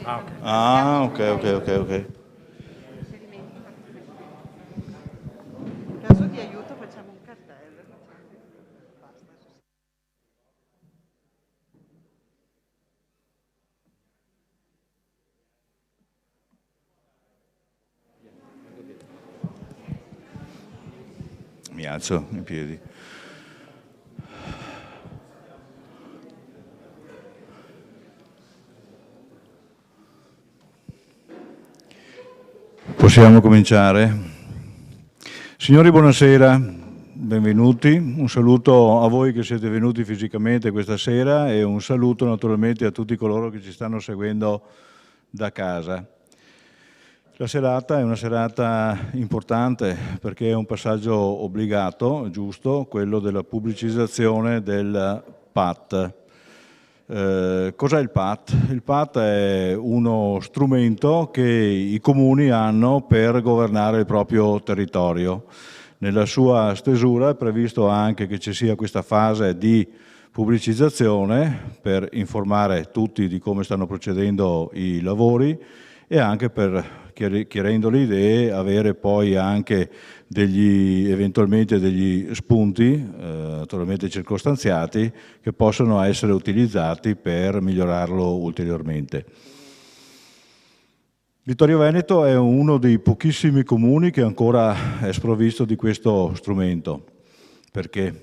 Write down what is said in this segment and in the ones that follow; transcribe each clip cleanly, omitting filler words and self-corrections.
Ah, ok, ok, ok, ok. In caso di aiuto facciamo un cartello. Basta. Mi alzo in piedi. Possiamo cominciare? Signori, buonasera, benvenuti. Un saluto a voi che siete venuti fisicamente questa sera e un saluto naturalmente a tutti coloro che ci stanno seguendo da casa. La serata è una serata importante perché è un passaggio obbligato, giusto, quello della pubblicizzazione del PAT. Cos'è il PAT? Il PAT è uno strumento che i comuni hanno per governare il proprio territorio. Nella sua stesura è previsto anche che ci sia questa fase di pubblicizzazione per informare tutti di come stanno procedendo i lavori e anche per, chiarendo le idee, avere poi anche eventualmente degli spunti, naturalmente circostanziati, che possono essere utilizzati per migliorarlo ulteriormente. Vittorio Veneto è uno dei pochissimi comuni che ancora è sprovvisto di questo strumento. Perché?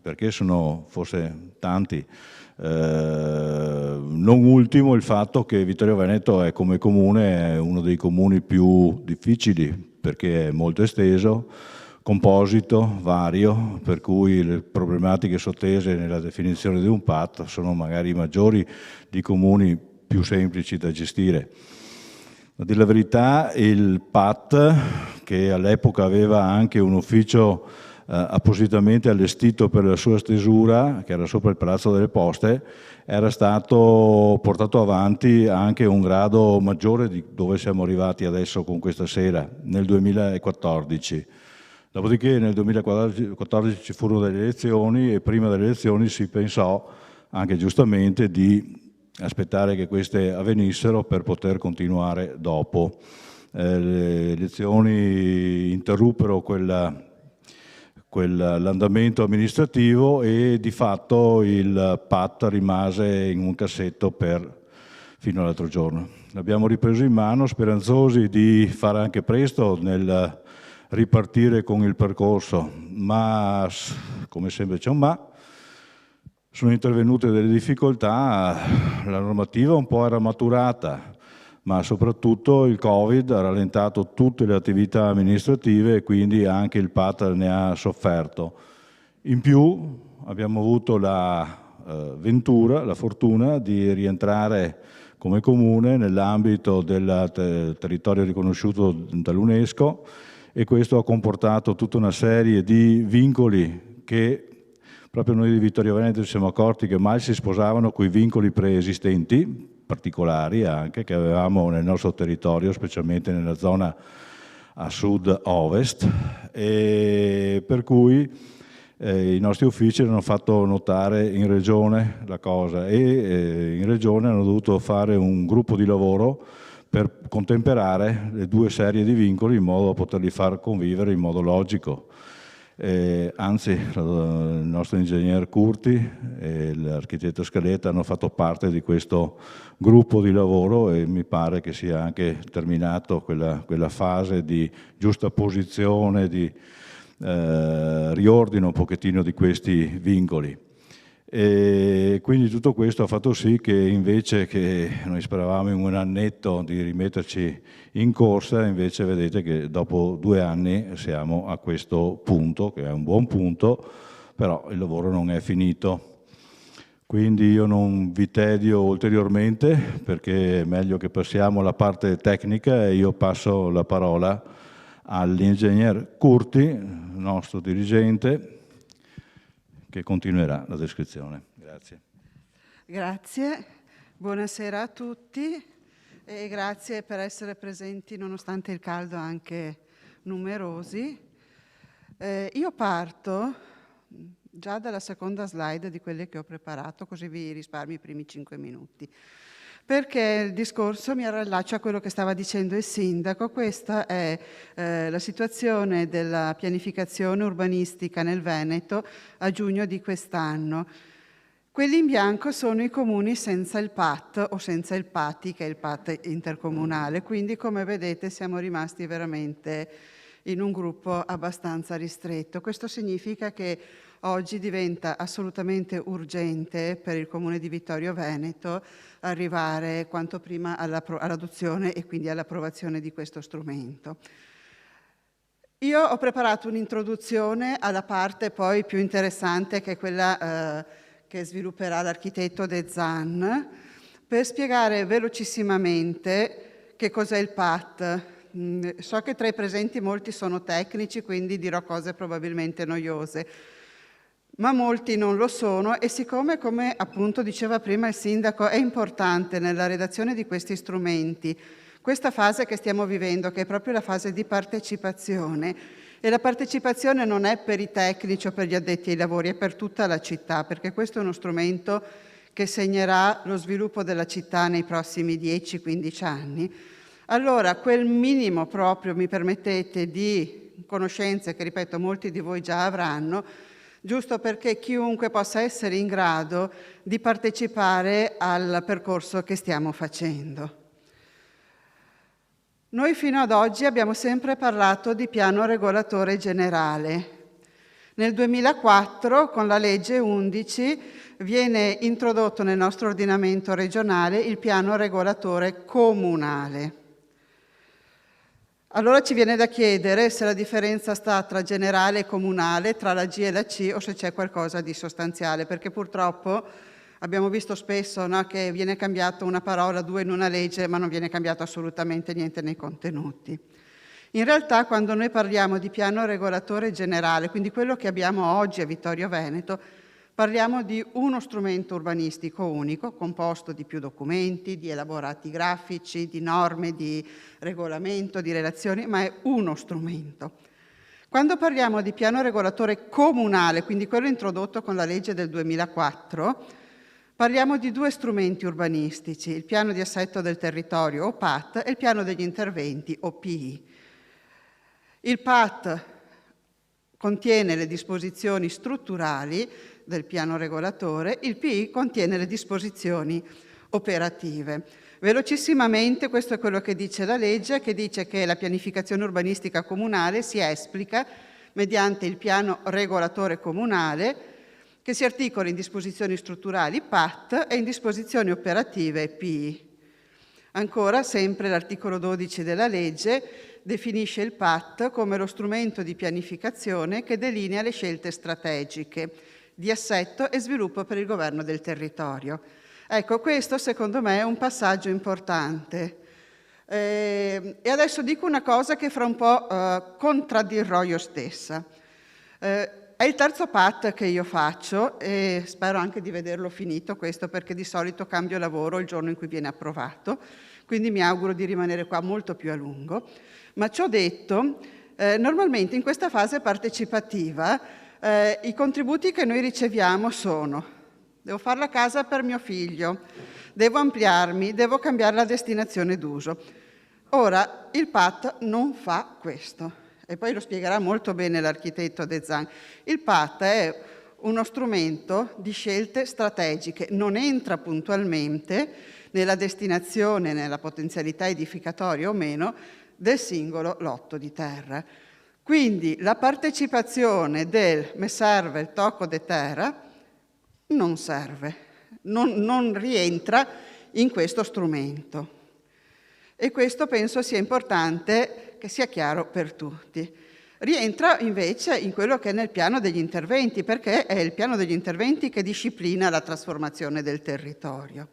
Perché sono forse tanti. Non ultimo il fatto che Vittorio Veneto è come comune è uno dei comuni più difficili perché è molto esteso, composito, vario, per cui le problematiche sottese nella definizione di un PAT sono magari maggiori di comuni più semplici da gestire. A dire la verità, il PAT, che all'epoca aveva anche un ufficio appositamente allestito per la sua stesura, che era sopra il Palazzo delle Poste, era stato portato avanti anche un grado maggiore di dove siamo arrivati adesso con questa sera, nel 2014. Dopodiché nel 2014 ci furono delle elezioni e prima delle elezioni si pensò, anche giustamente, di aspettare che queste avvenissero per poter continuare dopo. Le elezioni interruppero l'andamento amministrativo e di fatto il PAT rimase in un cassetto fino all'altro giorno. L'abbiamo ripreso in mano speranzosi di fare anche presto nel ripartire con il percorso, ma come sempre c'è un ma. Sono intervenute delle difficoltà, la normativa un po' era maturata, ma soprattutto il Covid ha rallentato tutte le attività amministrative e quindi anche il PAT ne ha sofferto. In più abbiamo avuto la fortuna di rientrare come comune nell'ambito del territorio riconosciuto dall'UNESCO e questo ha comportato tutta una serie di vincoli che proprio noi di Vittorio Veneto ci siamo accorti che mai si sposavano con i vincoli preesistenti, particolari anche, che avevamo nel nostro territorio, specialmente nella zona a sud-ovest, e per cui i nostri uffici hanno fatto notare in regione la cosa e in regione hanno dovuto fare un gruppo di lavoro per contemperare le due serie di vincoli in modo da poterli far convivere in modo logico. Anzi, il nostro ingegner Curti e l'architetto Scaletta hanno fatto parte di questo gruppo di lavoro e mi pare che sia anche terminato quella fase di giusta posizione, di riordino un pochettino di questi vincoli. E quindi tutto questo ha fatto sì che invece che noi speravamo in un annetto di rimetterci in corsa, invece vedete che dopo 2 anni siamo a questo punto, che è un buon punto, però il lavoro non è finito. Quindi io non vi tedio ulteriormente perché è meglio che passiamo alla parte tecnica e io passo la parola all'ingegner Curti, nostro dirigente, che continuerà la descrizione. Grazie. Grazie, buonasera a tutti e grazie per essere presenti nonostante il caldo anche numerosi. Io parto già dalla seconda slide di quelle che ho preparato, così vi risparmio i primi 5 minuti. perché il discorso mi allaccia a quello che stava dicendo il sindaco. Questa è la situazione della pianificazione urbanistica nel Veneto a giugno di quest'anno. Quelli in bianco sono i comuni senza il PAT o senza il PATI, che è il PAT intercomunale, quindi come vedete siamo rimasti veramente in un gruppo abbastanza ristretto. Questo significa che oggi diventa assolutamente urgente per il Comune di Vittorio Veneto arrivare quanto prima all'adozione e quindi all'approvazione di questo strumento. Io ho preparato un'introduzione alla parte poi più interessante, che è quella che svilupperà l'architetto De Zan, per spiegare velocissimamente che cos'è il PAT. So che tra i presenti molti sono tecnici, quindi dirò cose probabilmente noiose, ma molti non lo sono, e siccome, come appunto diceva prima il sindaco, è importante nella redazione di questi strumenti questa fase che stiamo vivendo, che è proprio la fase di partecipazione. E la partecipazione non è per i tecnici o per gli addetti ai lavori, è per tutta la città, perché questo è uno strumento che segnerà lo sviluppo della città nei prossimi 10-15 anni. Allora, quel minimo proprio, mi permettete, di conoscenze che, ripeto, molti di voi già avranno, giusto perché chiunque possa essere in grado di partecipare al percorso che stiamo facendo. Noi fino ad oggi abbiamo sempre parlato di piano regolatore generale. Nel 2004, con la legge 11, viene introdotto nel nostro ordinamento regionale il piano regolatore comunale. Allora ci viene da chiedere se la differenza sta tra generale e comunale, tra la G e la C, o se c'è qualcosa di sostanziale, perché purtroppo abbiamo visto spesso, no, che viene cambiata una parola, due in una legge, ma non viene cambiato assolutamente niente nei contenuti. In realtà, quando noi parliamo di piano regolatore generale, quindi quello che abbiamo oggi a Vittorio Veneto, parliamo di uno strumento urbanistico unico, composto di più documenti, di elaborati grafici, di norme, di regolamento, di relazioni, ma è uno strumento. Quando parliamo di piano regolatore comunale, quindi quello introdotto con la legge del 2004, parliamo di due strumenti urbanistici, il piano di assetto del territorio o PAT e il piano degli interventi o PI. Il PAT contiene le disposizioni strutturali del piano regolatore, il PI contiene le disposizioni operative. Velocissimamente, questo è quello che dice la legge, che dice che la pianificazione urbanistica comunale si esplica mediante il piano regolatore comunale, che si articola in disposizioni strutturali PAT e in disposizioni operative PI. Ancora, sempre l'articolo 12 della legge definisce il PAT come lo strumento di pianificazione che delinea le scelte strategiche di assetto e sviluppo per il governo del territorio. Ecco, questo secondo me è un passaggio importante. E adesso dico una cosa che fra un po' contraddirò io stessa. È il terzo PAT che io faccio e spero anche di vederlo finito questo, perché di solito cambio lavoro il giorno in cui viene approvato, quindi mi auguro di rimanere qua molto più a lungo. Ma ciò detto, normalmente in questa fase partecipativa i contributi che noi riceviamo sono: devo fare la casa per mio figlio, devo ampliarmi, devo cambiare la destinazione d'uso. Ora, il PAT non fa questo. E poi lo spiegherà molto bene l'architetto De Zan. Il PAT è uno strumento di scelte strategiche, non entra puntualmente nella destinazione, nella potenzialità edificatoria o meno del singolo lotto di terra. Quindi la partecipazione del me serve il tocco de terra non serve, non rientra in questo strumento. E questo penso sia importante che sia chiaro per tutti. Rientra invece in quello che è nel piano degli interventi, perché è il piano degli interventi che disciplina la trasformazione del territorio.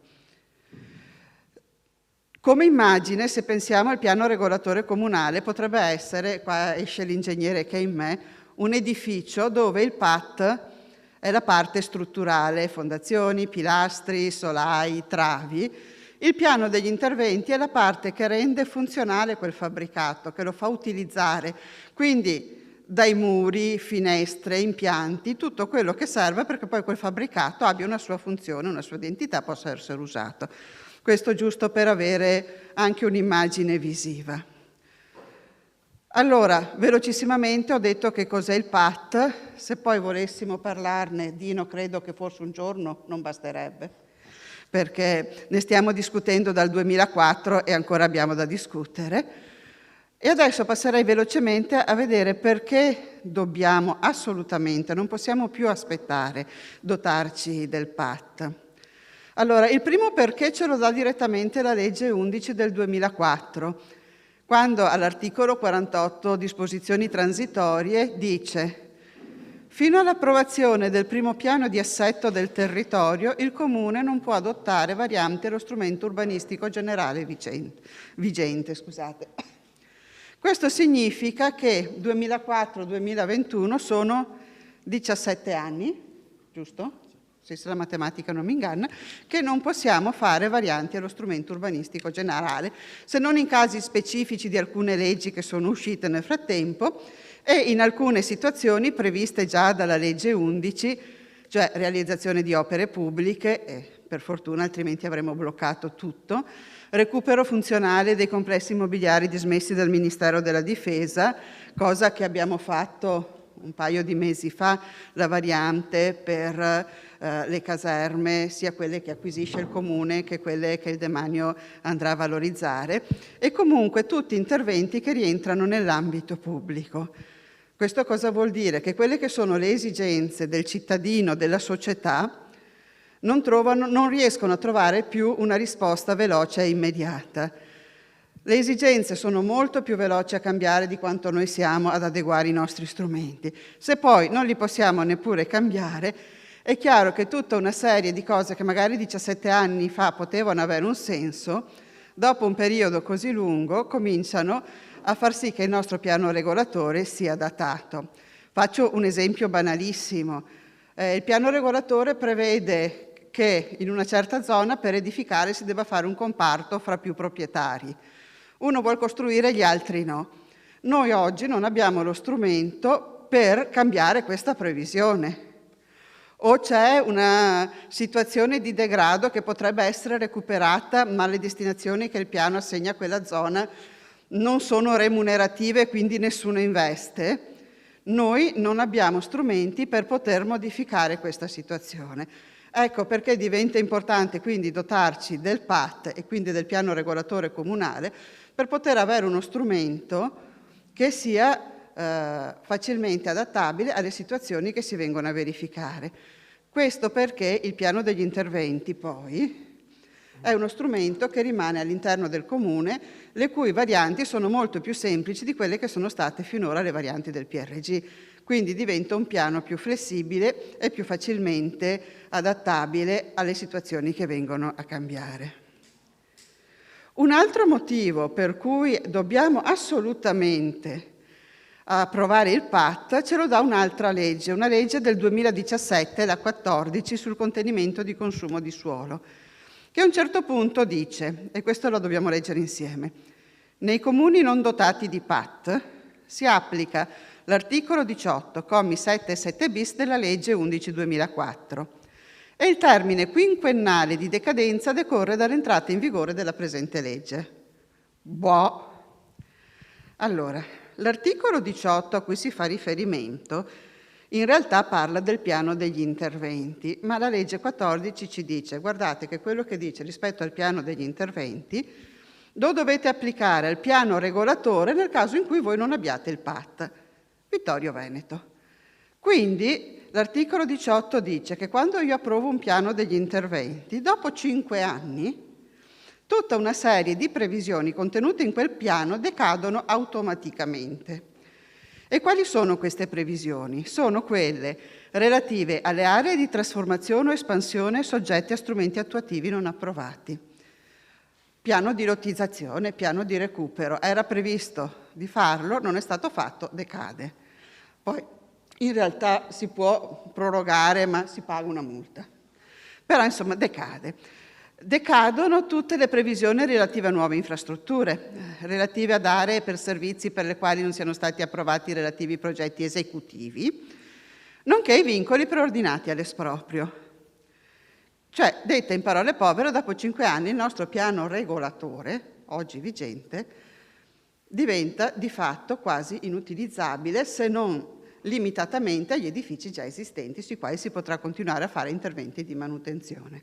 Come immagine, se pensiamo al piano regolatore comunale, potrebbe essere, qua esce l'ingegnere che è in me, un edificio dove il PAT è la parte strutturale, fondazioni, pilastri, solai, travi. Il piano degli interventi è la parte che rende funzionale quel fabbricato, che lo fa utilizzare, quindi dai muri, finestre, impianti, tutto quello che serve perché poi quel fabbricato abbia una sua funzione, una sua identità, possa essere usato. Questo giusto per avere anche un'immagine visiva. Allora, velocissimamente ho detto che cos'è il PAT. Se poi volessimo parlarne, Dino, credo che forse un giorno non basterebbe, perché ne stiamo discutendo dal 2004 e ancora abbiamo da discutere. E adesso passerei velocemente a vedere perché dobbiamo assolutamente, non possiamo più aspettare, dotarci del PAT. Allora, il primo perché ce lo dà direttamente la legge 11 del 2004, quando all'articolo 48, disposizioni transitorie, dice: fino all'approvazione del primo piano di assetto del territorio, il Comune non può adottare varianti allo strumento urbanistico generale vigente. Questo significa che 2004-2021 sono 17 anni, giusto? Se la matematica non mi inganna, che non possiamo fare varianti allo strumento urbanistico generale, se non in casi specifici di alcune leggi che sono uscite nel frattempo e in alcune situazioni previste già dalla legge 11, cioè realizzazione di opere pubbliche, e per fortuna altrimenti avremmo bloccato tutto, recupero funzionale dei complessi immobiliari dismessi dal Ministero della Difesa, cosa che abbiamo fatto un paio di mesi fa, la variante per le caserme, sia quelle che acquisisce il Comune che quelle che il demanio andrà a valorizzare, e comunque tutti interventi che rientrano nell'ambito pubblico. Questo cosa vuol dire? Che quelle che sono le esigenze del cittadino, della società, non riescono a trovare più una risposta veloce e immediata. Le esigenze sono molto più veloci a cambiare di quanto noi siamo ad adeguare i nostri strumenti. Se poi non li possiamo neppure cambiare, è chiaro che tutta una serie di cose che magari 17 anni fa potevano avere un senso, dopo un periodo così lungo cominciano a far sì che il nostro piano regolatore sia datato. Faccio un esempio banalissimo. Il piano regolatore prevede che in una certa zona per edificare si debba fare un comparto fra più proprietari. Uno vuol costruire, gli altri no. Noi oggi non abbiamo lo strumento per cambiare questa previsione. O c'è una situazione di degrado che potrebbe essere recuperata, ma le destinazioni che il piano assegna a quella zona non sono remunerative, quindi nessuno investe. Noi non abbiamo strumenti per poter modificare questa situazione. Ecco perché diventa importante quindi dotarci del PAT e quindi del piano regolatore comunale per poter avere uno strumento che sia facilmente adattabile alle situazioni che si vengono a verificare. Questo perché il piano degli interventi poi è uno strumento che rimane all'interno del Comune, le cui varianti sono molto più semplici di quelle che sono state finora le varianti del PRG. Quindi diventa un piano più flessibile e più facilmente adattabile alle situazioni che vengono a cambiare. Un altro motivo per cui dobbiamo assolutamente approvare il PAT ce lo dà un'altra legge, una legge del 2017, la 14, sul contenimento di consumo di suolo, che a un certo punto dice, e questo lo dobbiamo leggere insieme: nei comuni non dotati di PAT si applica l'articolo 18, commi 7 e 7 bis della legge 11/2004 e il termine quinquennale di decadenza decorre dall'entrata in vigore della presente legge. Allora, l'articolo 18 a cui si fa riferimento in realtà parla del piano degli interventi, ma la legge 14 ci dice: guardate che quello che dice rispetto al piano degli interventi lo dovete applicare al piano regolatore nel caso in cui voi non abbiate il PAT. Vittorio Veneto. Quindi l'articolo 18 dice che quando io approvo un piano degli interventi, dopo 5 anni, tutta una serie di previsioni contenute in quel piano decadono automaticamente. E quali sono queste previsioni? Sono quelle relative alle aree di trasformazione o espansione soggette a strumenti attuativi non approvati. Piano di lottizzazione, piano di recupero, era previsto di farlo, non è stato fatto, decade. Poi in realtà si può prorogare, ma si paga una multa. Però insomma decade. Decadono tutte le previsioni relative a nuove infrastrutture, relative ad aree per servizi per le quali non siano stati approvati i relativi progetti esecutivi, nonché i vincoli preordinati all'esproprio. Cioè, detta in parole povere, dopo 5 anni il nostro piano regolatore, oggi vigente, diventa di fatto quasi inutilizzabile, se non limitatamente agli edifici già esistenti, sui quali si potrà continuare a fare interventi di manutenzione,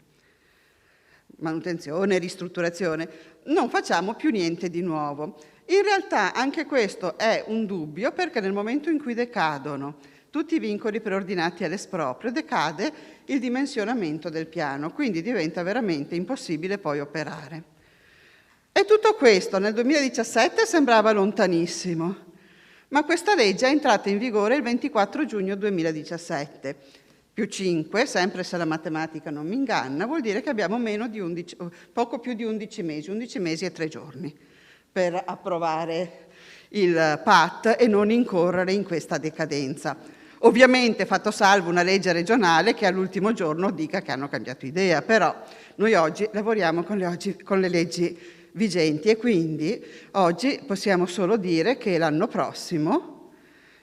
ristrutturazione. Non facciamo più niente di nuovo. In realtà anche questo è un dubbio, perché nel momento in cui decadono tutti i vincoli preordinati all'esproprio, decade il dimensionamento del piano, quindi diventa veramente impossibile poi operare. E tutto questo nel 2017 sembrava lontanissimo, ma questa legge è entrata in vigore il 24 giugno 2017. Più 5, sempre se la matematica non mi inganna, vuol dire che abbiamo poco più di 11 mesi e 3 giorni per approvare il PAT e non incorrere in questa decadenza. Ovviamente fatto salvo una legge regionale che all'ultimo giorno dica che hanno cambiato idea, però noi oggi lavoriamo con le leggi vigenti e quindi oggi possiamo solo dire che l'anno prossimo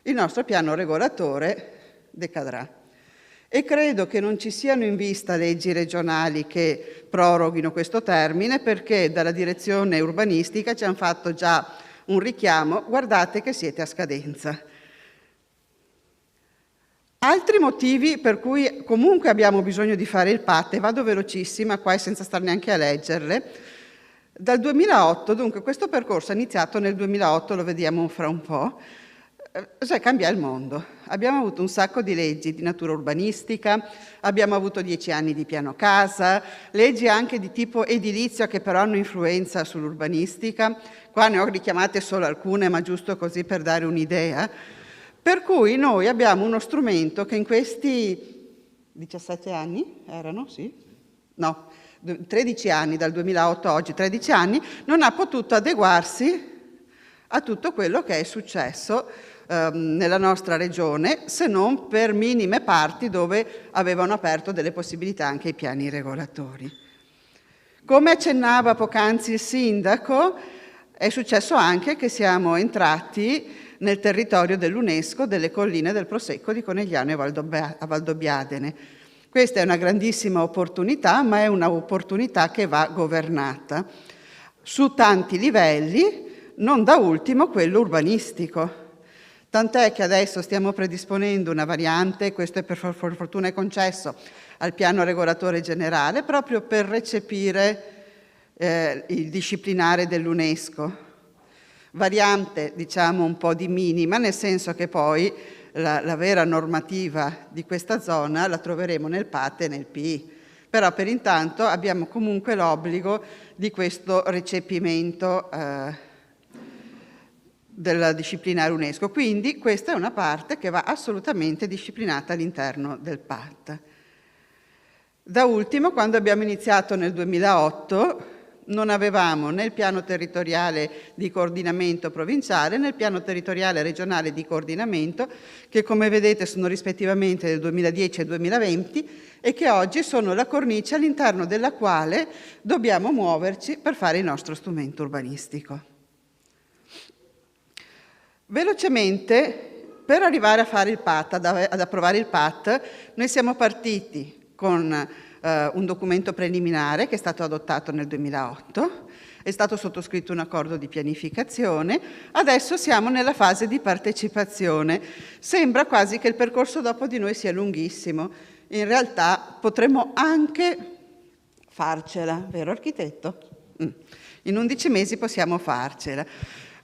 il nostro piano regolatore decadrà. E credo che non ci siano in vista leggi regionali che proroghino questo termine, perché dalla direzione urbanistica ci hanno fatto già un richiamo: guardate che siete a scadenza. Altri motivi per cui comunque abbiamo bisogno di fare il PAT, e vado velocissima qua e senza star neanche a leggerle, dal 2008, dunque questo percorso è iniziato nel 2008, lo vediamo fra un po', cioè cambia il mondo. Abbiamo avuto un sacco di leggi di natura urbanistica, abbiamo avuto 10 anni di piano casa, leggi anche di tipo edilizio che però hanno influenza sull'urbanistica, qua ne ho richiamate solo alcune, ma giusto così per dare un'idea. Per cui noi abbiamo uno strumento che in questi 17 anni erano, sì? No, 13 anni, dal 2008 a oggi, 13 anni, non ha potuto adeguarsi a tutto quello che è successo nella nostra regione, se non per minime parti dove avevano aperto delle possibilità anche i piani regolatori. Come accennava poc'anzi il sindaco, è successo anche che siamo entrati nel territorio dell'UNESCO delle colline del Prosecco di Conegliano e Valdobbiadene. Questa è una grandissima opportunità, ma è un'opportunità che va governata su tanti livelli, non da ultimo quello urbanistico. Tant'è che adesso stiamo predisponendo una variante, questo è per fortuna è concesso, al piano regolatore generale, proprio per recepire il disciplinare dell'UNESCO. Variante, diciamo, un po' di minima, nel senso che poi la vera normativa di questa zona la troveremo nel PAT e nel PI. Però per intanto abbiamo comunque l'obbligo di questo recepimento della disciplinare UNESCO. Quindi questa è una parte che va assolutamente disciplinata all'interno del PAT. Da ultimo, quando abbiamo iniziato nel 2008, non avevamo né il piano territoriale di coordinamento provinciale né il piano territoriale regionale di coordinamento, che come vedete sono rispettivamente del 2010 e 2020 e che oggi sono la cornice all'interno della quale dobbiamo muoverci per fare il nostro strumento urbanistico. Velocemente, per arrivare a fare il PAT, ad approvare il PAT, noi siamo partiti con un documento preliminare che è stato adottato nel 2008, è stato sottoscritto un accordo di pianificazione, adesso siamo nella fase di partecipazione. Sembra quasi che il percorso dopo di noi sia lunghissimo, in realtà potremmo anche farcela, vero architetto? In 11 mesi possiamo farcela.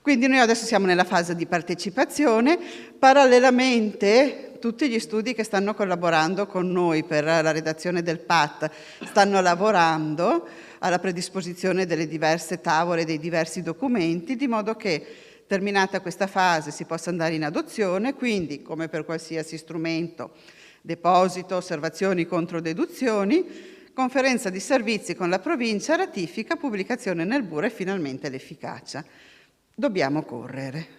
Quindi noi adesso siamo nella fase di partecipazione, parallelamente tutti gli studi che stanno collaborando con noi per la redazione del PAT stanno lavorando alla predisposizione delle diverse tavole, dei diversi documenti, di modo che terminata questa fase si possa andare in adozione, quindi come per qualsiasi strumento, deposito, osservazioni, controdeduzioni, conferenza di servizi con la provincia, ratifica, pubblicazione nel BUR e finalmente l'efficacia. Dobbiamo correre.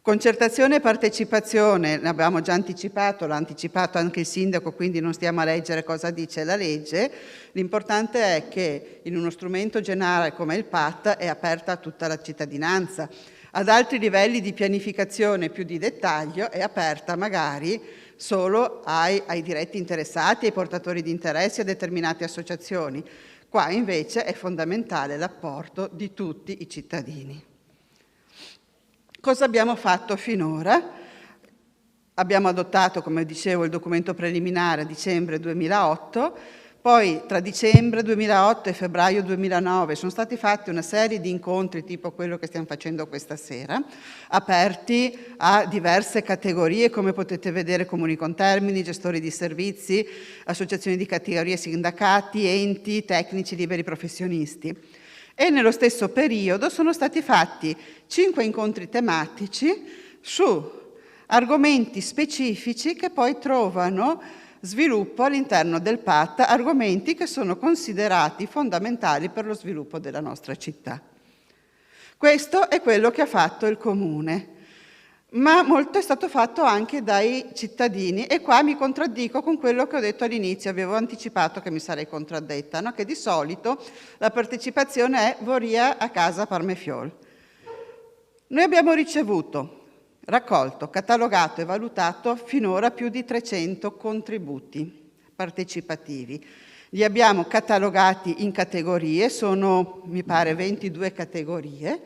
Concertazione e partecipazione, l'abbiamo già anticipato, l'ha anticipato anche il sindaco, quindi non stiamo a leggere cosa dice la legge. L'importante è che in uno strumento generale come il PAT è aperta a tutta la cittadinanza. Ad altri livelli di pianificazione più di dettaglio è aperta magari solo ai diretti interessati, ai portatori di interessi, a determinate associazioni. Qua invece è fondamentale l'apporto di tutti i cittadini. Cosa abbiamo fatto finora? Abbiamo adottato, come dicevo, il documento preliminare a dicembre 2008, poi tra dicembre 2008 e febbraio 2009 sono stati fatti una serie di incontri, tipo quello che stiamo facendo questa sera, aperti a diverse categorie, come potete vedere: comuni con termini, gestori di servizi, associazioni di categorie, sindacati, enti, tecnici, liberi professionisti. E nello stesso periodo sono stati fatti 5 incontri tematici su argomenti specifici che poi trovano sviluppo all'interno del PAT, argomenti che sono considerati fondamentali per lo sviluppo della nostra città. Questo è quello che ha fatto il Comune, ma molto è stato fatto anche dai cittadini, e qua mi contraddico con quello che ho detto all'inizio, avevo anticipato che mi sarei contraddetta, no? Che di solito la partecipazione è voria a casa Parmefiol. Noi abbiamo raccolto, catalogato e valutato finora più di 300 contributi partecipativi. Li abbiamo catalogati in categorie, sono mi pare 22 categorie,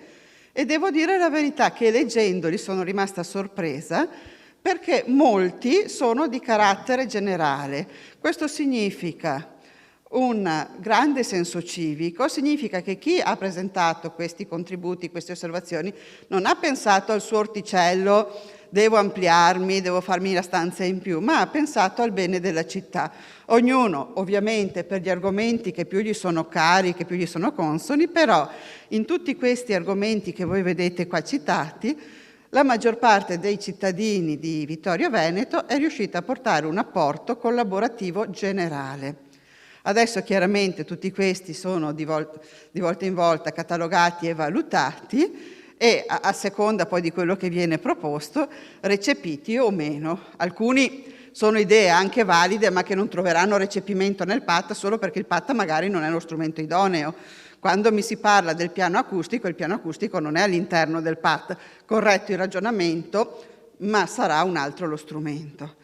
e devo dire la verità che leggendoli sono rimasta sorpresa, perché molti sono di carattere generale. Questo significa un grande senso civico, significa che chi ha presentato questi contributi, queste osservazioni, non ha pensato al suo orticello, devo ampliarmi, devo farmi la stanza in più, ma ha pensato al bene della città. Ognuno, ovviamente, per gli argomenti che più gli sono cari, che più gli sono consoni, però in tutti questi argomenti che voi vedete qua citati, la maggior parte dei cittadini di Vittorio Veneto è riuscita a portare un apporto collaborativo generale. Adesso chiaramente tutti questi sono di volta in volta catalogati e valutati e a seconda poi di quello che viene proposto recepiti o meno. Alcuni sono idee anche valide ma che non troveranno recepimento nel PAT solo perché il PAT magari non è lo strumento idoneo. Quando mi si parla del piano acustico, il piano acustico non è all'interno del PAT, corretto il ragionamento, ma sarà un altro lo strumento.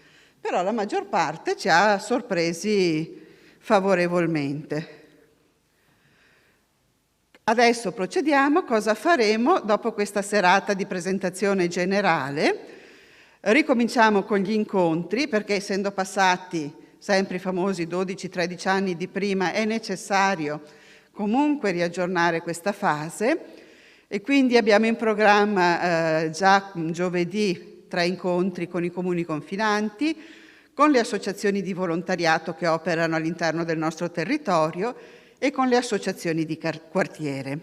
Però la maggior parte ci ha sorpresi favorevolmente. Adesso procediamo. Cosa faremo dopo questa serata di presentazione generale? Ricominciamo con gli incontri, perché essendo passati sempre i famosi 12-13 anni di prima è necessario comunque riaggiornare questa fase, e quindi abbiamo in programma già giovedì 3 incontri con i comuni confinanti, con le associazioni di volontariato che operano all'interno del nostro territorio e con le associazioni di quartiere.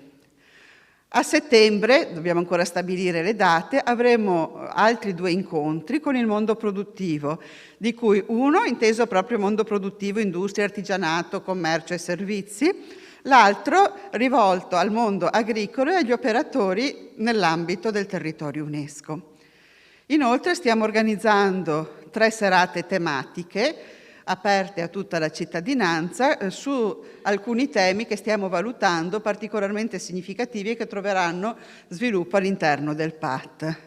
A settembre, dobbiamo ancora stabilire le date, avremo altri 2 incontri con il mondo produttivo, di cui uno inteso proprio mondo produttivo, industria, artigianato, commercio e servizi, l'altro rivolto al mondo agricolo e agli operatori nell'ambito del territorio UNESCO. Inoltre stiamo organizzando 3 serate tematiche aperte a tutta la cittadinanza su alcuni temi che stiamo valutando particolarmente significativi e che troveranno sviluppo all'interno del PAT.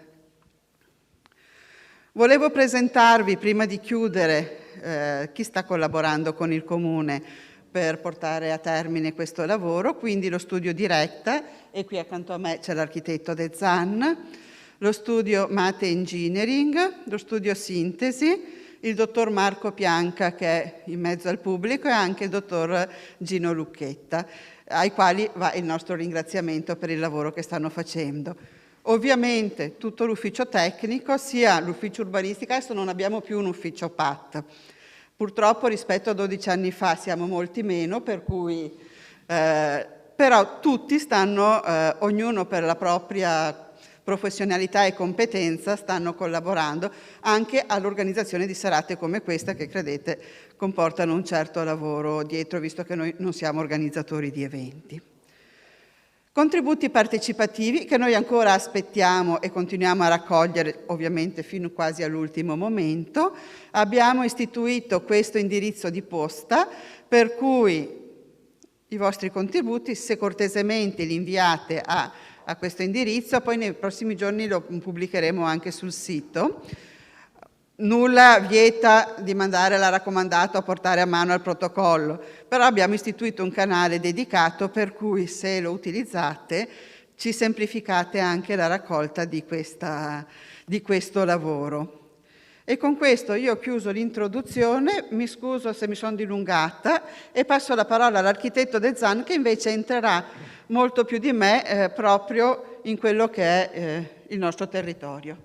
Volevo presentarvi, prima di chiudere, chi sta collaborando con il Comune per portare a termine questo lavoro, quindi lo studio Diretta, e qui accanto a me c'è l'architetto De Zan, lo studio Mate Engineering, lo studio Sintesi, il dottor Marco Pianca che è in mezzo al pubblico e anche il dottor Gino Lucchetta, ai quali va il nostro ringraziamento per il lavoro che stanno facendo. Ovviamente tutto l'ufficio tecnico, sia l'ufficio urbanistica, adesso non abbiamo più un ufficio PAT. Purtroppo rispetto a 12 anni fa siamo molti meno, per cui però tutti stanno, ognuno per la propria professionalità e competenza, stanno collaborando anche all'organizzazione di serate come questa che, credete, comportano un certo lavoro dietro, visto che noi non siamo organizzatori di eventi. Contributi partecipativi che noi ancora aspettiamo e continuiamo a raccogliere, ovviamente fino quasi all'ultimo momento. Abbiamo istituito questo indirizzo di posta, per cui i vostri contributi, se cortesemente li inviate a questo indirizzo, poi nei prossimi giorni lo pubblicheremo anche sul sito. nulla vieta di mandare la raccomandata o portare a mano al protocollo, però abbiamo istituito un canale dedicato per cui se lo utilizzate ci semplificate anche la raccolta di questo lavoro. E con questo io ho chiuso l'introduzione, mi scuso se mi sono dilungata e passo la parola all'architetto De Zan, che invece entrerà molto più di me proprio in quello che è il nostro territorio.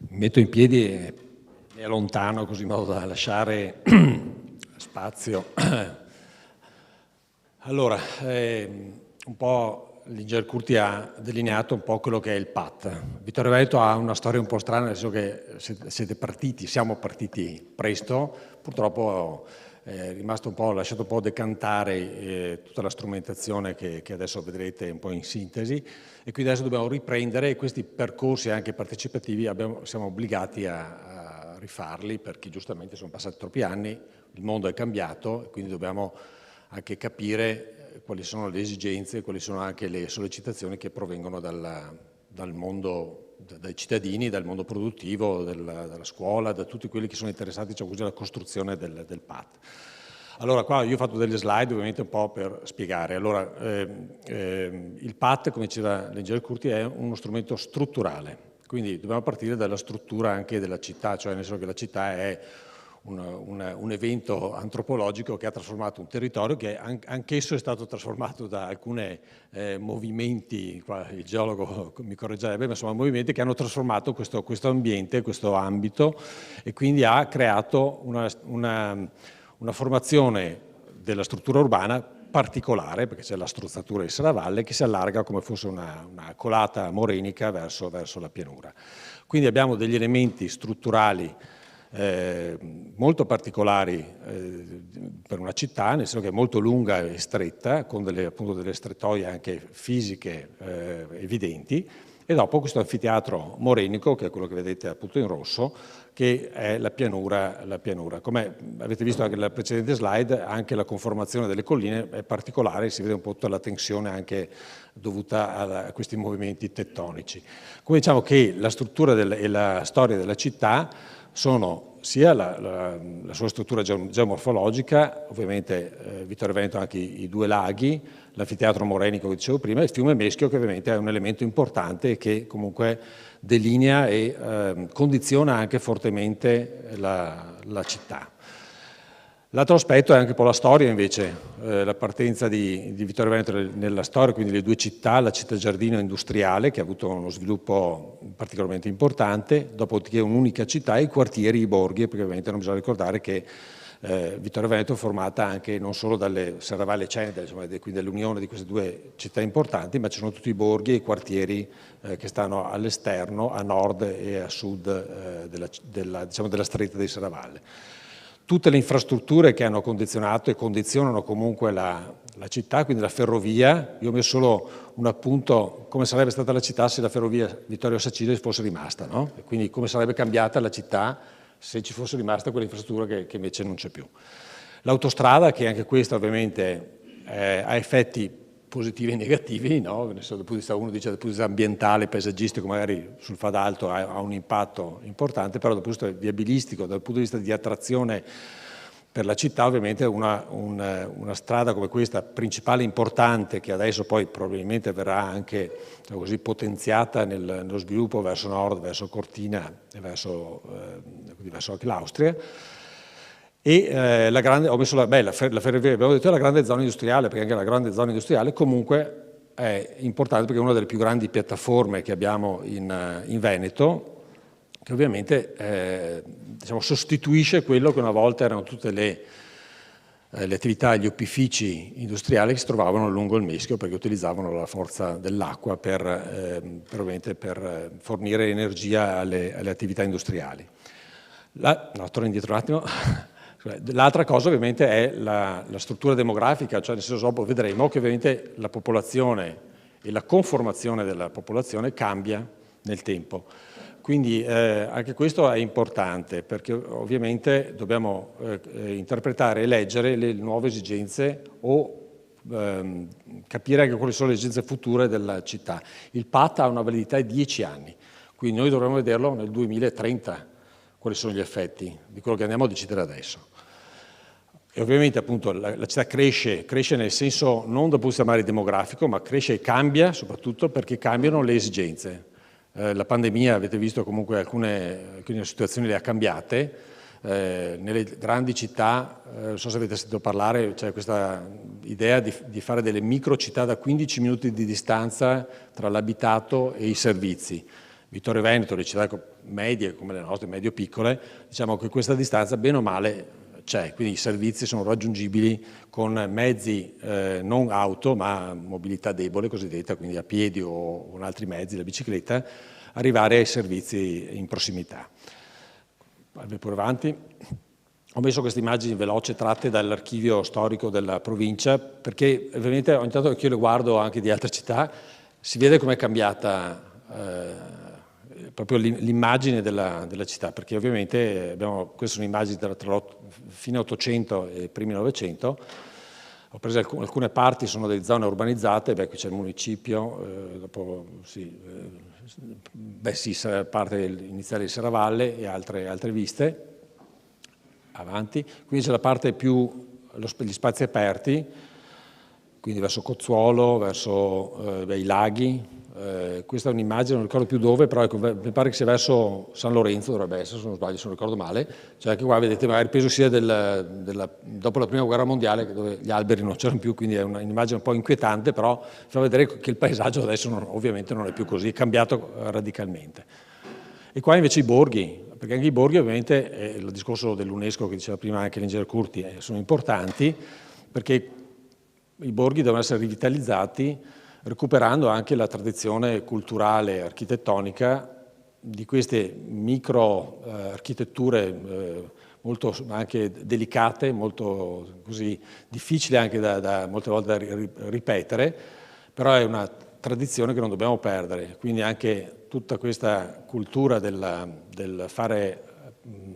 Mi metto in piedi e mi allontano così in modo da lasciare spazio. Allora, un po' l'ingegner Curti ha delineato un po' quello che è il PAT. Vittorio Veneto ha una storia un po' strana, nel senso che siamo partiti presto, purtroppo è rimasto un po', lasciato un po' decantare tutta la strumentazione che adesso vedrete un po' in sintesi, e quindi adesso dobbiamo riprendere, e questi percorsi anche partecipativi siamo obbligati a rifarli, perché giustamente sono passati troppi anni, il mondo è cambiato e quindi dobbiamo anche capire quali sono le esigenze, quali sono anche le sollecitazioni che provengono dal mondo, dai cittadini, dal mondo produttivo, dalla scuola, da tutti quelli che sono interessati, diciamo così, alla costruzione del PAT. Allora, qua io ho fatto delle slide ovviamente un po' per spiegare. Allora, il PAT, come diceva l'ingegner Curti, è uno strumento strutturale, quindi dobbiamo partire dalla struttura anche della città, cioè nel senso che la città è un evento antropologico che ha trasformato un territorio che anch'esso è stato trasformato da alcuni movimenti, qua il geologo mi correggerebbe, ma sono movimenti che hanno trasformato questo ambiente, questo ambito, e quindi ha creato una formazione della struttura urbana particolare, perché c'è la strozzatura di Serravalle che si allarga come fosse una colata morenica verso la pianura. Quindi abbiamo degli elementi strutturali molto particolari per una città, nel senso che è molto lunga e stretta, con appunto delle strettoie anche fisiche evidenti, e dopo questo anfiteatro morenico, che è quello che vedete appunto in rosso, che è la pianura. Come avete visto anche nella precedente slide, anche la conformazione delle colline è particolare, si vede un po' tutta la tensione anche dovuta a questi movimenti tettonici. Come diciamo che la struttura e la storia della città sono sia la sua struttura geomorfologica, ovviamente Vittorio Veneto ha anche i due laghi, l'anfiteatro morenico che dicevo prima, e il fiume Meschio, che ovviamente è un elemento importante e che comunque delinea e condiziona anche fortemente la città. L'altro aspetto è anche un po' la storia invece, la partenza di Vittorio Veneto nella storia, quindi le due città, la città giardino industriale che ha avuto uno sviluppo particolarmente importante, dopodiché un'unica città e i quartieri, i borghi, perché ovviamente non bisogna ricordare che Vittorio Veneto è formata anche non solo dalle Serravalle e Ceneda, insomma, quindi dall'unione di queste due città importanti, ma ci sono tutti i borghi e i quartieri che stanno all'esterno, a nord e a sud della stretta di Serravalle. Tutte le infrastrutture che hanno condizionato e condizionano comunque la città, quindi la ferrovia. Io ho messo solo un appunto come sarebbe stata la città se la ferrovia Vittorio Sacile fosse rimasta, no? E quindi come sarebbe cambiata la città se ci fosse rimasta quell'infrastruttura che invece non c'è più. L'autostrada, che anche questa ovviamente ha effetti positivi e negativi, no? Dal punto di vista, uno dice dal punto di vista ambientale, paesaggistico, magari sul Fadalto ha un impatto importante, però dal punto di vista viabilistico, dal punto di vista di attrazione per la città, ovviamente una strada come questa, principale importante, che adesso poi probabilmente verrà anche così potenziata nello sviluppo verso nord, verso Cortina e verso anche l'Austria. E ho messo la ferrovia, abbiamo detto, è la grande zona industriale, perché anche la grande zona industriale comunque è importante, perché è una delle più grandi piattaforme che abbiamo in Veneto, che ovviamente diciamo, sostituisce quello che una volta erano tutte le attività, gli opifici industriali che si trovavano lungo il Meschio, perché utilizzavano la forza dell'acqua per fornire energia alle attività industriali. Torno indietro un attimo. L'altra cosa ovviamente è la struttura demografica, cioè nel senso, dopo vedremo che ovviamente la popolazione e la conformazione della popolazione cambia nel tempo. Quindi anche questo è importante, perché ovviamente dobbiamo interpretare e leggere le nuove esigenze o capire anche quali sono le esigenze future della città. Il PAT ha una validità di 10 anni, quindi noi dovremo vederlo nel 2030, quali sono gli effetti di quello che andiamo a decidere adesso. E ovviamente appunto la città cresce nel senso non dal punto di vista magari demografico, ma cresce e cambia soprattutto perché cambiano le esigenze. La pandemia, avete visto comunque alcune situazioni le ha cambiate. Nelle grandi città, non so se avete sentito parlare, c'è questa idea di fare delle micro città da 15 minuti di distanza tra l'abitato e i servizi. Vittorio Veneto, le città medie come le nostre, medio-piccole, diciamo che questa distanza bene o male c'è, quindi i servizi sono raggiungibili con mezzi non auto ma mobilità debole cosiddetta, quindi a piedi o con altri mezzi, la bicicletta, arrivare ai servizi in prossimità. Vado pure avanti. Ho messo queste immagini veloci tratte dall'archivio storico della provincia perché ovviamente ogni tanto che io le guardo anche di altre città si vede com'è cambiata proprio l'immagine della città, perché ovviamente queste sono immagini tra fine 800 e primi 900. Ho preso alcune parti, sono delle zone urbanizzate, qui c'è il municipio, dopo parte iniziale di Serravalle e altre viste. Avanti, quindi c'è la parte più gli spazi aperti, quindi verso Cozzuolo, verso i laghi. Questa è un'immagine, non ricordo più dove, però ecco, mi pare che sia verso San Lorenzo, dovrebbe essere, se non sbaglio, se non ricordo male. Cioè anche qua vedete magari il peso sia dopo la prima guerra mondiale, dove gli alberi non c'erano più, quindi è un'immagine un po' inquietante, però fa vedere che il paesaggio adesso ovviamente non è più così, è cambiato radicalmente. E qua invece i borghi, perché anche i borghi ovviamente, il discorso dell'UNESCO che diceva prima anche l'ingegner Curti, sono importanti, perché i borghi devono essere rivitalizzati recuperando anche la tradizione culturale e architettonica di queste micro architetture molto anche delicate, molto così difficili anche molte volte da ripetere, però è una tradizione che non dobbiamo perdere, quindi anche tutta questa cultura del fare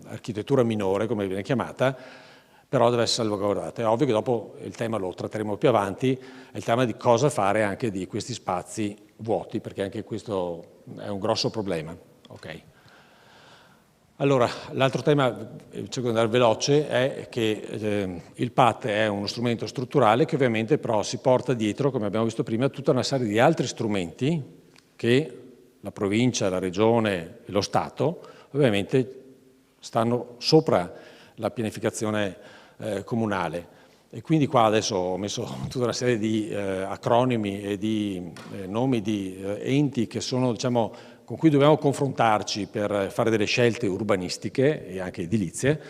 architettura minore, come viene chiamata, però deve essere salvaguardata. È ovvio che dopo il tema lo tratteremo più avanti, è il tema di cosa fare anche di questi spazi vuoti, perché anche questo è un grosso problema. Okay. Allora, l'altro tema, cerco di andare veloce, è che il PAT è uno strumento strutturale che ovviamente però si porta dietro, come abbiamo visto prima, tutta una serie di altri strumenti che la provincia, la regione e lo Stato ovviamente stanno sopra la pianificazione comunale. E quindi qua adesso ho messo tutta una serie di acronimi e di nomi di enti che sono, diciamo, con cui dobbiamo confrontarci per fare delle scelte urbanistiche e anche edilizie.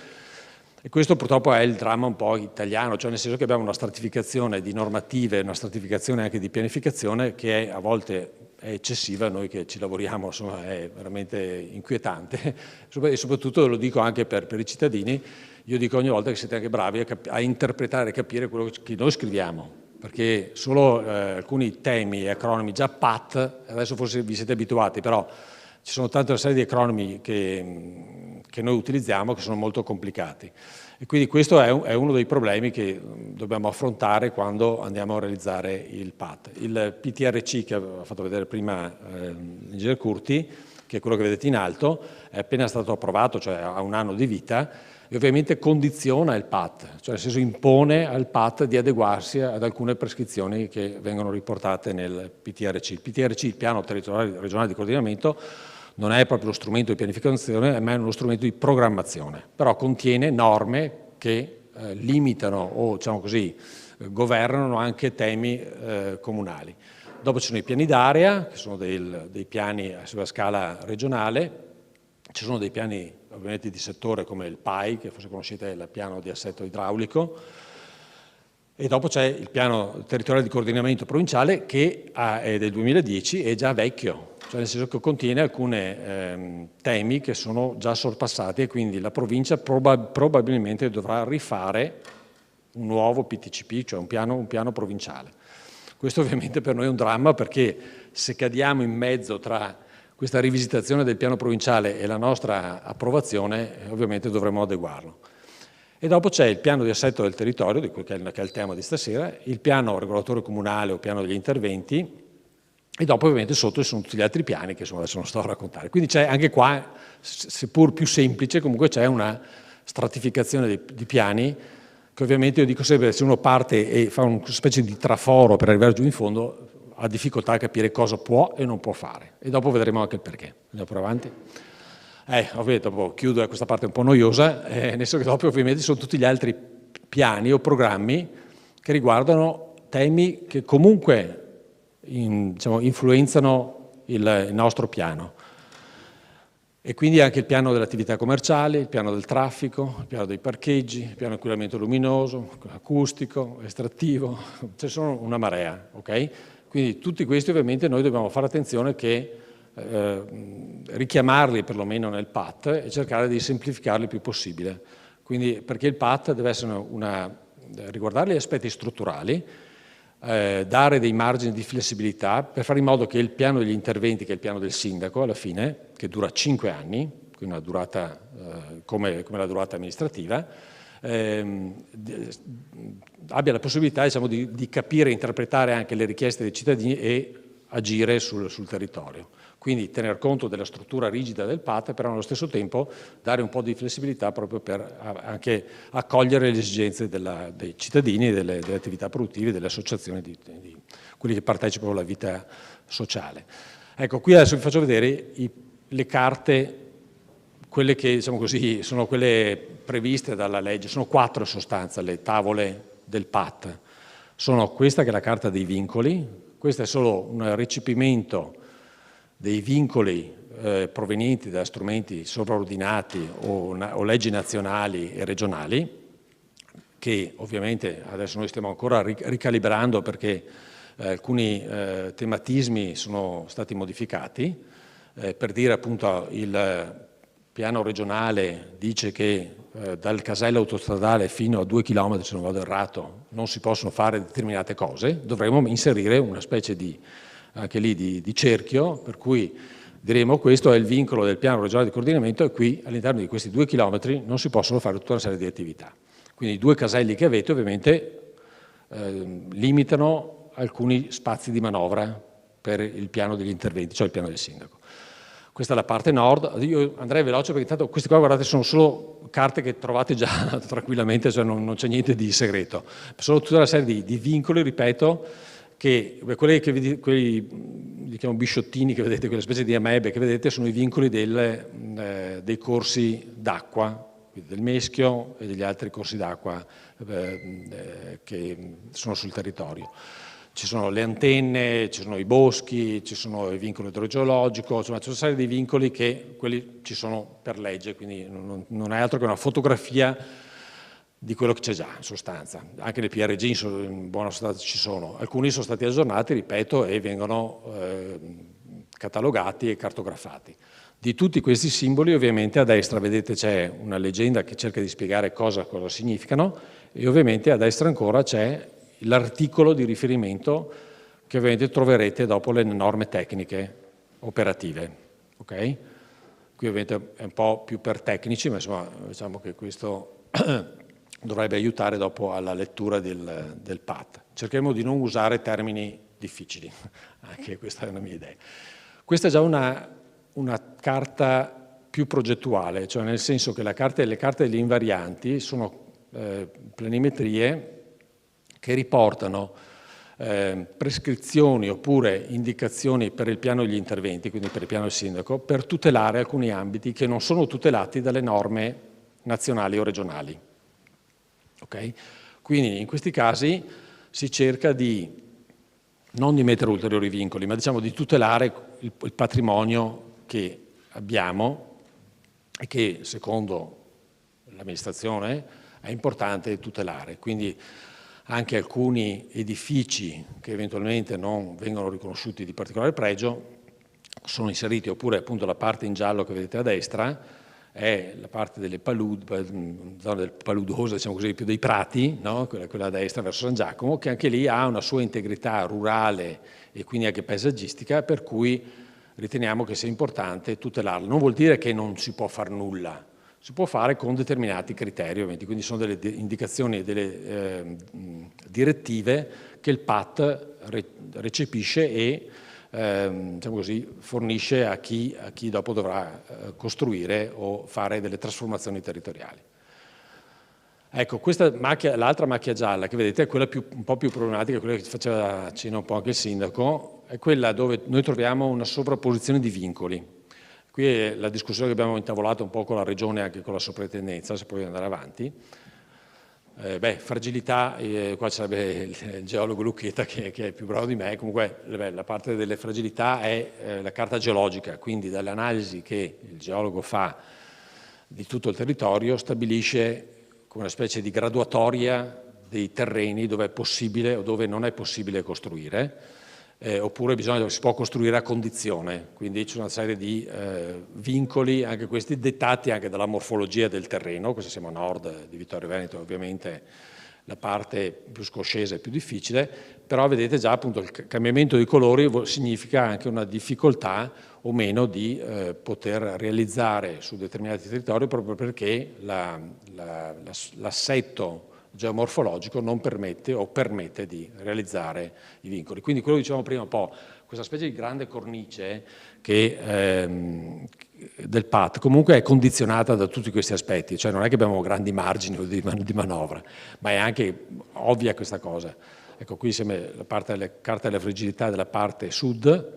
E questo purtroppo è il dramma un po' italiano, cioè nel senso che abbiamo una stratificazione di normative, una stratificazione anche di pianificazione che a volte è eccessiva, noi che ci lavoriamo insomma è veramente inquietante e soprattutto lo dico anche per i cittadini, io dico ogni volta che siete anche bravi a interpretare e capire quello che noi scriviamo, perché solo alcuni temi e acronimi, già PAT, adesso forse vi siete abituati, però ci sono tante una serie di acronimi che noi utilizziamo che sono molto complicati. E quindi questo è uno dei problemi che dobbiamo affrontare quando andiamo a realizzare il PAT. Il PTRC che aveva fatto vedere prima l'ingegner Curti, che è quello che vedete in alto, è appena stato approvato, cioè ha un anno di vita, e ovviamente condiziona il PAT, cioè nel senso impone al PAT di adeguarsi ad alcune prescrizioni che vengono riportate nel PTRC. Il PTRC, il Piano Territoriale Regionale di Coordinamento, non è proprio lo strumento di pianificazione, ma è uno strumento di programmazione, però contiene norme che limitano o, diciamo così, governano anche temi comunali. Dopo ci sono i piani d'area, che sono dei piani sulla scala regionale, ci sono dei piani ovviamente di settore come il PAI, che forse conoscete, è il piano di assetto idraulico, e dopo c'è il piano territoriale di coordinamento provinciale che è del 2010, è già vecchio, cioè nel senso che contiene alcuni temi che sono già sorpassati e quindi la provincia probabilmente dovrà rifare un nuovo PTCP, cioè un piano provinciale. Questo ovviamente per noi è un dramma perché se cadiamo in mezzo tra questa rivisitazione del piano provinciale e la nostra approvazione, ovviamente dovremo adeguarlo. E dopo c'è il piano di assetto del territorio, che è il tema di stasera, il piano regolatore comunale o piano degli interventi, e dopo ovviamente sotto ci sono tutti gli altri piani che insomma adesso non sto a raccontare. Quindi c'è anche qua, seppur più semplice, comunque c'è una stratificazione di piani che ovviamente io dico sempre, se uno parte e fa una specie di traforo per arrivare giù in fondo, ha difficoltà a capire cosa può e non può fare. E dopo vedremo anche il perché. Andiamo per avanti. Ovviamente dopo chiudo questa parte un po' noiosa, nel senso che dopo ovviamente ci sono tutti gli altri piani o programmi che riguardano temi che comunque influenzano il nostro piano. E quindi anche il piano delle attività commerciali, il piano del traffico, il piano dei parcheggi, il piano di inquinamento luminoso, acustico, estrattivo, ce ne sono una marea, ok? Quindi tutti questi ovviamente noi dobbiamo fare attenzione che richiamarli perlomeno nel PAT e cercare di semplificarli il più possibile. Quindi perché il PAT deve essere riguardare gli aspetti strutturali, dare dei margini di flessibilità per fare in modo che il piano degli interventi, che è il piano del sindaco alla fine, che dura 5 anni, quindi una durata come la durata amministrativa, abbia la possibilità di capire e interpretare anche le richieste dei cittadini e agire sul territorio. Quindi tener conto della struttura rigida del PAT, però allo stesso tempo dare un po' di flessibilità proprio per anche accogliere le esigenze dei cittadini, delle attività produttive, delle associazioni, di quelli che partecipano alla vita sociale. Ecco, qui adesso vi faccio vedere le carte, quelle che diciamo così, sono quelle previste dalla legge, sono 4 in sostanza le tavole del PAT. Sono questa che è la carta dei vincoli, questo è solo un recepimento dei vincoli provenienti da strumenti sovraordinati o leggi nazionali e regionali, che ovviamente adesso noi stiamo ancora ricalibrando perché alcuni tematismi sono stati modificati. Per dire appunto il piano regionale dice che dal casello autostradale fino a 2 km, se non vado errato, non si possono fare determinate cose, dovremmo inserire una specie anche lì di cerchio, per cui diremo questo è il vincolo del piano regionale di coordinamento e qui all'interno di questi 2 km non si possono fare tutta una serie di attività. Quindi i 2 caselli che avete ovviamente limitano alcuni spazi di manovra per il piano degli interventi, cioè il piano del sindaco. Questa è la parte nord, io andrei veloce perché intanto queste qua guardate sono solo carte che trovate già tranquillamente, cioè non c'è niente di segreto, sono tutta una serie di vincoli, ripeto, che quelli li chiamo bisciottini che vedete, quelle specie di amebe che vedete sono i vincoli dei corsi d'acqua, del Meschio e degli altri corsi d'acqua che sono sul territorio. Ci sono le antenne, ci sono i boschi, ci sono il vincolo idrogeologico, insomma c'è una serie di vincoli che quelli ci sono per legge, quindi non è altro che una fotografia di quello che c'è già in sostanza. Anche nel PRG in buona sostanza ci sono. Alcuni sono stati aggiornati, ripeto, e vengono catalogati e cartografati. Di tutti questi simboli ovviamente a destra vedete c'è una leggenda che cerca di spiegare cosa significano e ovviamente a destra ancora c'è l'articolo di riferimento che ovviamente troverete dopo le norme tecniche operative. Okay? Qui ovviamente è un po' più per tecnici, ma insomma diciamo che questo dovrebbe aiutare dopo alla lettura del PAT. Cercheremo di non usare termini difficili, anche questa è una mia idea. Questa è già una carta più progettuale, cioè nel senso che le carte degli invarianti sono planimetrie che riportano prescrizioni oppure indicazioni per il piano degli interventi, quindi per il piano del sindaco, per tutelare alcuni ambiti che non sono tutelati dalle norme nazionali o regionali. Okay? Quindi in questi casi si cerca non di mettere ulteriori vincoli, ma diciamo di tutelare il patrimonio che abbiamo e che secondo l'amministrazione è importante tutelare. Quindi anche alcuni edifici che eventualmente non vengono riconosciuti di particolare pregio sono inseriti, oppure appunto la parte in giallo che vedete a destra è la parte delle zona del paludosa, diciamo così, più dei prati, no? quella a destra verso San Giacomo, che anche lì ha una sua integrità rurale e quindi anche paesaggistica, per cui riteniamo che sia importante tutelarlo. Non vuol dire che non si può far nulla, si può fare con determinati criteri, ovviamente, quindi sono delle indicazioni e delle direttive che il PAT recepisce e diciamo così, fornisce a chi dopo dovrà costruire o fare delle trasformazioni territoriali. Ecco, l'altra macchia gialla che vedete è quella un po' più problematica, quella che faceva accenno un po' anche il sindaco, è quella dove noi troviamo una sovrapposizione di vincoli. Qui è la discussione che abbiamo intavolato un po' con la Regione e anche con la Soprintendenza, se poi andare avanti. Fragilità, qua ci sarebbe il geologo Lucchetta che è più bravo di me, comunque la parte delle fragilità è la carta geologica, quindi dall'analisi che il geologo fa di tutto il territorio stabilisce come una specie di graduatoria dei terreni dove è possibile o dove non è possibile costruire, oppure si può costruire a condizione, quindi c'è una serie di vincoli, anche questi dettati anche dalla morfologia del terreno. Questo siamo a nord di Vittorio Veneto, ovviamente la parte più scoscesa è più difficile, però vedete già appunto il cambiamento dei colori significa anche una difficoltà o meno di poter realizzare su determinati territori, proprio perché l'assetto geomorfologico non permette o permette di realizzare i vincoli. Quindi quello che dicevamo prima un po', questa specie di grande cornice del PAT comunque è condizionata da tutti questi aspetti, cioè non è che abbiamo grandi margini di manovra, ma è anche ovvia questa cosa. Ecco, qui insieme la parte delle carte della fragilità della parte sud,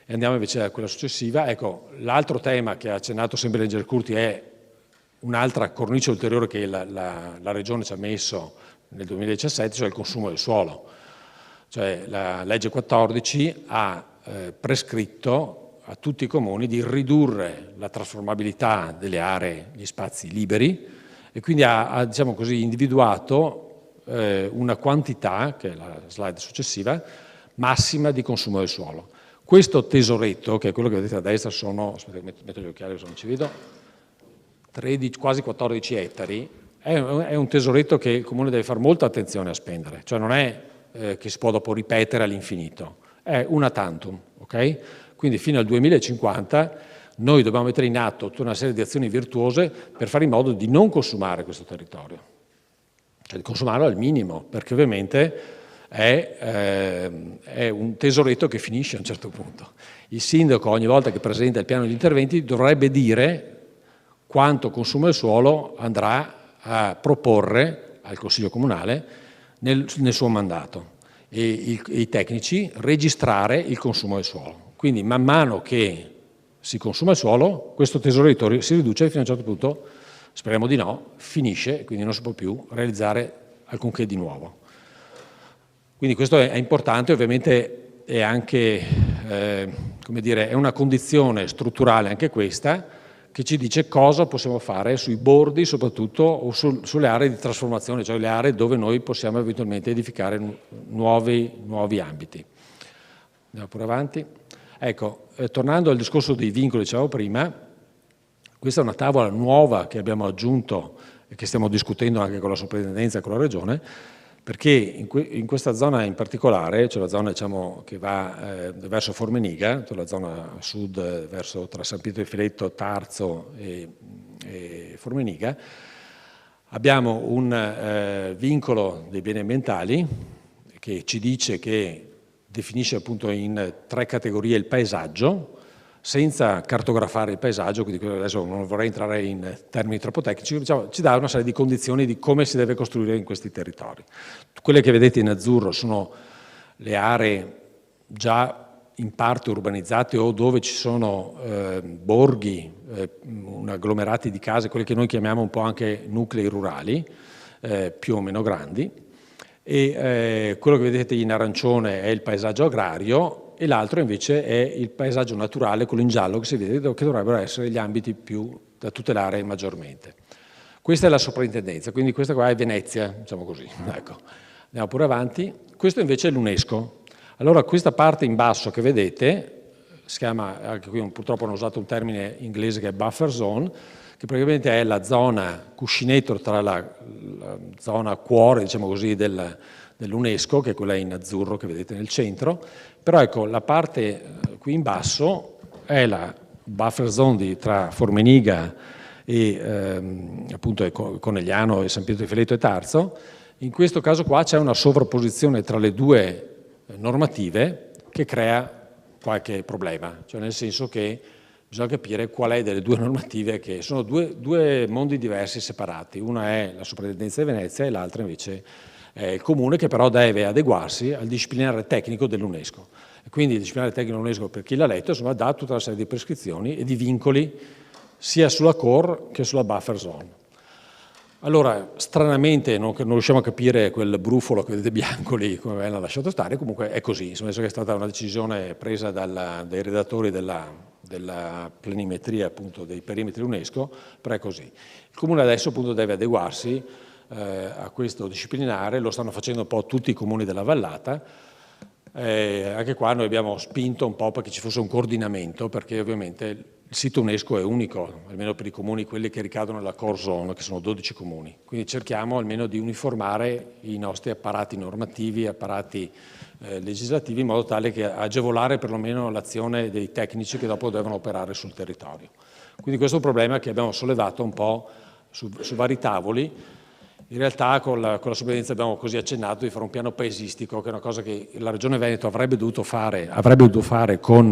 e andiamo invece a quella successiva. Ecco, l'altro tema che ha accennato sempre l'Ingegner Curti è un'altra cornice ulteriore che la Regione ci ha messo nel 2017, cioè il consumo del suolo. Cioè la legge 14 ha prescritto a tutti i comuni di ridurre la trasformabilità delle aree, gli spazi liberi, e quindi ha diciamo così, individuato una quantità, che è la slide successiva, massima di consumo del suolo. Questo tesoretto, che è quello che vedete a destra, aspetta, metto gli occhiali se non ci vedo, 13, quasi 14 ettari, è un tesoretto che il Comune deve fare molta attenzione a spendere, cioè non è che si può dopo ripetere all'infinito, è una tantum, ok? Quindi fino al 2050 noi dobbiamo mettere in atto tutta una serie di azioni virtuose per fare in modo di non consumare questo territorio, cioè di consumarlo al minimo, perché ovviamente è un tesoretto che finisce a un certo punto. Il sindaco ogni volta che presenta il piano di interventi dovrebbe dire quanto consumo del suolo andrà a proporre al Consiglio Comunale nel suo mandato e i tecnici registrare il consumo del suolo. Quindi man mano che si consuma il suolo, questo tesoretto si riduce e fino a un certo punto, speriamo di no, finisce, quindi non si può più realizzare alcunché di nuovo. Quindi questo è importante, ovviamente è anche, come dire, è una condizione strutturale anche questa, che ci dice cosa possiamo fare sui bordi soprattutto o sulle aree di trasformazione, cioè le aree dove noi possiamo eventualmente edificare nuovi ambiti. Andiamo pure avanti. Ecco, tornando al discorso dei vincoli, dicevamo prima, questa è una tavola nuova che abbiamo aggiunto e che stiamo discutendo anche con la Soprintendenza e con la Regione, perché in questa zona in particolare, cioè la zona diciamo, che va verso Formeniga, cioè la zona a sud verso tra San Pietro di Filetto, Tarzo e Formeniga, abbiamo un vincolo dei beni ambientali che ci dice che definisce appunto in 3 categorie il paesaggio, senza cartografare il paesaggio, quindi adesso non vorrei entrare in termini troppo tecnici, diciamo, ci dà una serie di condizioni di come si deve costruire in questi territori. Quelle che vedete in azzurro sono le aree già in parte urbanizzate o dove ci sono borghi, agglomerati di case, quelli che noi chiamiamo un po' anche nuclei rurali, più o meno grandi, e quello che vedete in arancione è il paesaggio agrario, e l'altro invece è il paesaggio naturale, quello in giallo che si vede, che dovrebbero essere gli ambiti più da tutelare maggiormente. Questa è la soprintendenza, quindi questa qua è Venezia, diciamo così. Ecco. Andiamo pure avanti. Questo invece è l'UNESCO. Allora questa parte in basso che vedete, si chiama, anche qui purtroppo hanno usato un termine inglese che è buffer zone, che praticamente è la zona cuscinetto tra la zona cuore, diciamo così, dell'UNESCO, che è quella in azzurro che vedete nel centro, però ecco la parte qui in basso è la buffer zone tra Formeniga e appunto Conegliano e San Pietro di Feletto e Tarzo. In questo caso qua c'è una sovrapposizione tra le due normative che crea qualche problema, cioè nel senso che bisogna capire qual è delle due normative, che sono due mondi diversi separati. Una è la Soprintendenza di Venezia e l'altra invece è il Comune, che però deve adeguarsi al disciplinare tecnico dell'UNESCO. E quindi il disciplinare tecnico dell'UNESCO, per chi l'ha letto, insomma, dà tutta una serie di prescrizioni e di vincoli sia sulla core che sulla buffer zone. Allora, stranamente non riusciamo a capire quel brufolo che vedete bianco lì, come ve l'ha lasciato stare, comunque è così, insomma, che è stata una decisione presa dai redattori della planimetria, appunto, dei perimetri UNESCO, però è così. Il Comune adesso appunto deve adeguarsi a questo disciplinare, lo stanno facendo un po' tutti i comuni della vallata. Anche qua noi abbiamo spinto un po' perché ci fosse un coordinamento, perché ovviamente il sito UNESCO è unico, almeno per i comuni quelli che ricadono nella core zone, che sono 12 comuni. Quindi cerchiamo almeno di uniformare i nostri apparati normativi, apparati legislativi, in modo tale che agevolare perlomeno l'azione dei tecnici che dopo devono operare sul territorio. Quindi questo è un problema che abbiamo sollevato un po' su vari tavoli. In realtà con la sovrintendenza abbiamo così accennato di fare un piano paesistico, che è una cosa che la Regione Veneto avrebbe dovuto fare con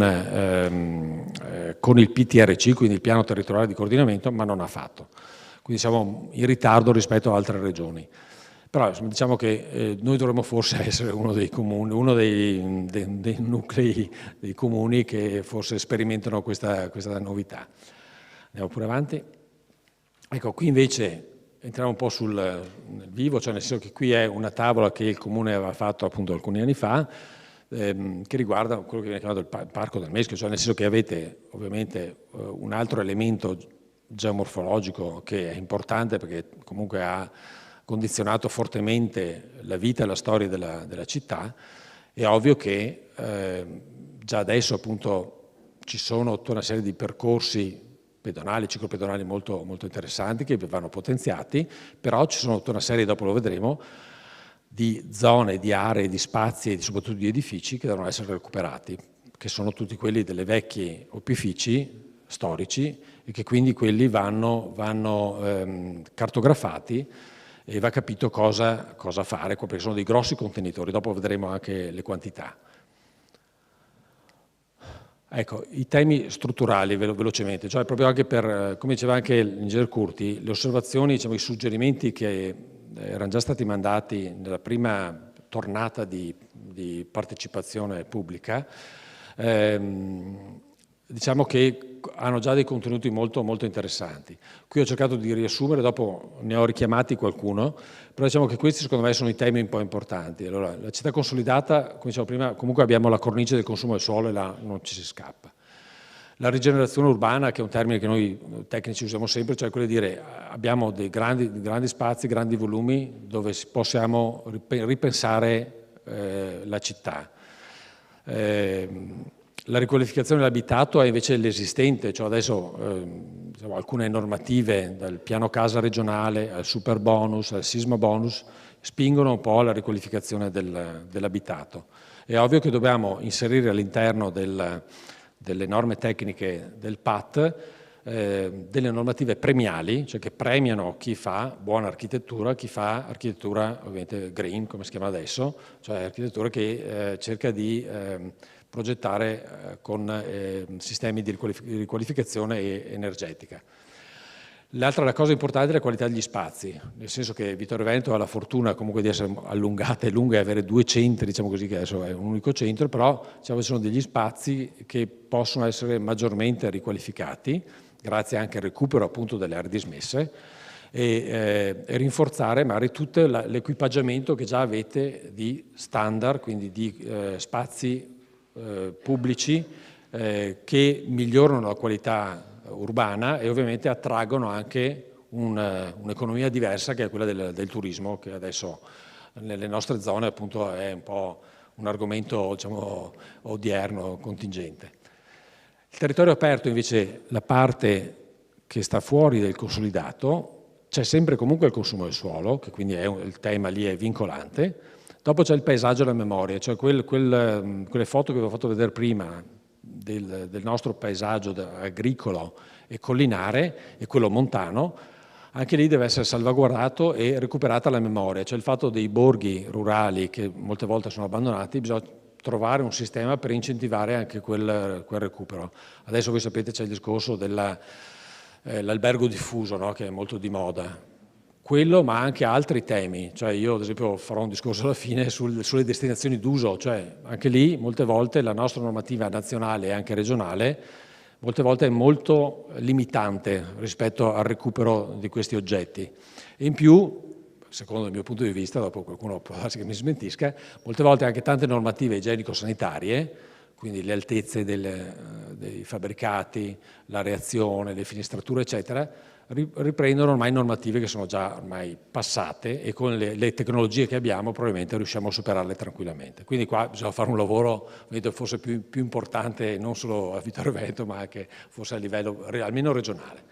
il PTRC, quindi il piano territoriale di coordinamento, ma non ha fatto. Quindi siamo in ritardo rispetto ad altre regioni. Però diciamo che noi dovremmo forse essere uno dei comuni, uno dei nuclei dei comuni che forse sperimentano questa novità. Andiamo pure avanti. Ecco, qui invece entriamo un po' nel vivo, cioè nel senso che qui è una tavola che il Comune aveva fatto appunto alcuni anni fa, che riguarda quello che viene chiamato il Parco del Meschio, cioè nel senso che avete ovviamente un altro elemento geomorfologico che è importante, perché comunque ha condizionato fortemente la vita e la storia della città. È ovvio che già adesso appunto ci sono tutta una serie di percorsi pedonali, ciclopedonali molto, molto interessanti che vanno potenziati, però ci sono tutta una serie, dopo lo vedremo, di zone, di aree, di spazi e soprattutto di edifici che devono essere recuperati, che sono tutti quelli delle vecchie opifici storici e che quindi quelli vanno cartografati e va capito cosa fare, perché sono dei grossi contenitori, dopo vedremo anche le quantità. Ecco, i temi strutturali velocemente, cioè proprio anche per, come diceva anche l'ingegner Curti, le osservazioni, diciamo, i suggerimenti che erano già stati mandati nella prima tornata di partecipazione pubblica, diciamo che hanno già dei contenuti molto, molto interessanti. Qui ho cercato di riassumere, dopo ne ho richiamati qualcuno, però diciamo che questi secondo me sono i temi un po' importanti. Allora, la città consolidata, come dicevo prima, comunque abbiamo la cornice del consumo del suolo e là non ci si scappa. La rigenerazione urbana, che è un termine che noi tecnici usiamo sempre, cioè quello di dire abbiamo dei grandi spazi, grandi volumi dove possiamo ripensare la città. La riqualificazione dell'abitato è invece l'esistente, cioè adesso diciamo, alcune normative, dal piano casa regionale al super bonus, al sisma bonus, spingono un po' alla riqualificazione dell'abitato. È ovvio che dobbiamo inserire all'interno delle norme tecniche del PAT delle normative premiali, cioè che premiano chi fa buona architettura, chi fa architettura ovviamente green, come si chiama adesso, cioè architettura che cerca di progettare con sistemi di riqualificazione energetica. La cosa importante è la qualità degli spazi, nel senso che Vittorio Veneto ha la fortuna comunque di essere allungata e lunga e avere due centri, diciamo così, che adesso è un unico centro, però diciamo, ci sono degli spazi che possono essere maggiormente riqualificati, grazie anche al recupero appunto delle aree dismesse, e rinforzare magari tutto l'equipaggiamento che già avete di standard, quindi di spazi pubblici che migliorano la qualità urbana e ovviamente attraggono anche un'economia diversa, che è quella del turismo, che adesso nelle nostre zone appunto è un po' un argomento, diciamo, odierno, contingente. Il territorio aperto invece, la parte che sta fuori del consolidato, c'è sempre comunque il consumo del suolo, che quindi il tema lì è vincolante. Dopo c'è il paesaggio e la memoria, cioè quelle foto che vi ho fatto vedere prima del nostro paesaggio agricolo e collinare e quello montano, anche lì deve essere salvaguardato e recuperata la memoria, cioè il fatto dei borghi rurali che molte volte sono abbandonati, bisogna trovare un sistema per incentivare anche quel recupero. Adesso voi sapete c'è il discorso dell'albergo diffuso, no? Che è molto di moda. Quello, ma anche altri temi, cioè io ad esempio farò un discorso alla fine sulle destinazioni d'uso, cioè anche lì molte volte la nostra normativa nazionale e anche regionale molte volte è molto limitante rispetto al recupero di questi oggetti. E in più, secondo il mio punto di vista, dopo qualcuno può darsi che mi smentisca, molte volte anche tante normative igienico-sanitarie, quindi le altezze dei fabbricati, la reazione, le finestrature, eccetera, riprendono ormai normative che sono già ormai passate e con le tecnologie che abbiamo probabilmente riusciamo a superarle tranquillamente. Quindi qua bisogna fare un lavoro forse più importante non solo a Vittorio Veneto ma anche forse a livello almeno regionale.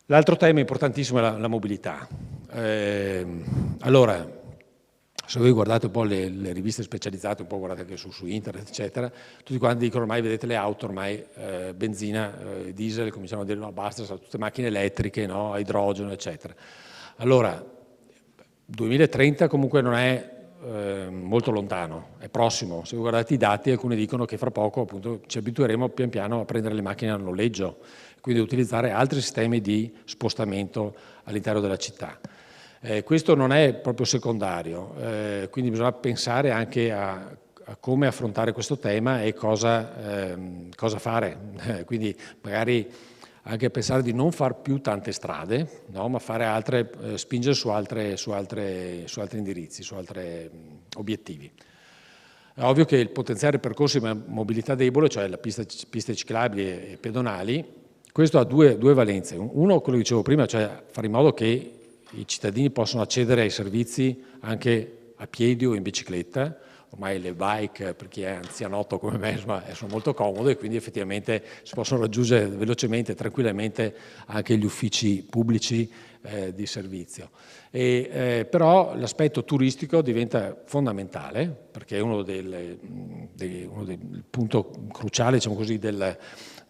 L'altro tema importantissimo è la mobilità. Allora, se voi guardate un po' le riviste specializzate, un po' guardate anche su internet, eccetera, tutti quanti dicono ormai, vedete le auto, ormai benzina, diesel, cominciano a dire no, basta, sono tutte macchine elettriche, no, idrogeno, eccetera. Allora, 2030 comunque non è molto lontano, è prossimo. Se voi guardate i dati, alcuni dicono che fra poco appunto ci abitueremo pian piano a prendere le macchine a noleggio, quindi utilizzare altri sistemi di spostamento all'interno della città. Questo non è proprio secondario, quindi bisogna pensare anche a come affrontare questo tema e cosa fare. Quindi magari anche pensare di non far più tante strade, no? Ma fare spingere su altri indirizzi, su altri obiettivi. È ovvio che il potenziare percorsi di mobilità debole, cioè la piste ciclabili e pedonali, questo ha due valenze. Uno, quello che dicevo prima, cioè fare in modo che i cittadini possono accedere ai servizi anche a piedi o in bicicletta. Ormai le bike, per chi è anzianotto come me, insomma, sono molto comode e quindi effettivamente si possono raggiungere velocemente e tranquillamente anche gli uffici pubblici di servizio. Però l'aspetto turistico diventa fondamentale perché è uno del punto cruciale, diciamo così, del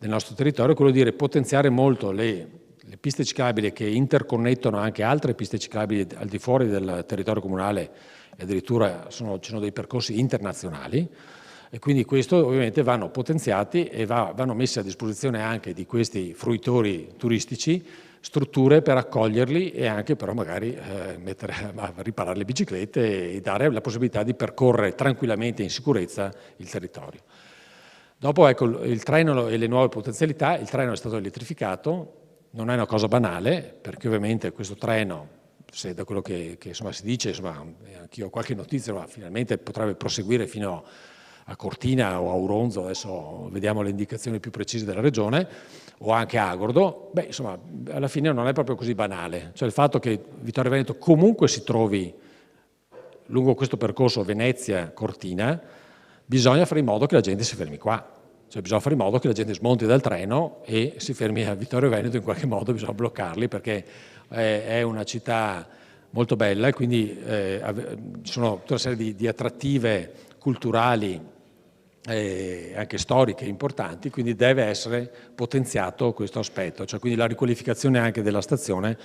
nostro territorio, quello di potenziare molto le piste ciclabili che interconnettono anche altre piste ciclabili al di fuori del territorio comunale e addirittura ci sono dei percorsi internazionali e quindi questo ovviamente vanno potenziati e vanno messi a disposizione anche di questi fruitori turistici strutture per accoglierli e anche però magari mettere a riparare le biciclette e dare la possibilità di percorrere tranquillamente e in sicurezza il territorio. Dopo ecco il treno e le nuove potenzialità, il treno è stato elettrificato. Non è una cosa banale, perché ovviamente questo treno, se da quello che insomma, si dice, anch'io ho qualche notizia, ma finalmente potrebbe proseguire fino a Cortina o a Auronzo, adesso vediamo le indicazioni più precise della regione, o anche a Agordo, beh, insomma, alla fine non è proprio così banale. Cioè il fatto che Vittorio Veneto comunque si trovi lungo questo percorso Venezia-Cortina, bisogna fare in modo che la gente si fermi qua. Cioè bisogna fare in modo che la gente smonti dal treno e si fermi a Vittorio Veneto, in qualche modo bisogna bloccarli perché è una città molto bella e quindi ci sono tutta una serie di attrattive culturali e anche storiche importanti, quindi deve essere potenziato questo aspetto, cioè quindi la riqualificazione anche della stazione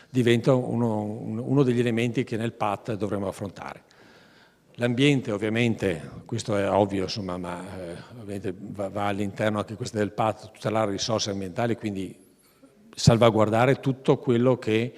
diventa uno degli elementi che nel PAT dovremo affrontare. L'ambiente ovviamente, questo è ovvio, insomma, ma ovviamente va all'interno anche questo del PAT, tutelare le risorse ambientali, quindi salvaguardare tutto quello che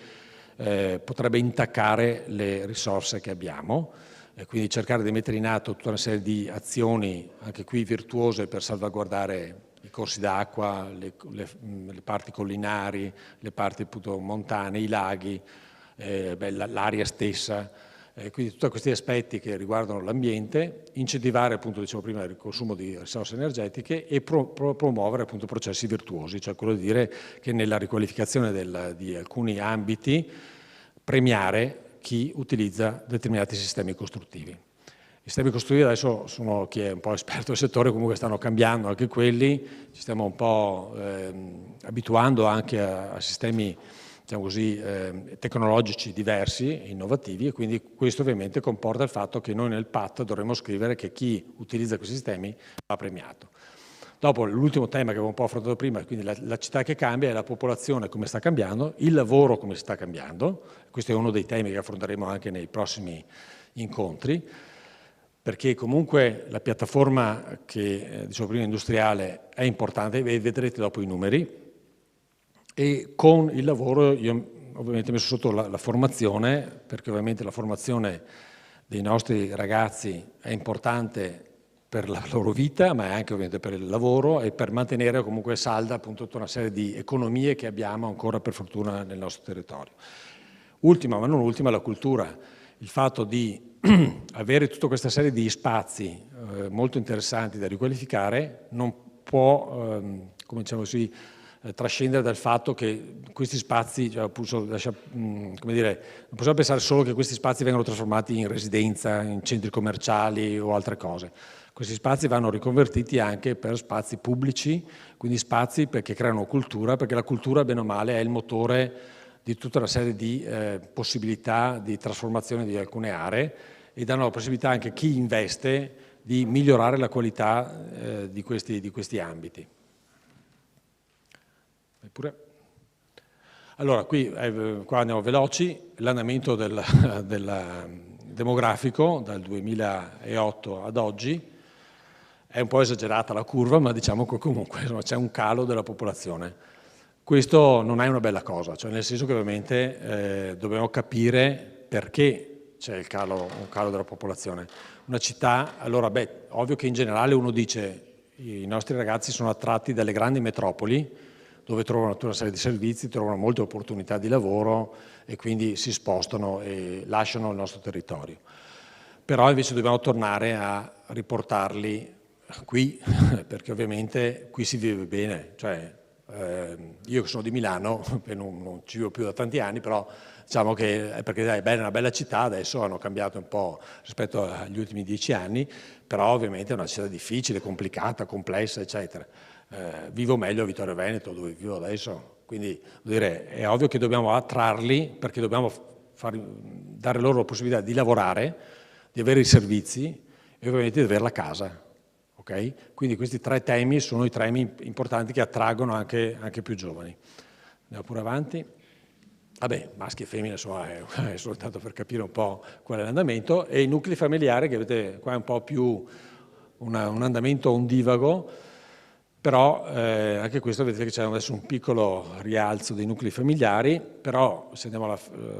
potrebbe intaccare le risorse che abbiamo, e quindi cercare di mettere in atto tutta una serie di azioni, anche qui virtuose, per salvaguardare i corsi d'acqua, le parti collinari, le parti appunto montane, i laghi, l'aria stessa. Quindi tutti questi aspetti che riguardano l'ambiente, incentivare appunto, dicevo prima, il consumo di risorse energetiche e promuovere appunto processi virtuosi, cioè quello di dire che nella riqualificazione di alcuni ambiti premiare chi utilizza determinati sistemi costruttivi. I sistemi costruttivi adesso sono, chi è un po' esperto del settore, comunque stanno cambiando anche quelli, ci stiamo un po' abituando anche a sistemi, diciamo così, tecnologici diversi, innovativi, e quindi questo ovviamente comporta il fatto che noi nel PAT dovremo scrivere che chi utilizza questi sistemi va premiato. Dopo l'ultimo tema che avevo un po' affrontato prima, quindi la città che cambia, è la popolazione come sta cambiando, il lavoro come sta cambiando. Questo è uno dei temi che affronteremo anche nei prossimi incontri, perché comunque la piattaforma che dicevo prima industriale è importante, e vedrete dopo i numeri, e con il lavoro io ovviamente ho messo sotto la formazione, perché ovviamente la formazione dei nostri ragazzi è importante per la loro vita, ma è anche ovviamente per il lavoro e per mantenere comunque salda appunto tutta una serie di economie che abbiamo ancora per fortuna nel nostro territorio. Ultima, ma non ultima, la cultura. Il fatto di avere tutta questa serie di spazi molto interessanti da riqualificare non può, come diciamo così, trascendere dal fatto che questi spazi, come dire, non possiamo pensare solo che questi spazi vengano trasformati in residenza, in centri commerciali o altre cose. Questi spazi vanno riconvertiti anche per spazi pubblici, quindi spazi che creano cultura, perché la cultura, bene o male, è il motore di tutta una serie di possibilità di trasformazione di alcune aree e danno la possibilità anche a chi investe di migliorare la qualità di questi ambiti. Allora, qua andiamo veloci, l'andamento demografico dal 2008 ad oggi è un po' esagerata la curva, ma diciamo che comunque c'è un calo della popolazione. Questo non è una bella cosa, cioè nel senso che ovviamente dobbiamo capire perché c'è un calo della popolazione. Una città, allora ovvio che in generale uno dice i nostri ragazzi sono attratti dalle grandi metropoli, dove trovano tutta una serie di servizi, trovano molte opportunità di lavoro e quindi si spostano e lasciano il nostro territorio. Però invece dobbiamo tornare a riportarli qui, perché ovviamente qui si vive bene. Cioè, io che sono di Milano, non ci vivo più da tanti anni, però diciamo che è perché è una bella città, adesso hanno cambiato un po' rispetto agli ultimi 10 anni, però ovviamente è una città difficile, complicata, complessa, eccetera. Vivo meglio a Vittorio Veneto, dove vivo adesso, quindi è ovvio che dobbiamo attrarli perché dobbiamo dare loro la possibilità di lavorare, di avere i servizi e ovviamente di avere la casa. Okay? Quindi questi 3 temi sono i temi importanti che attraggono anche più giovani. Andiamo pure avanti. Vabbè, maschi e femmine, insomma, è soltanto per capire un po' qual è l'andamento, e i nuclei familiari, che vedete qua è un po' più un andamento ondivago, però anche questo vedete che c'è adesso un piccolo rialzo dei nuclei familiari, però se andiamo alla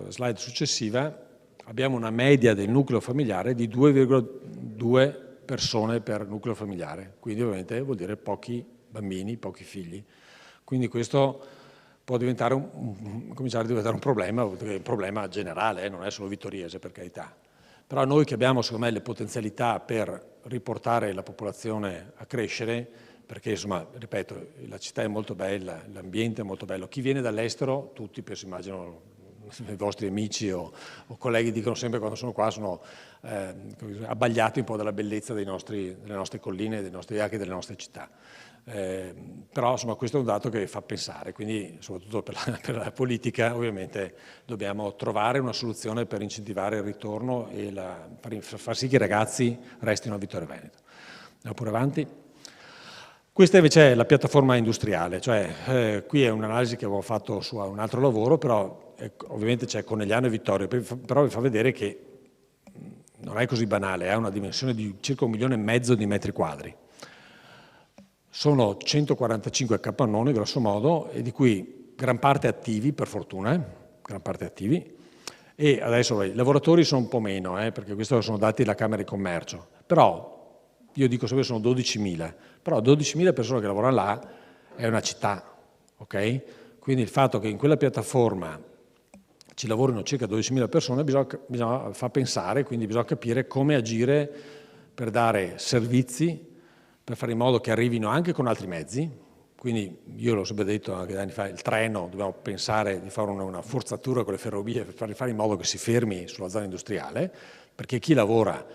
slide successiva abbiamo una media del nucleo familiare di 2,2 persone per nucleo familiare, quindi ovviamente vuol dire pochi bambini, pochi figli. Quindi questo può cominciare a diventare un problema, perché è un problema generale, non è solo vittoriese per carità. Però noi che abbiamo secondo me le potenzialità per riportare la popolazione a crescere, perché insomma, ripeto, la città è molto bella, l'ambiente è molto bello. Chi viene dall'estero, tutti penso immagino i vostri amici o colleghi dicono sempre quando sono qua, sono abbagliati un po' dalla bellezza delle nostre colline, anche delle nostre città. Però insomma questo è un dato che fa pensare, quindi soprattutto per la politica ovviamente dobbiamo trovare una soluzione per incentivare il ritorno e far sì che i ragazzi restino a Vittorio Veneto. Andiamo pure avanti. Questa invece è la piattaforma industriale, cioè qui è un'analisi che avevo fatto su un altro lavoro, però ovviamente c'è Conegliano e Vittorio, però vi fa vedere che non è così banale, ha una dimensione di circa 1,5 milioni di metri quadri. Sono 145 capannoni grosso modo, e di cui gran parte attivi per fortuna, gran parte attivi, e adesso i lavoratori sono un po' meno, perché questi sono dati della Camera di Commercio, però io dico sempre sono 12.000, però 12.000 persone che lavorano là è una città, ok? Quindi il fatto che in quella piattaforma ci lavorino circa 12.000 persone bisogna fa pensare, quindi bisogna capire come agire per dare servizi, per fare in modo che arrivino anche con altri mezzi. Quindi io l'ho sempre detto anche anni fa, il treno, dobbiamo pensare di fare una forzatura con le ferrovie per fare in modo che si fermi sulla zona industriale, perché chi lavora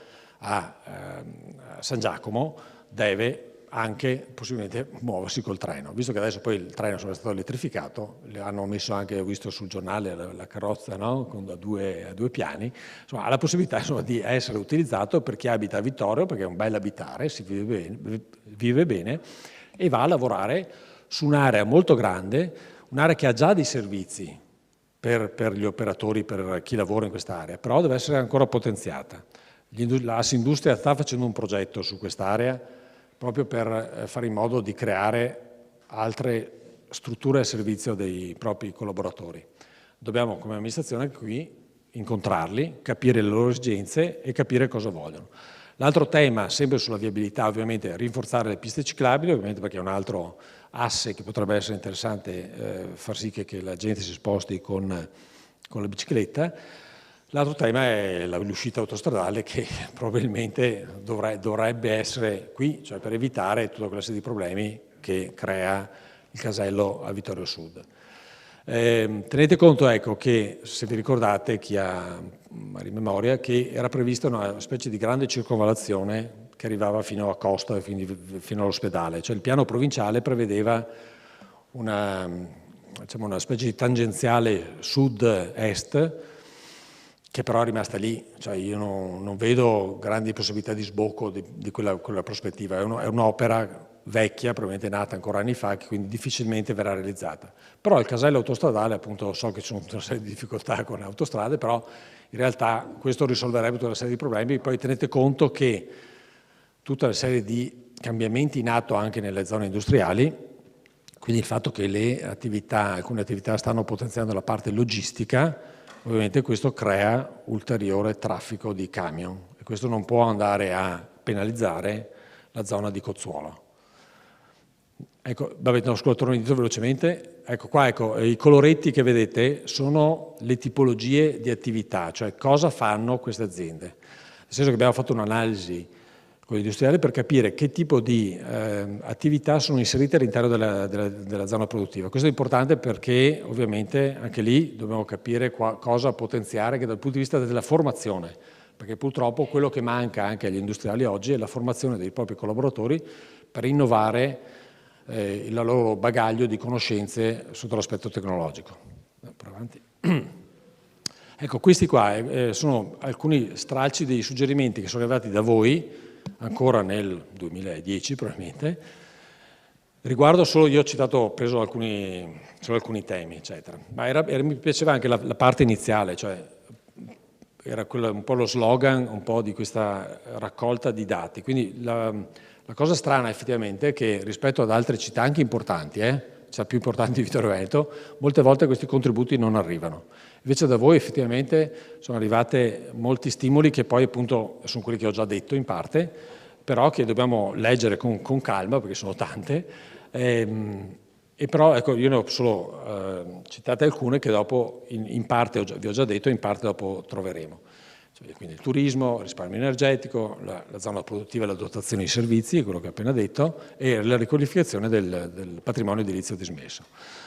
a San Giacomo deve anche possibilmente muoversi col treno, visto che adesso poi il treno è stato elettrificato, hanno messo anche, ho visto sul giornale, la carrozza, no? a due piani, insomma ha la possibilità di essere utilizzato per chi abita a Vittorio, perché è un bel abitare, si vive bene, e va a lavorare su un'area molto grande, un'area che ha già dei servizi per gli operatori, per chi lavora in quest'area, però deve essere ancora potenziata. Assindustria sta facendo un progetto su quest'area proprio per fare in modo di creare altre strutture a servizio dei propri collaboratori. Dobbiamo come amministrazione qui incontrarli, capire le loro esigenze e capire cosa vogliono. L'altro tema, sempre sulla viabilità, ovviamente è rinforzare le piste ciclabili, ovviamente perché è un altro asse che potrebbe essere interessante far sì che la gente si sposti con la bicicletta. L'altro tema è l'uscita autostradale che probabilmente dovrebbe essere qui, cioè per evitare tutta quella serie di problemi che crea il casello a Vittorio Sud. Tenete conto, ecco, che se vi ricordate, chi ha memoria, che era prevista una specie di grande circonvallazione che arrivava fino a Costa e quindi fino all'ospedale, cioè il piano provinciale prevedeva una specie di tangenziale sud-est che però è rimasta lì, cioè io non vedo grandi possibilità di sbocco di quella prospettiva, è un'opera vecchia, probabilmente nata ancora anni fa, che quindi difficilmente verrà realizzata. Però il casello autostradale, appunto, so che ci sono tutta una serie di difficoltà con le autostrade, però in realtà questo risolverebbe tutta una serie di problemi. Poi tenete conto che tutta una serie di cambiamenti in atto anche nelle zone industriali, quindi il fatto che alcune attività stanno potenziando la parte logistica, ovviamente questo crea ulteriore traffico di camion e questo non può andare a penalizzare la zona di Cozzuolo. Ecco, torno indietro velocemente. Ecco qua, i coloretti che vedete sono le tipologie di attività, cioè cosa fanno queste aziende. Nel senso che abbiamo fatto un'analisi con gli industriali per capire che tipo di attività sono inserite all'interno della zona produttiva. Questo è importante perché ovviamente anche lì dobbiamo capire cosa potenziare anche dal punto di vista della formazione, perché purtroppo quello che manca anche agli industriali oggi è la formazione dei propri collaboratori per innovare il loro bagaglio di conoscenze sotto l'aspetto tecnologico. Ecco, questi qua sono alcuni stralci dei suggerimenti che sono arrivati da voi ancora nel 2010 probabilmente, riguardo solo, io ho preso solo alcuni temi, eccetera, ma mi piaceva anche la parte iniziale, cioè era un po' lo slogan un po' di questa raccolta di dati, quindi la cosa strana effettivamente è che rispetto ad altre città anche importanti, cioè più importanti di Vittorio Veneto, molte volte questi contributi non arrivano. Invece da voi effettivamente sono arrivati molti stimoli che poi appunto sono quelli che ho già detto in parte, però che dobbiamo leggere con calma perché sono tante, e però ecco, io ne ho solo citate alcune che dopo in parte vi ho già detto, in parte dopo troveremo. Quindi il turismo, il risparmio energetico, la zona produttiva e la dotazione di servizi, quello che ho appena detto, e la riqualificazione del patrimonio edilizio dismesso.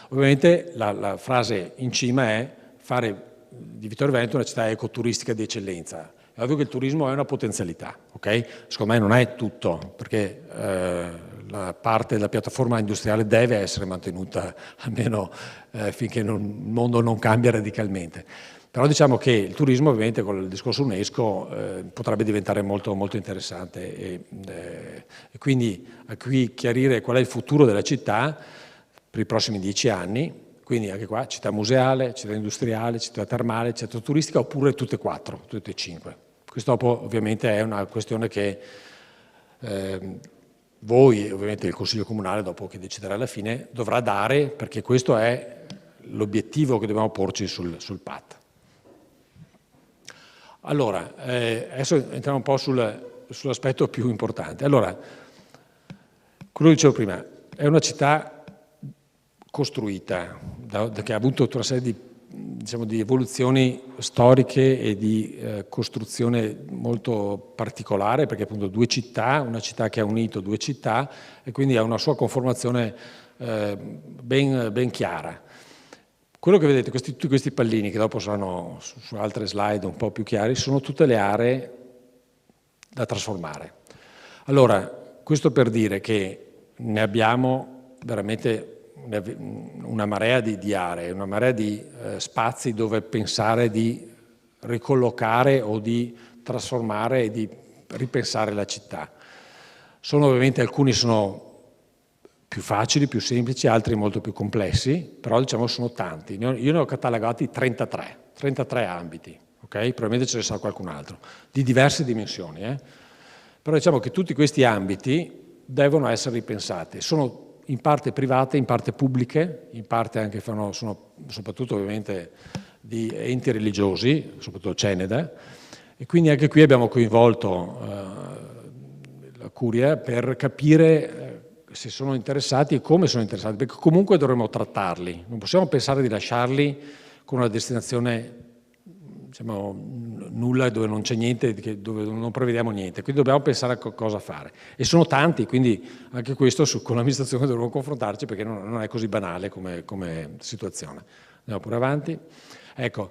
Ovviamente la frase in cima è fare di Vittorio Veneto una città ecoturistica di eccellenza. È ovvio che il turismo è una potenzialità, ok? Secondo me non è tutto, perché la parte della piattaforma industriale deve essere mantenuta almeno finché il mondo non cambia radicalmente. Però diciamo che il turismo ovviamente con il discorso UNESCO potrebbe diventare molto, molto interessante e quindi a qui chiarire qual è il futuro della città per i prossimi 10 anni, quindi anche qua città museale, città industriale, città termale, città turistica oppure tutte e 4, tutte e 5. Questo dopo ovviamente è una questione che voi, ovviamente il Consiglio Comunale dopo che deciderà alla fine, dovrà dare perché questo è l'obiettivo che dobbiamo porci sul PAT. Allora, adesso entriamo un po' sull'aspetto più importante. Allora, quello che dicevo prima, è una città costruita, che ha avuto tutta una serie di evoluzioni storiche e di costruzione molto particolare, perché appunto una città che ha unito due città e quindi ha una sua conformazione ben chiara. Quello che vedete, tutti questi pallini, che dopo saranno su altre slide un po' più chiari, sono tutte le aree da trasformare. Allora, questo per dire che ne abbiamo veramente una marea di aree, una marea di spazi dove pensare di ricollocare o di trasformare e di ripensare la città. Ovviamente alcuni sono più facili, più semplici, altri molto più complessi, però diciamo sono tanti. Io ne ho catalogati 33 ambiti, ok? Probabilmente ce ne sarà qualcun altro, di diverse dimensioni. Però diciamo che tutti questi ambiti devono essere ripensati. Sono in parte private, in parte pubbliche, in parte anche sono soprattutto ovviamente di enti religiosi, soprattutto Ceneda, e quindi anche qui abbiamo coinvolto la Curia per capire se sono interessati e come sono interessati, perché comunque dovremo trattarli, non possiamo pensare di lasciarli con una destinazione diciamo, nulla, dove non c'è niente, dove non prevediamo niente, quindi dobbiamo pensare a cosa fare. E sono tanti, quindi anche questo con l'amministrazione dovremo confrontarci, perché non è così banale come situazione. Andiamo pure avanti. Ecco,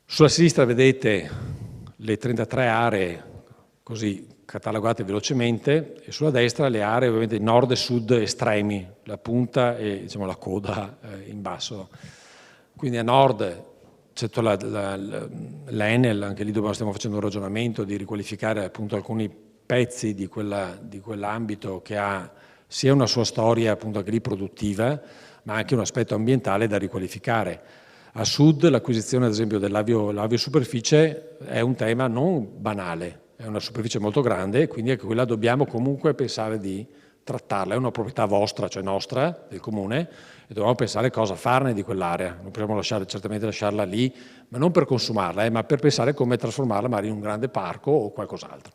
sulla sinistra vedete le 33 aree così catalogate velocemente, e sulla destra le aree ovviamente nord e sud estremi, la punta e diciamo, la coda in basso. Quindi a nord c'è l'Enel, anche lì dove stiamo facendo un ragionamento di riqualificare appunto alcuni pezzi di quell'ambito che ha sia una sua storia appunto anche lì produttiva, ma anche un aspetto ambientale da riqualificare. A sud l'acquisizione ad esempio dell'aviosuperficie è un tema non banale, è una superficie molto grande, quindi anche quella dobbiamo comunque pensare di trattarla, è una proprietà vostra, cioè nostra, del comune, e dobbiamo pensare cosa farne di quell'area. Non possiamo certamente lasciarla lì, ma non per consumarla, ma per pensare come trasformarla magari in un grande parco o qualcos'altro.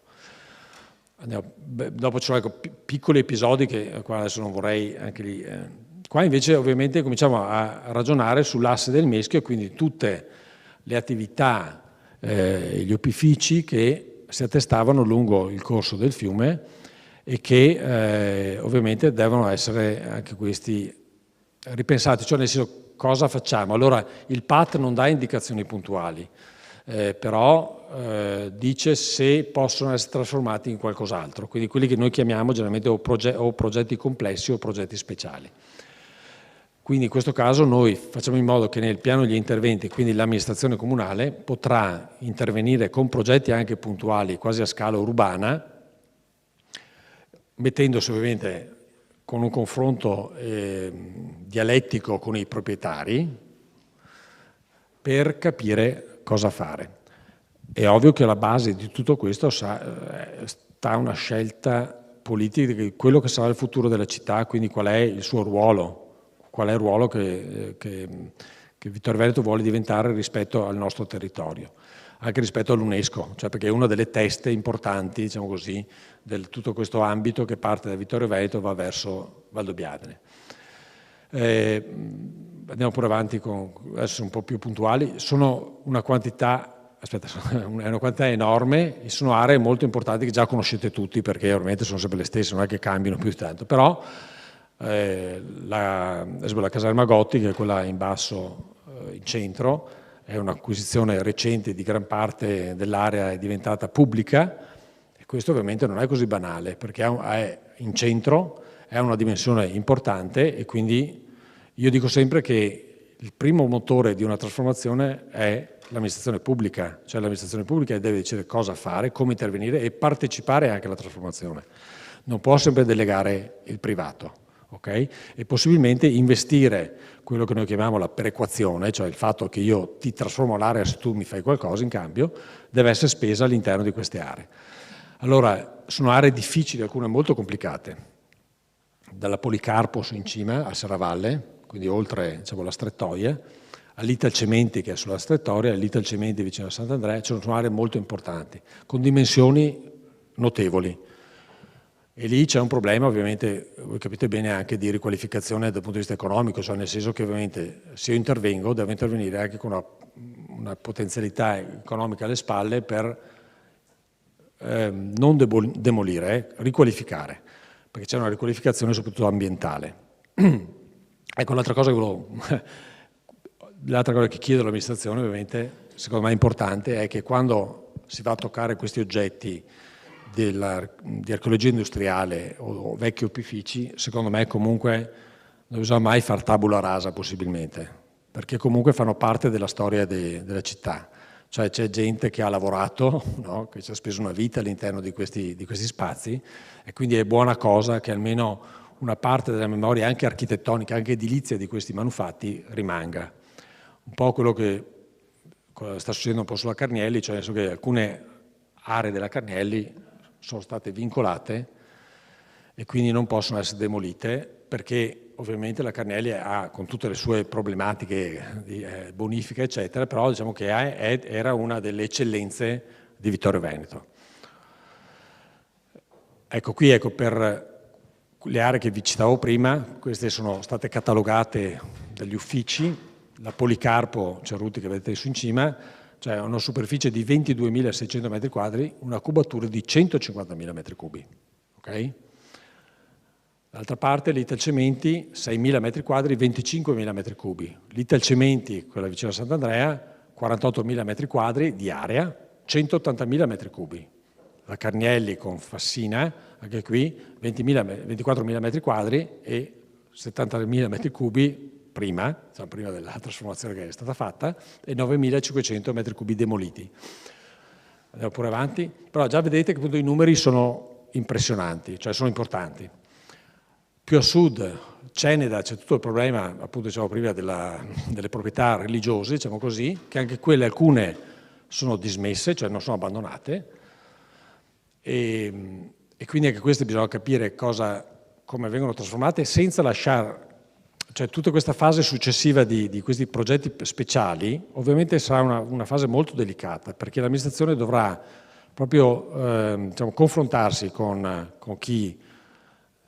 Dopo ci sono piccoli episodi che qua adesso non vorrei anche lì. Qua invece ovviamente cominciamo a ragionare sull'asse del Meschio, e quindi tutte le attività, gli opifici che si attestavano lungo il corso del fiume e che ovviamente devono essere anche questi ripensati, cioè nel senso cosa facciamo. Allora il PAT non dà indicazioni puntuali, però dice se possono essere trasformati in qualcos'altro, quindi quelli che noi chiamiamo generalmente o progetti complessi o progetti speciali. Quindi in questo caso noi facciamo in modo che nel piano degli interventi, quindi l'amministrazione comunale, potrà intervenire con progetti anche puntuali, quasi a scala urbana, mettendosi ovviamente con un confronto dialettico con i proprietari per capire cosa fare. È ovvio che alla base di tutto questo sta una scelta politica di quello che sarà il futuro della città, quindi qual è il suo ruolo. Qual è il ruolo che Vittorio Veneto vuole diventare rispetto al nostro territorio, anche rispetto all'UNESCO, cioè perché è una delle teste importanti, diciamo così, di tutto questo ambito che parte da Vittorio Veneto e va verso Valdobbiadene. Andiamo pure avanti con essere un po' più puntuali. Sono una quantità, è una quantità enorme, e sono aree molto importanti che già conoscete tutti, perché ovviamente sono sempre le stesse, non è che cambiano più di tanto, però la caserma Gotti, che è quella in basso in centro, è un'acquisizione recente di gran parte dell'area, è diventata pubblica, e questo ovviamente non è così banale, perché è in centro, è una dimensione importante, e quindi io dico sempre che il primo motore di una trasformazione è l'amministrazione pubblica, cioè l'amministrazione pubblica deve decidere cosa fare, come intervenire e partecipare anche alla trasformazione. Non può sempre delegare il privato. Okay? E possibilmente investire quello che noi chiamiamo la perequazione, cioè il fatto che io ti trasformo l'area se tu mi fai qualcosa in cambio, deve essere spesa all'interno di queste aree. Allora, sono aree difficili, alcune molto complicate, dalla Policarpos in cima a Serravalle, quindi oltre diciamo, la Strettoia, all'Italcementi che è sulla Strettoia, all'Italcementi vicino a Sant'Andrea, sono aree molto importanti, con dimensioni notevoli. E lì c'è un problema, ovviamente, voi capite bene, anche di riqualificazione dal punto di vista economico, cioè nel senso che ovviamente se io intervengo devo intervenire anche con una potenzialità economica alle spalle per non demolire, riqualificare, perché c'è una riqualificazione soprattutto ambientale. Ecco, l'altra cosa che chiedo all'amministrazione, ovviamente, secondo me è importante, è che quando si va a toccare questi oggetti di archeologia industriale o vecchi opifici, secondo me comunque non bisogna mai far tabula rasa possibilmente, perché comunque fanno parte della storia della città, cioè c'è gente che ha lavorato, no? Che ci ha speso una vita all'interno di questi spazi, e quindi è buona cosa che almeno una parte della memoria anche architettonica, anche edilizia di questi manufatti rimanga. Un po' quello che sta succedendo un po' sulla Carnielli, cioè nel senso che alcune aree della Carnielli sono state vincolate e quindi non possono essere demolite, perché ovviamente la Carnielli ha, con tutte le sue problematiche di bonifica eccetera, però diciamo che era una delle eccellenze di Vittorio Veneto. Ecco, qui per le aree che vi citavo prima, queste sono state catalogate dagli uffici. La Policarpo Cerruti che vedete su in cima, cioè una superficie di 22.600 metri quadri, una cubatura di 150.000 metri cubi. Okay? D'altra parte l'Italcementi, 6.000 metri quadri, 25.000 metri cubi. L'Italcementi, quella vicino a Sant'Andrea, 48.000 metri quadri di area, 180.000 metri cubi. La Carnielli con Fassina, anche qui, 24.000 metri quadri e 70.000 metri cubi prima della trasformazione che è stata fatta, e 9.500 metri cubi demoliti. Andiamo pure avanti, però già vedete che appunto i numeri sono impressionanti, cioè sono importanti. Più a sud, Ceneda, c'è tutto il problema, appunto diciamo prima, delle proprietà religiose, diciamo così, che anche quelle alcune sono dismesse, cioè non sono abbandonate, e quindi anche queste bisogna capire come vengono trasformate senza lasciare. Cioè tutta questa fase successiva di questi progetti speciali ovviamente sarà una fase molto delicata, perché l'amministrazione dovrà proprio confrontarsi con chi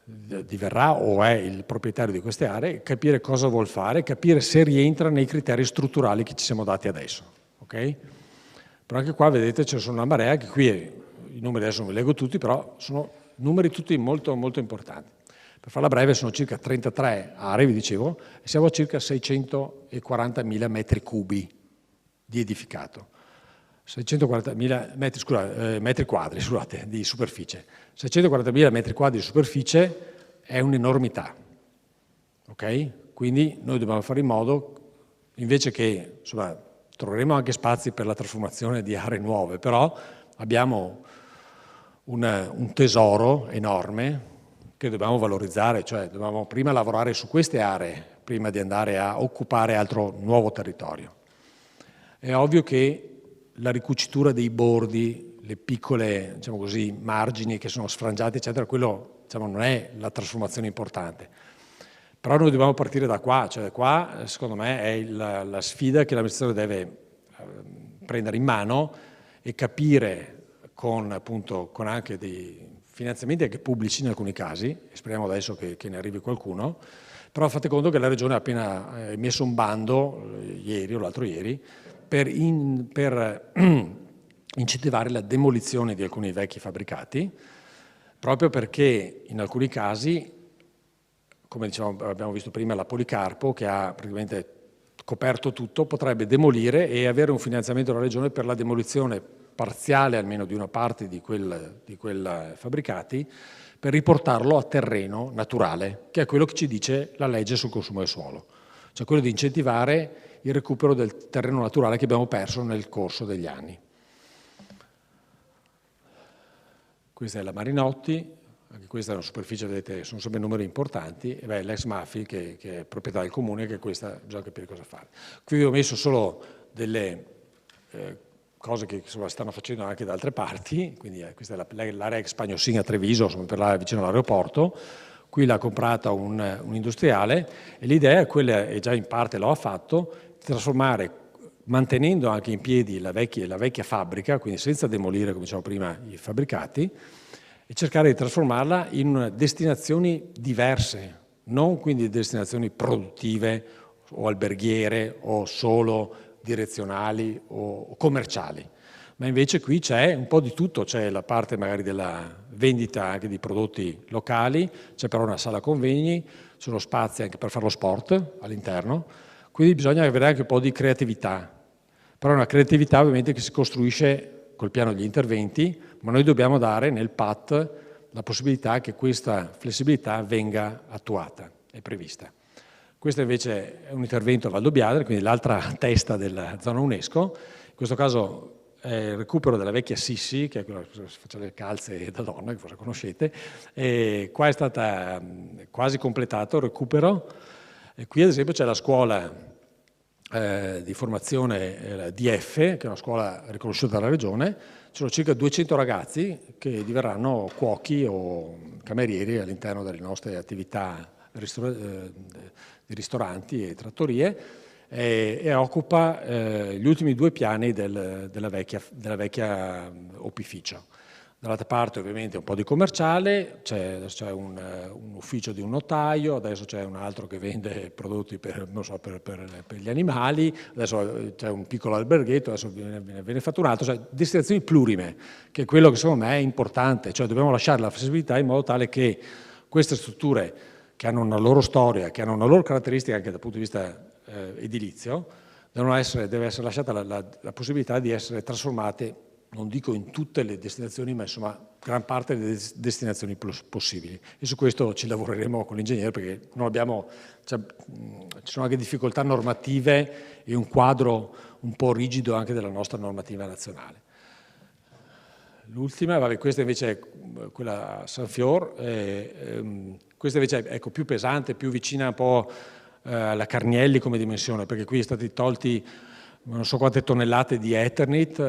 diverrà o è il proprietario di queste aree, capire cosa vuol fare, capire se rientra nei criteri strutturali che ci siamo dati adesso. Okay? Però anche qua vedete ce ne sono una marea, che qui i numeri adesso non vi leggo tutti, però sono numeri tutti molto, molto importanti. Per farla breve sono circa 33 aree, vi dicevo, e siamo a circa 640.000 metri cubi di edificato. 640.000 metri quadri, scusate, di superficie. 640.000 metri quadri di superficie è un'enormità, ok? Quindi noi dobbiamo fare in modo, invece che, insomma, troveremo anche spazi per la trasformazione di aree nuove, però abbiamo un tesoro enorme che dobbiamo valorizzare, cioè dobbiamo prima lavorare su queste aree prima di andare a occupare altro nuovo territorio. È ovvio che la ricucitura dei bordi, le piccole, diciamo così, margini che sono sfrangiati, eccetera, quello, diciamo, non è la trasformazione importante. Però noi dobbiamo partire da qua, cioè qua, secondo me, è la sfida che l'amministratore deve prendere in mano e capire con anche dei finanziamenti anche pubblici in alcuni casi, e speriamo adesso che ne arrivi qualcuno, però fate conto che la Regione ha appena emesso un bando, ieri o l'altro ieri, per incentivare la demolizione di alcuni vecchi fabbricati, proprio perché in alcuni casi, come diciamo, abbiamo visto prima, la Policarpo, che ha praticamente coperto tutto, potrebbe demolire e avere un finanziamento della Regione per la demolizione parziale almeno di una parte di quei fabbricati, per riportarlo a terreno naturale, che è quello che ci dice la legge sul consumo del suolo, cioè quello di incentivare il recupero del terreno naturale che abbiamo perso nel corso degli anni. Questa è la Marinotti, anche questa è una superficie, vedete, sono sempre numeri importanti, e l'ex Mafi che è proprietà del comune, che questa bisogna capire cosa fare. Qui vi ho messo solo delle cose che insomma, stanno facendo anche da altre parti, quindi questa è l'area ex Pagnosin a Treviso, insomma, vicino all'aeroporto. Qui l'ha comprata un industriale e l'idea è quella, e già in parte lo ha fatto, di trasformare, mantenendo anche in piedi la vecchia fabbrica, quindi senza demolire, come diciamo prima, i fabbricati, e cercare di trasformarla in destinazioni diverse, non quindi destinazioni produttive o alberghiere o solo direzionali o commerciali, ma invece qui c'è un po' di tutto, c'è la parte magari della vendita anche di prodotti locali, c'è però una sala convegni, ci sono spazi anche per fare lo sport all'interno, quindi bisogna avere anche un po' di creatività, però è una creatività ovviamente che si costruisce col piano degli interventi, ma noi dobbiamo dare nel PAT la possibilità che questa flessibilità venga attuata e prevista. Questo invece è un intervento a Valdobbiadene, quindi l'altra testa della zona UNESCO. In questo caso è il recupero della vecchia Sissi, che è quella che si faceva le calze da donna, che forse conoscete, e qua è stata quasi completato il recupero. E qui ad esempio c'è la scuola di formazione DF, che è una scuola riconosciuta dalla Regione. Ci sono circa 200 ragazzi che diverranno cuochi o camerieri all'interno delle nostre attività di ristoranti e trattorie, e occupa gli ultimi 2 piani della vecchia opificio. Dall'altra parte ovviamente un po' di commerciale, adesso c'è un ufficio di un notaio, adesso c'è un altro che vende prodotti per gli animali, adesso c'è un piccolo alberghetto, adesso viene fatto un altro, cioè destinazioni plurime, che è quello che secondo me è importante, cioè dobbiamo lasciare la flessibilità in modo tale che queste strutture, che hanno una loro storia, che hanno una loro caratteristica anche dal punto di vista edilizio, deve essere lasciata la possibilità di essere trasformate, non dico in tutte le destinazioni, ma insomma gran parte delle destinazioni possibili. E su questo ci lavoreremo con l'ingegnere, perché non abbiamo, ci sono anche difficoltà normative e un quadro un po' rigido anche della nostra normativa nazionale. L'ultima, vabbè, questa invece è quella San Fior, questa invece è più pesante, più vicina un po' alla Carnielli come dimensione, perché qui sono stati tolti non so quante tonnellate di Eternit,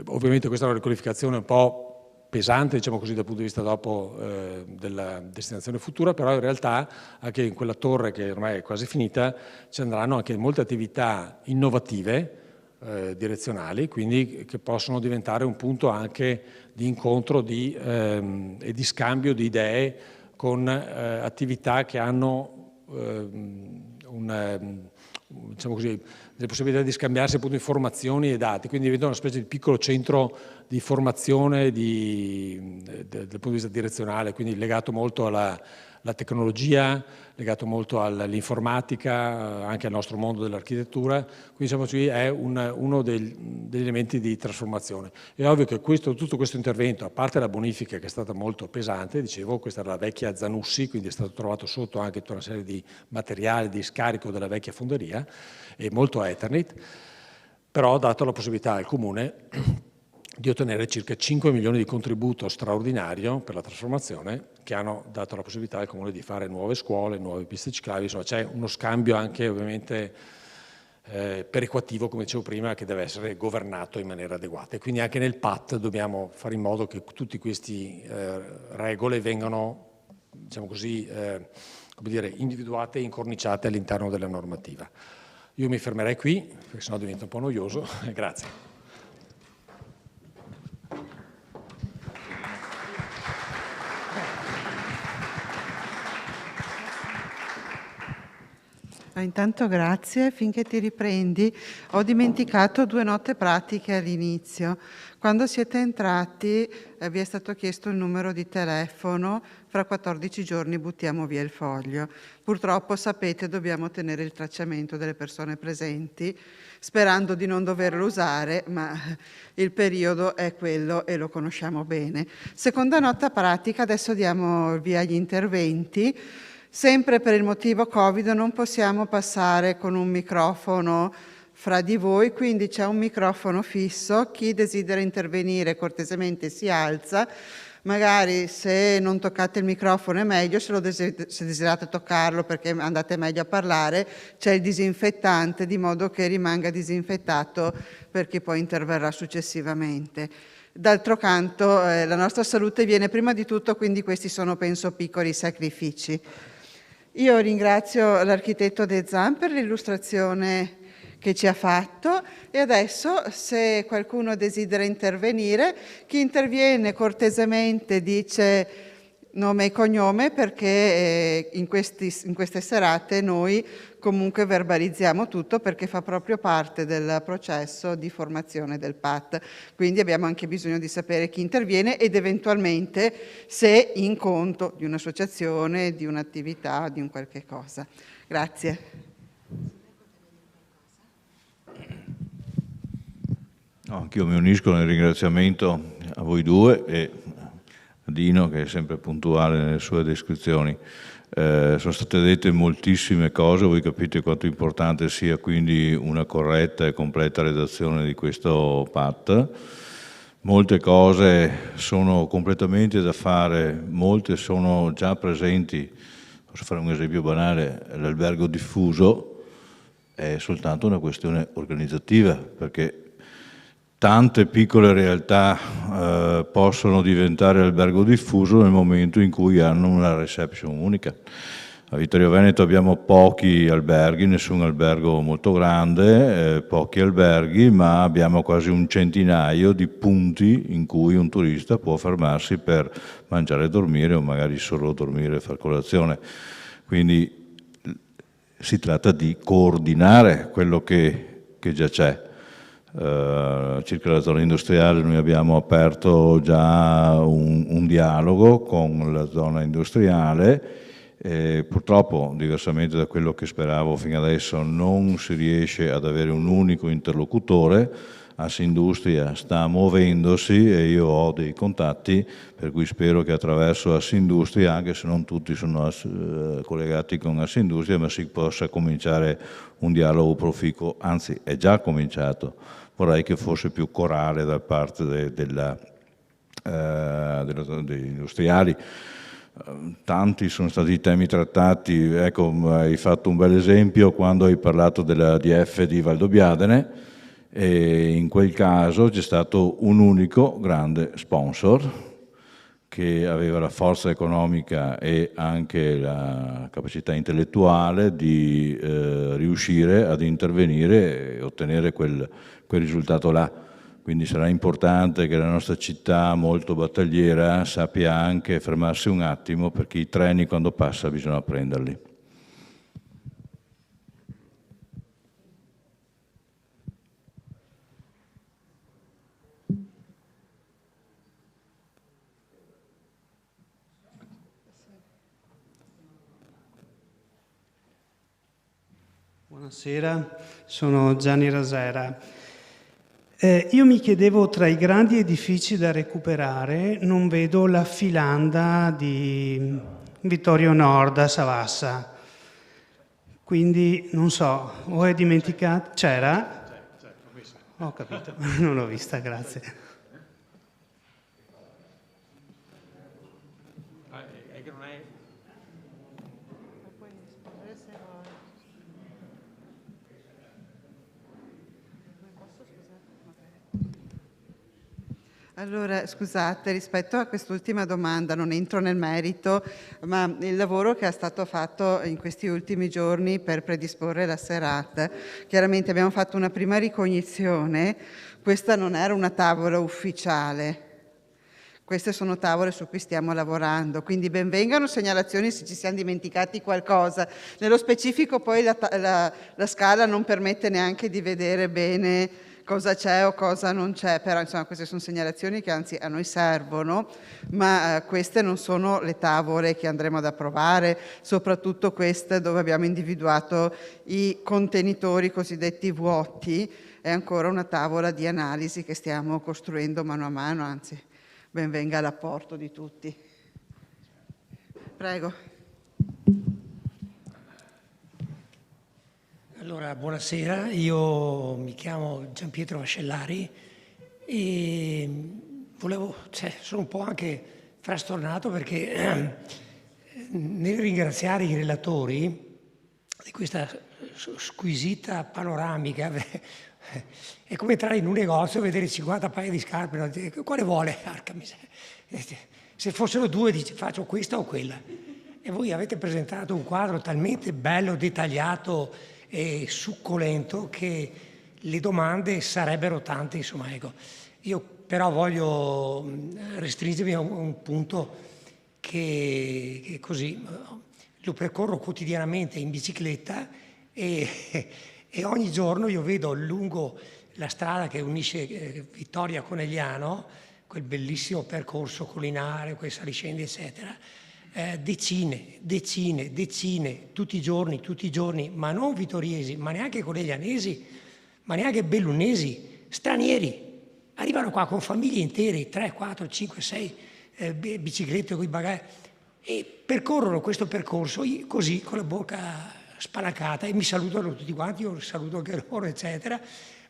ovviamente questa è una riqualificazione un po' pesante, diciamo così, dal punto di vista dopo della destinazione futura, però in realtà anche in quella torre che ormai è quasi finita ci andranno anche molte attività innovative, direzionali, quindi che possono diventare un punto anche di incontro e di scambio di idee con attività che hanno diciamo così, le possibilità di scambiarsi appunto informazioni e dati, quindi diventa una specie di piccolo centro di formazione dal punto di vista direzionale, quindi legato molto alla tecnologia, legato molto all'informatica, anche al nostro mondo dell'architettura, quindi diciamo così è uno degli elementi di trasformazione. È ovvio che tutto questo intervento, a parte la bonifica che è stata molto pesante, dicevo, questa era la vecchia Zanussi, quindi è stato trovato sotto anche tutta una serie di materiali di scarico della vecchia fonderia e molto Eternit, però ha dato la possibilità al Comune di ottenere circa 5 milioni di contributo straordinario per la trasformazione, che hanno dato la possibilità al Comune di fare nuove scuole, nuove piste ciclabili, insomma c'è uno scambio anche ovviamente perequativo, come dicevo prima, che deve essere governato in maniera adeguata. E quindi anche nel PAT dobbiamo fare in modo che tutte queste regole vengano, diciamo così, come dire, individuate e incorniciate all'interno della normativa. Io mi fermerei qui, perché sennò diventa un po' noioso. Grazie. Intanto grazie, finché ti riprendi ho dimenticato 2 note pratiche all'inizio. Quando siete entrati vi è stato chiesto il numero di telefono, fra 14 giorni buttiamo via il foglio. Purtroppo sapete dobbiamo tenere il tracciamento delle persone presenti, sperando di non doverlo usare, ma il periodo è quello e lo conosciamo bene. Seconda nota pratica, adesso diamo via agli interventi. Sempre per il motivo Covid non possiamo passare con un microfono fra di voi, quindi c'è un microfono fisso. Chi desidera intervenire cortesemente si alza. Magari se non toccate il microfono è meglio, se desiderate toccarlo perché andate meglio a parlare, c'è il disinfettante di modo che rimanga disinfettato per chi poi interverrà successivamente. D'altro canto la nostra salute viene prima di tutto, quindi questi sono penso piccoli sacrifici. Io ringrazio l'architetto De Zan per l'illustrazione che ci ha fatto e adesso se qualcuno desidera intervenire, chi interviene cortesemente dice nome e cognome perché in queste serate noi comunque verbalizziamo tutto perché fa proprio parte del processo di formazione del PAT. Quindi abbiamo anche bisogno di sapere chi interviene ed eventualmente se in conto di un'associazione, di un'attività, di un qualche cosa. Grazie. Anch'io mi unisco nel ringraziamento a voi due e a Dino che è sempre puntuale nelle sue descrizioni. Sono state dette moltissime cose, voi capite quanto importante sia quindi una corretta e completa redazione di questo PAT. Molte cose sono completamente da fare, molte sono già presenti. Posso fare un esempio banale: l'albergo diffuso è soltanto una questione organizzativa, perché tante piccole realtà possono diventare albergo diffuso nel momento in cui hanno una reception unica. A Vittorio Veneto abbiamo pochi alberghi, nessun albergo molto grande, pochi alberghi, ma abbiamo quasi un centinaio di punti in cui un turista può fermarsi per mangiare e dormire, o magari solo dormire e far colazione. Quindi si tratta di coordinare quello che già c'è. Circa la zona industriale noi abbiamo aperto già un dialogo con la zona industriale. Purtroppo, diversamente da quello che speravo fino adesso, non si riesce ad avere un unico interlocutore. Assindustria sta muovendosi e io ho dei contatti, per cui spero che attraverso Assindustria, anche se non tutti sono collegati con Assindustria, ma si possa cominciare un dialogo proficuo, anzi è già cominciato. Vorrei che fosse più corale da parte degli industriali. Tanti sono stati i temi trattati. Ecco, hai fatto un bel esempio quando hai parlato della DF di Valdobbiadene, e in quel caso c'è stato un unico grande sponsor che aveva la forza economica e anche la capacità intellettuale di riuscire ad intervenire e ottenere quel risultato là. Quindi sarà importante che la nostra città molto battagliera sappia anche fermarsi un attimo, perché i treni quando passa bisogna prenderli. Buonasera, sono Gianni Rasera. Io mi chiedevo, tra i grandi edifici da recuperare non vedo la filanda di Vittorio Nord a Savassa, quindi non so, o è dimenticato? C'era? C'è, l'ho vista. Ho capito, non l'ho vista, grazie. È che non è... Allora, scusate, rispetto a quest'ultima domanda, non entro nel merito, ma il lavoro che è stato fatto in questi ultimi giorni per predisporre la serata, chiaramente abbiamo fatto una prima ricognizione. Questa non era una tavola ufficiale, queste sono tavole su cui stiamo lavorando, quindi ben vengano segnalazioni se ci siamo dimenticati qualcosa. Nello specifico poi la scala non permette neanche di vedere bene cosa c'è o cosa non c'è, però insomma queste sono segnalazioni che anzi a noi servono, ma queste non sono le tavole che andremo ad approvare, soprattutto queste dove abbiamo individuato i contenitori cosiddetti vuoti. È ancora una tavola di analisi che stiamo costruendo mano a mano, anzi ben venga l'apporto di tutti. Prego. Allora, buonasera, io mi chiamo Gianpietro Vascellari e sono un po' anche frastornato perché nel ringraziare i relatori di questa squisita panoramica è come entrare in un negozio e vedere 50 paia di scarpe, quale vuole? Arca miseria. Se fossero due dice faccio questa o quella, e voi avete presentato un quadro talmente bello, dettagliato e succolento che le domande sarebbero tante, insomma, ecco. Io però voglio restringermi a un punto che così lo percorro quotidianamente in bicicletta e ogni giorno io vedo lungo la strada che unisce Vittoria a Conegliano, quel bellissimo percorso collinare, quei saliscendi eccetera, decine, tutti i giorni, ma non vittoriesi, ma neanche coneglianesi, ma neanche bellunesi, stranieri. Arrivano qua con famiglie intere, 3, 4, 5, 6 biciclette con i bagagli. e percorrono questo percorso così con la bocca spalancata e mi salutano tutti quanti, io saluto anche loro, eccetera.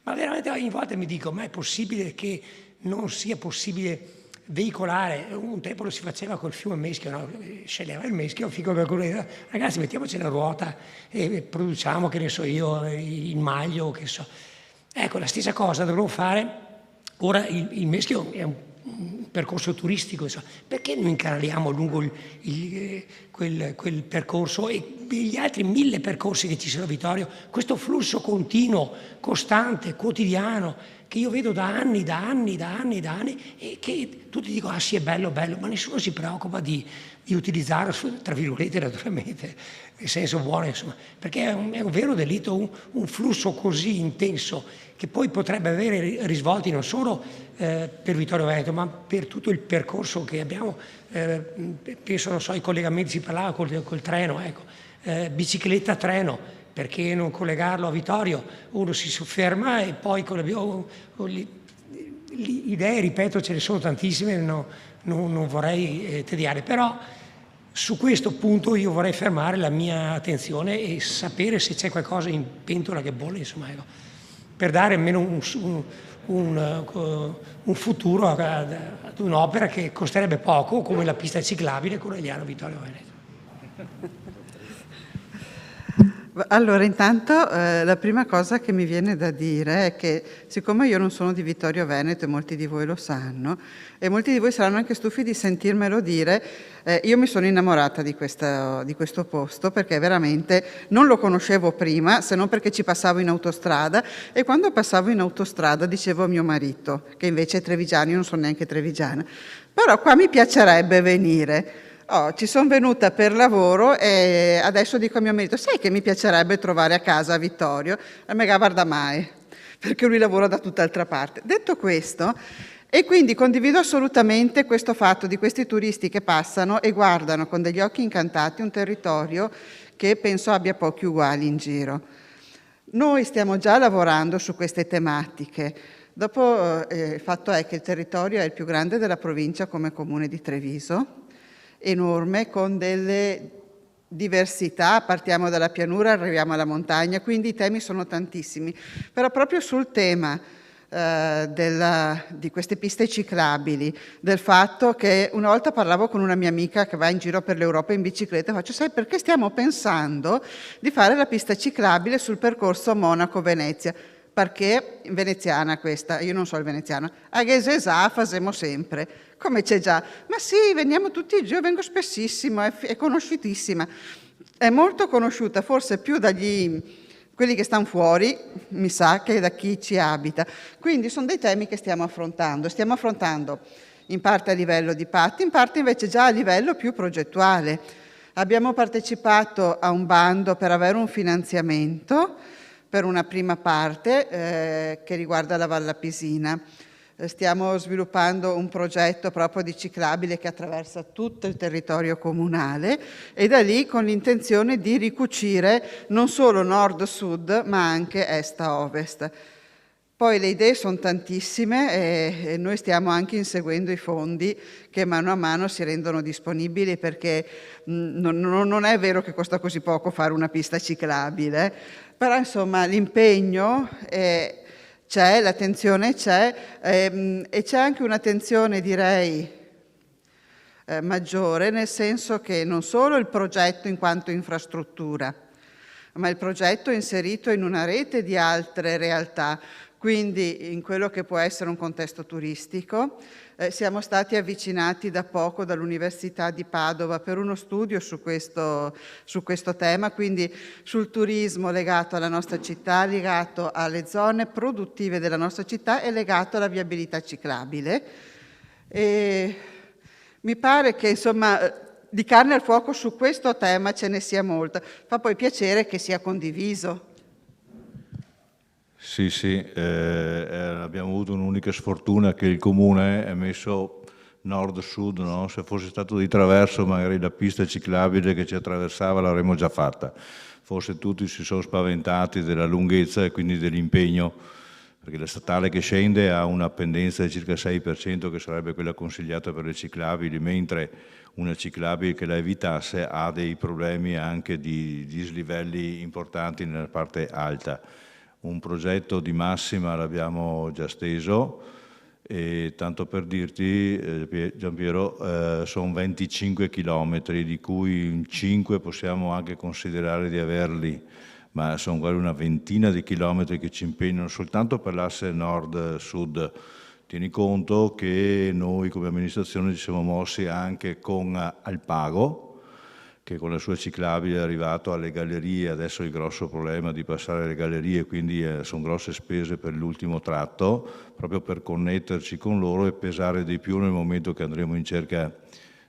Ma veramente ogni volta mi dico, ma è possibile che non sia possibile veicolare? Un tempo lo si faceva col fiume Meschio, no? Sceglieva il Meschio, fico per quello, ragazzi mettiamoci la ruota e produciamo, che ne so io, il maglio, che so. Ecco, la stessa cosa dovremmo fare. Ora il Meschio è un percorso turistico, insomma. Perché non incanaliamo lungo quel percorso e gli altri 1000 percorsi che ci sono a Vittorio, questo flusso continuo, costante, quotidiano, che io vedo da anni e che tutti dicono, ah sì, è bello, ma nessuno si preoccupa di utilizzarlo, tra virgolette naturalmente, nel senso buono, insomma, perché è un vero delitto, un flusso così intenso che poi potrebbe avere risvolti non solo per Vittorio Veneto, ma per tutto il percorso che abbiamo, penso, non so, i collegamenti, si parlava col treno, ecco, bicicletta treno, perché non collegarlo a Vittorio? Uno si sofferma e poi con le idee, ripeto, ce ne sono tantissime, non vorrei tediare, però su questo punto io vorrei fermare la mia attenzione e sapere se c'è qualcosa in pentola che bolle, insomma, ecco, per dare almeno un futuro ad un'opera che costerebbe poco, come la pista ciclabile Conegliano Vittorio Veneto. Allora, intanto la prima cosa che mi viene da dire è che siccome io non sono di Vittorio Veneto e molti di voi lo sanno, e molti di voi saranno anche stufi di sentirmelo dire, io mi sono innamorata di questo posto perché veramente non lo conoscevo prima, se non perché ci passavo in autostrada, e quando passavo in autostrada dicevo a mio marito, che invece è trevigiano, io non sono neanche trevigiana, però qua mi piacerebbe venire. Ci sono venuta per lavoro e adesso dico a mio marito, sai che mi piacerebbe trovare a casa Vittorio? E me guarda mai, perché lui lavora da tutt'altra parte. Detto questo, e quindi condivido assolutamente questo fatto di questi turisti che passano e guardano con degli occhi incantati un territorio che penso abbia pochi uguali in giro. Noi stiamo già lavorando su queste tematiche. Dopo il fatto è che il territorio è il più grande della provincia come comune di Treviso, enorme, con delle diversità, partiamo dalla pianura, arriviamo alla montagna, quindi i temi sono tantissimi. Però proprio sul tema di queste piste ciclabili, del fatto che una volta parlavo con una mia amica che va in giro per l'Europa in bicicletta, faccio, sai perché stiamo pensando di fare la pista ciclabile sul percorso Monaco-Venezia? Perché veneziana questa, io non so il veneziano, a Gesesa facciamo sempre, come c'è già, ma sì, veniamo tutti giù, vengo spessissimo, è conosciutissima, è molto conosciuta, forse più quelli che stanno fuori, mi sa, che da chi ci abita. Quindi sono dei temi che stiamo affrontando in parte a livello di patti, in parte invece già a livello più progettuale. Abbiamo partecipato a un bando per avere un finanziamento per una prima parte che riguarda la Val Lapisina. Stiamo sviluppando un progetto proprio di ciclabile che attraversa tutto il territorio comunale e da lì con l'intenzione di ricucire non solo nord-sud ma anche est-ovest. Poi le idee sono tantissime e noi stiamo anche inseguendo i fondi che mano a mano si rendono disponibili, perché non è vero che costa così poco fare una pista ciclabile, però insomma l'impegno c'è, l'attenzione c'è e c'è anche un'attenzione, direi, maggiore, nel senso che non solo il progetto in quanto infrastruttura, ma il progetto inserito in una rete di altre realtà, quindi in quello che può essere un contesto turistico. Siamo stati avvicinati da poco dall'Università di Padova per uno studio su questo tema, quindi sul turismo legato alla nostra città, legato alle zone produttive della nostra città e legato alla viabilità ciclabile. E mi pare che insomma di carne al fuoco su questo tema ce ne sia molta. Fa poi piacere che sia condiviso. Sì, abbiamo avuto un'unica sfortuna che il comune è messo nord-sud, no? Se fosse stato di traverso magari la pista ciclabile che ci attraversava l'avremmo già fatta. Forse tutti si sono spaventati della lunghezza e quindi dell'impegno perché la statale che scende ha una pendenza di circa 6%, che sarebbe quella consigliata per le ciclabili, mentre una ciclabile che la evitasse ha dei problemi anche di dislivelli importanti nella parte alta. Un progetto di massima l'abbiamo già steso, e tanto per dirti, Giampiero, sono 25 chilometri, di cui 5 possiamo anche considerare di averli, ma sono quasi una ventina di chilometri che ci impegnano soltanto per l'asse nord-sud. Tieni conto che noi come amministrazione ci siamo mossi anche con Alpago, che con la sua ciclabile è arrivato alle gallerie. Adesso il grosso problema di passare alle gallerie, quindi sono grosse spese per l'ultimo tratto, proprio per connetterci con loro e pesare di più nel momento che andremo in cerca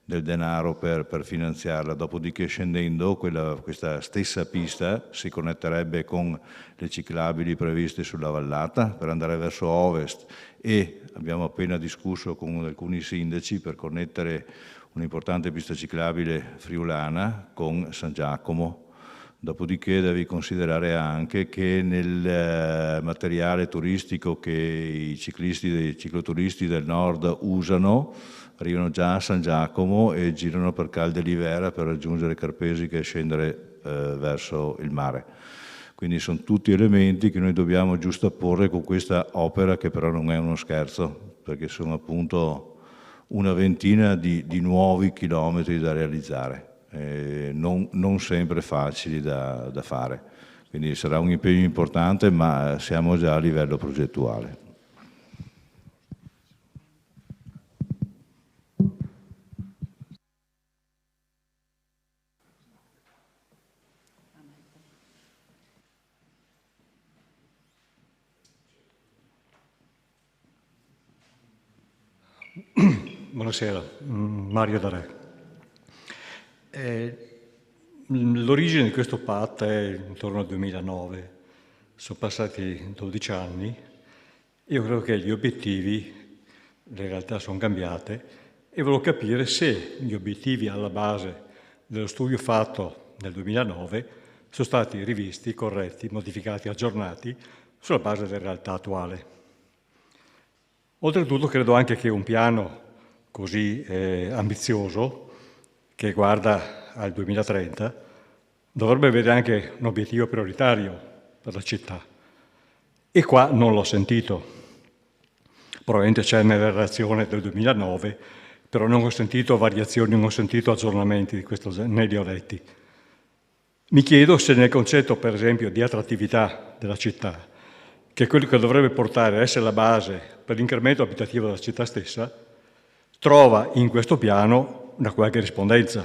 del denaro per finanziarla. Dopodiché, scendendo, questa stessa pista si connetterebbe con le ciclabili previste sulla vallata per andare verso ovest, e abbiamo appena discusso con alcuni sindaci per connettere un'importante pista ciclabile friulana con San Giacomo. Dopodiché devi considerare anche che nel materiale turistico che i cicloturisti del nord usano, arrivano già a San Giacomo e girano per Caldelivera per raggiungere Carpesica e scendere verso il mare. Quindi sono tutti elementi che noi dobbiamo giustapporre con questa opera, che però non è uno scherzo, perché sono appunto una ventina di nuovi chilometri da realizzare, non sempre facili da fare. Quindi sarà un impegno importante, ma siamo già a livello progettuale. Buonasera, Mario D'Are. L'origine di questo PAT è intorno al 2009, sono passati 12 anni. Io credo che gli obiettivi, le realtà sono cambiate, e volevo capire se gli obiettivi alla base dello studio fatto nel 2009 sono stati rivisti, corretti, modificati, aggiornati sulla base della realtà attuale. Oltretutto credo anche che un piano così ambizioso, che guarda al 2030, dovrebbe avere anche un obiettivo prioritario per la città. E qua non l'ho sentito. Probabilmente c'è nella relazione del 2009, però non ho sentito variazioni, non ho sentito aggiornamenti di questo genere, né li ho letti. Mi chiedo se nel concetto, per esempio, di attrattività della città, che è quello che dovrebbe portare a essere la base per l'incremento abitativo della città stessa, trova in questo piano una qualche rispondenza.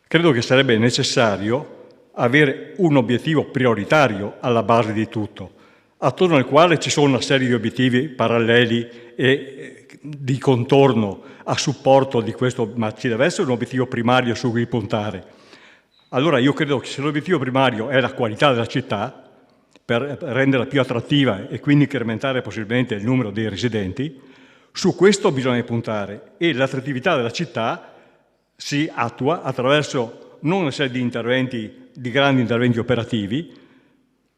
Credo che sarebbe necessario avere un obiettivo prioritario alla base di tutto, attorno al quale ci sono una serie di obiettivi paralleli e di contorno a supporto di questo, ma ci deve essere un obiettivo primario su cui puntare. Allora io credo che se l'obiettivo primario è la qualità della città, per renderla più attrattiva e quindi incrementare possibilmente il numero dei residenti, su questo bisogna puntare, e l'attrattività della città si attua attraverso non una serie di interventi, di grandi interventi operativi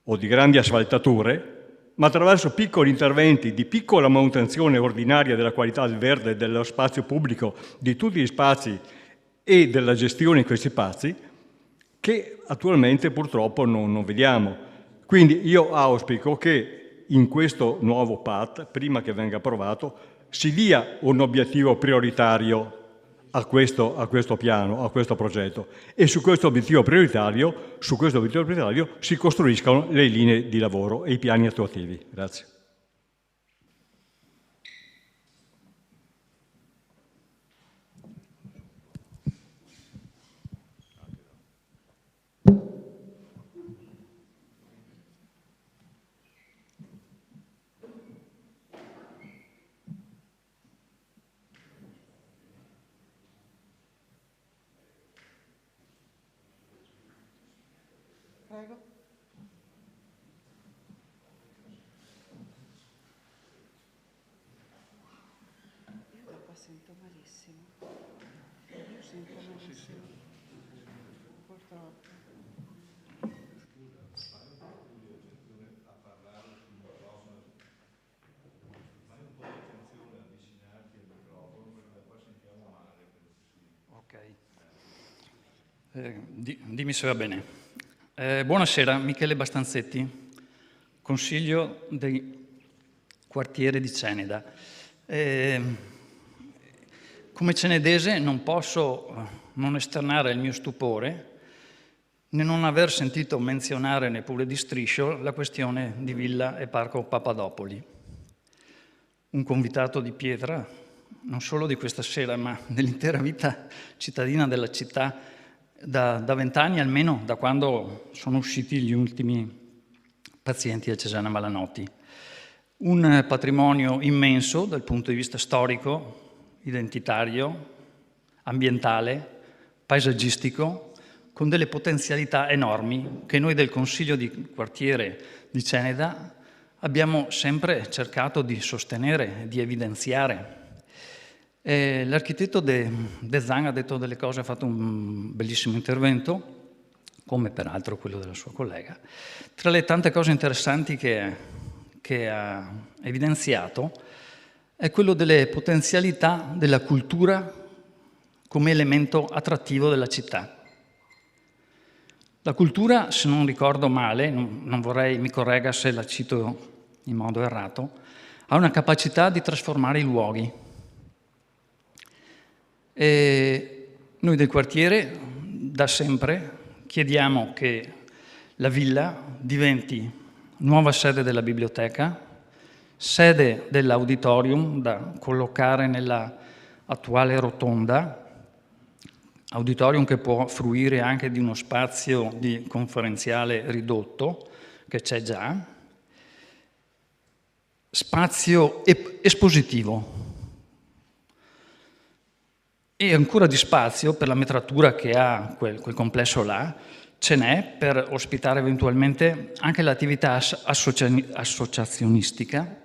o di grandi asfaltature, ma attraverso piccoli interventi di piccola manutenzione ordinaria della qualità del verde, dello spazio pubblico, di tutti gli spazi e della gestione di questi spazi, che attualmente purtroppo non vediamo. Quindi io auspico che in questo nuovo PAT, prima che venga approvato, si dia un obiettivo prioritario a questo piano, a questo progetto, e su questo obiettivo prioritario si costruiscano le linee di lavoro e i piani attuativi. Grazie. Prego. Io dopo sento malissimo. Io sento malissimo. Purtroppo. Dimmi se va bene. Buonasera, Michele Bastanzetti, consiglio del quartiere di Ceneda. Come cenedese non posso non esternare il mio stupore nel non aver sentito menzionare neppure di striscio la questione di Villa e Parco Papadopoli. Un convitato di pietra, non solo di questa sera, ma dell'intera vita cittadina della città, da 20 anni almeno, da quando sono usciti gli ultimi pazienti a Cesana Malanotti. Un patrimonio immenso dal punto di vista storico, identitario, ambientale, paesaggistico, con delle potenzialità enormi che noi del Consiglio di quartiere di Ceneda abbiamo sempre cercato di sostenere, di evidenziare. L'architetto De Zan ha detto delle cose, ha fatto un bellissimo intervento, come peraltro quello della sua collega. Tra le tante cose interessanti che ha evidenziato è quello delle potenzialità della cultura come elemento attrattivo della città. La cultura, se non ricordo male, non vorrei mi corregga se la cito in modo errato, ha una capacità di trasformare i luoghi. E noi del quartiere da sempre chiediamo che la villa diventi nuova sede della biblioteca, sede dell'auditorium da collocare nella attuale rotonda, auditorium che può fruire anche di uno spazio di conferenziale ridotto, che c'è già, spazio espositivo e ancora di spazio per la metratura che ha quel complesso là, ce n'è per ospitare eventualmente anche l'attività associazionistica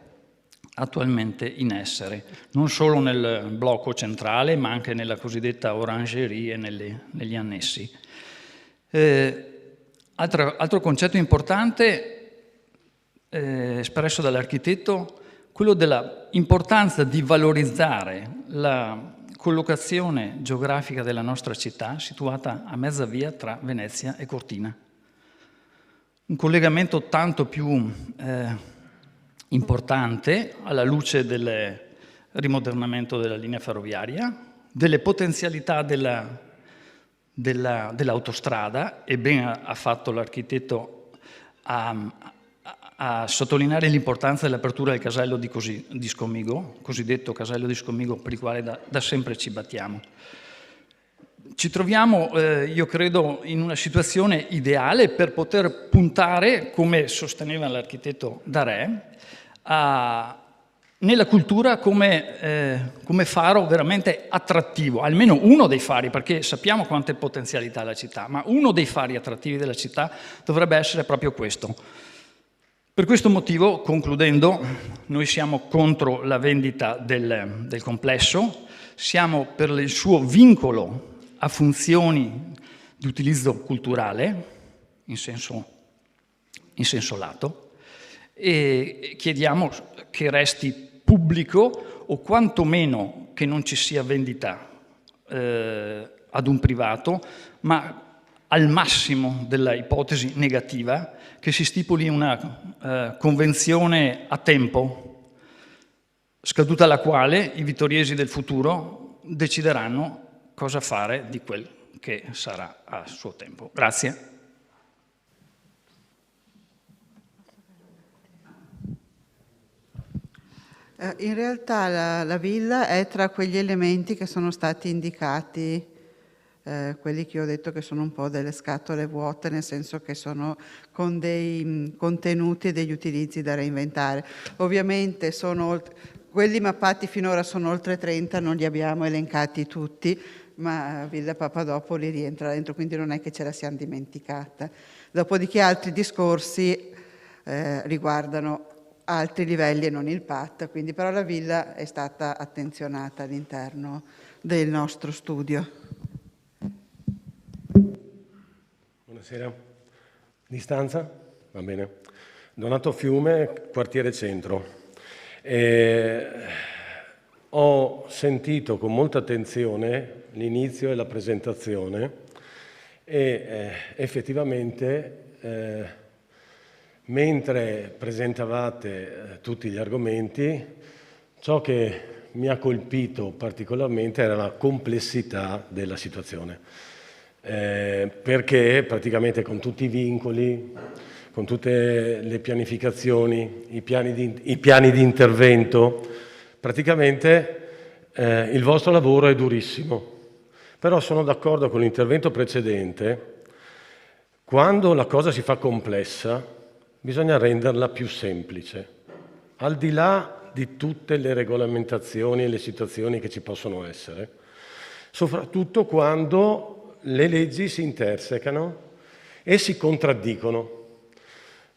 attualmente in essere, non solo nel blocco centrale, ma anche nella cosiddetta orangerie e negli annessi. Altro concetto importante espresso dall'architetto, quello dell'importanza di valorizzare la collocazione geografica della nostra città, situata a mezza via tra Venezia e Cortina. Un collegamento tanto più importante alla luce del rimodernamento della linea ferroviaria, delle potenzialità dell'autostrada, e ben ha fatto l'architetto a sottolineare l'importanza dell'apertura del casello di Scomigo, cosiddetto casello di Scomigo, per il quale da sempre ci battiamo. Ci troviamo, io credo, in una situazione ideale per poter puntare, come sosteneva l'architetto Darè, nella cultura come faro veramente attrattivo, almeno uno dei fari, perché sappiamo quante potenzialità ha la città, ma uno dei fari attrattivi della città dovrebbe essere proprio questo. Per questo motivo, concludendo, noi siamo contro la vendita del complesso, siamo per il suo vincolo a funzioni di utilizzo culturale, in senso lato, e chiediamo che resti pubblico o quantomeno che non ci sia vendita ad un privato, ma al massimo della ipotesi negativa che si stipuli una convenzione a tempo, scaduta la quale i vittoriesi del futuro decideranno cosa fare di quel che sarà a suo tempo. Grazie. In realtà la villa è tra quegli elementi che sono stati indicati, quelli che ho detto che sono un po' delle scatole vuote, nel senso che sono con dei contenuti e degli utilizzi da reinventare. Ovviamente quelli mappati finora sono oltre 30, non li abbiamo elencati tutti, ma Villa Papadopoli rientra dentro, quindi non è che ce la siamo dimenticata. Dopodiché altri discorsi riguardano altri livelli e non il PAT, quindi però la villa è stata attenzionata all'interno del nostro studio. Buonasera. Distanza? Va bene. Donato Fiume, quartiere centro. Ho sentito con molta attenzione l'inizio e la presentazione e effettivamente mentre presentavate tutti gli argomenti, ciò che mi ha colpito particolarmente era la complessità della situazione, perché praticamente con tutti i vincoli, con tutte le pianificazioni, i piani di intervento, praticamente il vostro lavoro è durissimo. Però sono d'accordo con l'intervento precedente: quando la cosa si fa complessa bisogna renderla più semplice, al di là di tutte le regolamentazioni e le situazioni che ci possono essere, soprattutto quando le leggi si intersecano e si contraddicono.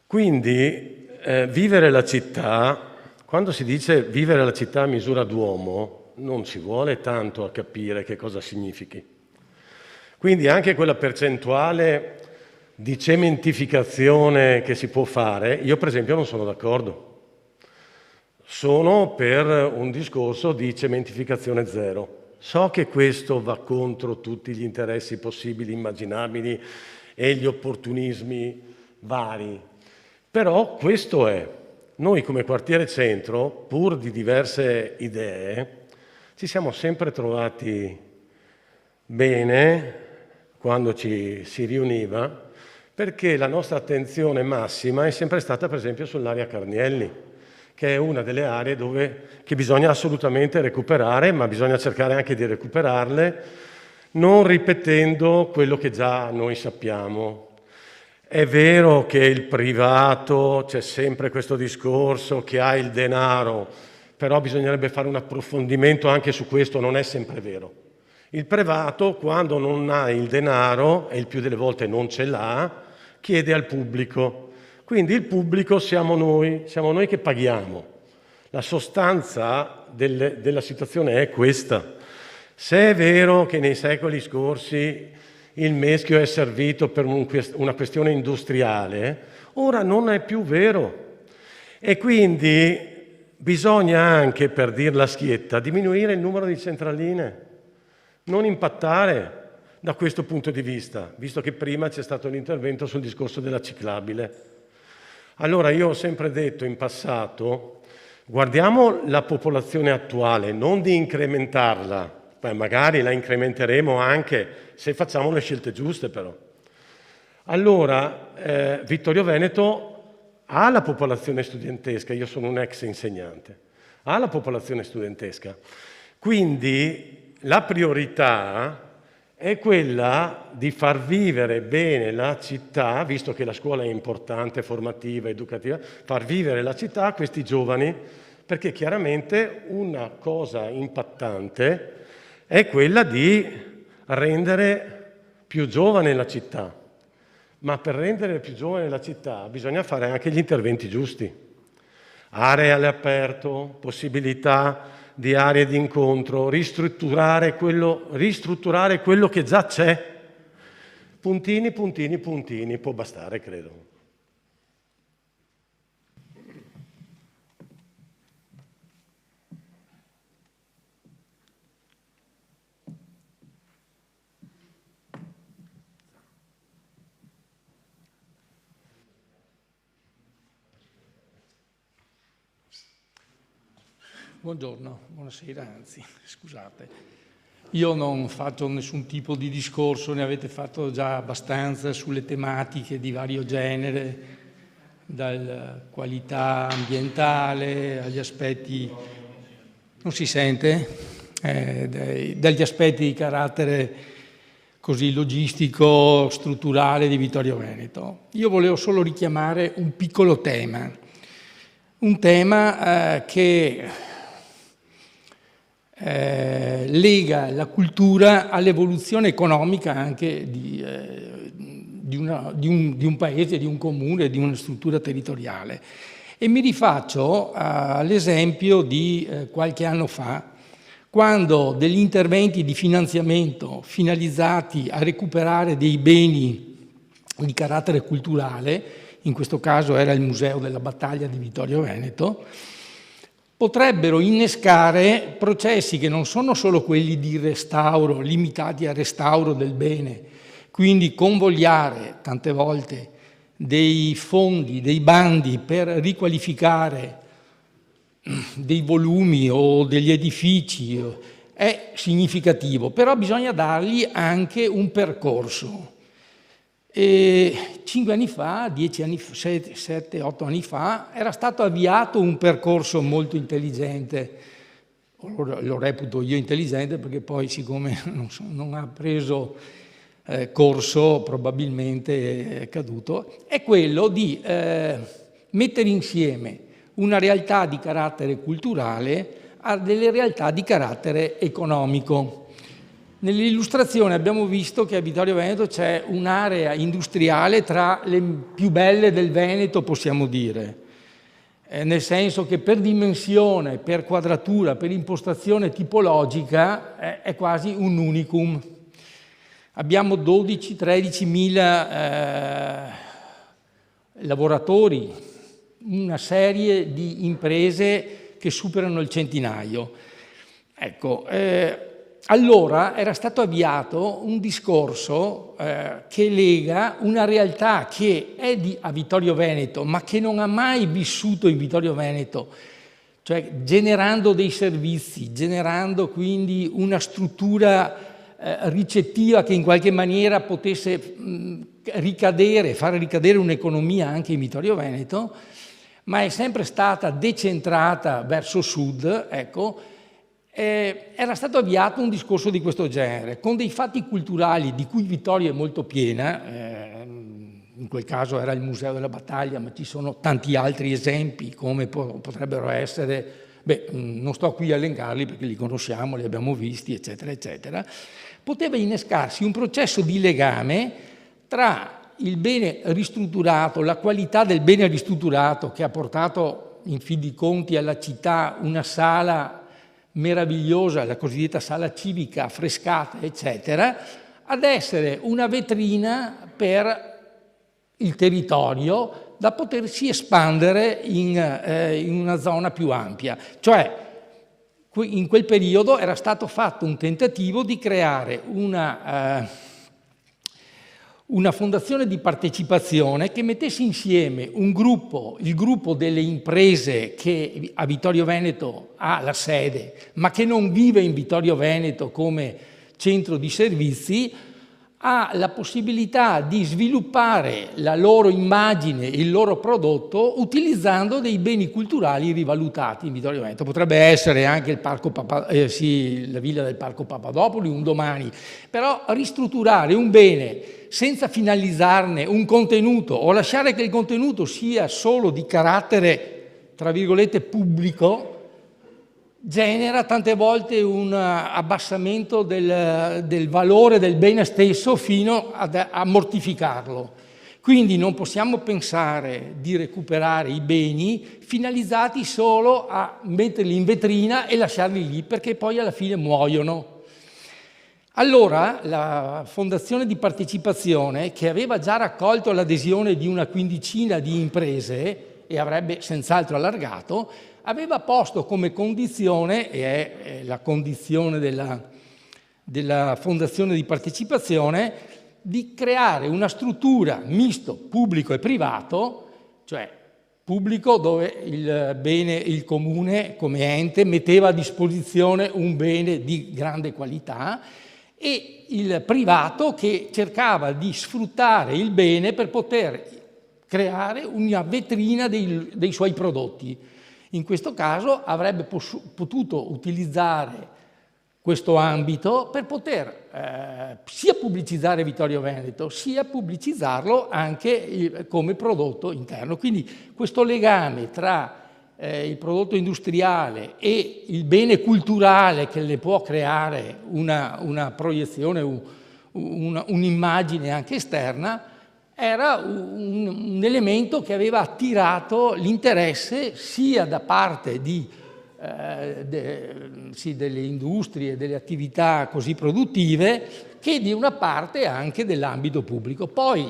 Quindi vivere la città, quando si dice vivere la città a misura d'uomo, non ci vuole tanto a capire che cosa significhi. Quindi anche quella percentuale di cementificazione che si può fare, io per esempio non sono d'accordo. Sono per un discorso di cementificazione zero. So che questo va contro tutti gli interessi possibili, immaginabili e gli opportunismi vari, però questo è. Noi come quartiere centro, pur di diverse idee, ci siamo sempre trovati bene quando ci si riuniva, perché la nostra attenzione massima è sempre stata per esempio sull'area Carnielli, che è una delle aree che bisogna assolutamente recuperare, ma bisogna cercare anche di recuperarle non ripetendo quello che già noi sappiamo. È vero che il privato, c'è sempre questo discorso che ha il denaro, però bisognerebbe fare un approfondimento anche su questo, non è sempre vero. Il privato, quando non ha il denaro, e il più delle volte non ce l'ha, chiede al pubblico. Quindi il pubblico siamo noi che paghiamo. La sostanza della situazione è questa. Se è vero che nei secoli scorsi il meschio è servito per una questione industriale, ora non è più vero. E quindi bisogna anche, per dirla schietta, diminuire il numero di centraline, non impattare da questo punto di vista, visto che prima c'è stato l'intervento sul discorso della ciclabile. Allora io ho sempre detto in passato, guardiamo la popolazione attuale, non di incrementarla, magari la incrementeremo anche se facciamo le scelte giuste però. Allora, Vittorio Veneto ha la popolazione studentesca, io sono un ex insegnante, ha la popolazione studentesca, quindi la priorità è quella di far vivere bene la città, visto che la scuola è importante, formativa, educativa, far vivere la città a questi giovani, perché chiaramente una cosa impattante è quella di rendere più giovane la città. Ma per rendere più giovane la città bisogna fare anche gli interventi giusti. Aree all'aperto, possibilità di aree di incontro, ristrutturare quello che già c'è. Puntini, puntini, puntini, può bastare, credo. Buongiorno, buonasera, anzi, scusate. Io non faccio nessun tipo di discorso, ne avete fatto già abbastanza sulle tematiche di vario genere, dalla qualità ambientale agli aspetti, non si sente, dagli aspetti di carattere così logistico, strutturale di Vittorio Veneto. Io volevo solo richiamare un piccolo tema, che lega la cultura all'evoluzione economica anche di un paese, di un comune, di una struttura territoriale. E mi rifaccio all'esempio di qualche anno fa, quando degli interventi di finanziamento finalizzati a recuperare dei beni di carattere culturale, in questo caso era il Museo della Battaglia di Vittorio Veneto, potrebbero innescare processi che non sono solo quelli di restauro, limitati al restauro del bene, quindi convogliare tante volte dei fondi, dei bandi per riqualificare dei volumi o degli edifici è significativo, però bisogna dargli anche un percorso. E 5 anni fa, 10 anni fa, 7, 8 anni fa, era stato avviato un percorso molto intelligente, lo reputo io intelligente perché poi siccome non ha preso corso probabilmente è caduto, è quello di mettere insieme una realtà di carattere culturale a delle realtà di carattere economico. Nell'illustrazione abbiamo visto che a Vittorio Veneto c'è un'area industriale tra le più belle del Veneto, possiamo dire, nel senso che per dimensione, per quadratura, per impostazione tipologica è quasi un unicum. Abbiamo 12-13 mila lavoratori, una serie di imprese che superano il centinaio. Ecco, allora era stato avviato un discorso che lega una realtà che è a Vittorio Veneto, ma che non ha mai vissuto in Vittorio Veneto, cioè generando dei servizi, generando quindi una struttura ricettiva che in qualche maniera potesse fare ricadere un'economia anche in Vittorio Veneto, ma è sempre stata decentrata verso sud, ecco. Era stato avviato un discorso di questo genere, con dei fatti culturali di cui Vittorio è molto piena, in quel caso era il Museo della Battaglia, ma ci sono tanti altri esempi come potrebbero essere, non sto qui a elencarli perché li conosciamo, li abbiamo visti, eccetera, eccetera. Poteva innescarsi un processo di legame tra il bene ristrutturato, la qualità del bene ristrutturato che ha portato in fin di conti alla città una sala meravigliosa, la cosiddetta sala civica affrescata, eccetera, ad essere una vetrina per il territorio da potersi espandere in una zona più ampia. Cioè, in quel periodo era stato fatto un tentativo di creare una fondazione di partecipazione che mettesse insieme il gruppo delle imprese che a Vittorio Veneto ha la sede, ma che non vive in Vittorio Veneto come centro di servizi, ha la possibilità di sviluppare la loro immagine, il loro prodotto, utilizzando dei beni culturali rivalutati in Vittorio Veneto. Potrebbe essere anche la villa del Parco Papadopoli un domani, però ristrutturare un bene senza finalizzarne un contenuto o lasciare che il contenuto sia solo di carattere, tra virgolette, pubblico, genera tante volte un abbassamento del valore del bene stesso fino a mortificarlo. Quindi non possiamo pensare di recuperare i beni finalizzati solo a metterli in vetrina e lasciarli lì, perché poi alla fine muoiono. Allora la Fondazione di Partecipazione, che aveva già raccolto l'adesione di una quindicina di imprese e avrebbe senz'altro allargato, aveva posto come condizione, e è la condizione della Fondazione di Partecipazione, di creare una struttura misto pubblico e privato, cioè pubblico dove il comune come ente metteva a disposizione un bene di grande qualità, e il privato che cercava di sfruttare il bene per poter creare una vetrina dei suoi prodotti. In questo caso avrebbe potuto utilizzare questo ambito per poter sia pubblicizzare Vittorio Veneto, sia pubblicizzarlo anche come prodotto interno. Quindi questo legame tra il prodotto industriale e il bene culturale che le può creare una proiezione, un'immagine anche esterna, era un elemento che aveva attirato l'interesse sia da parte delle industrie, delle attività così produttive, che di una parte anche dell'ambito pubblico. Poi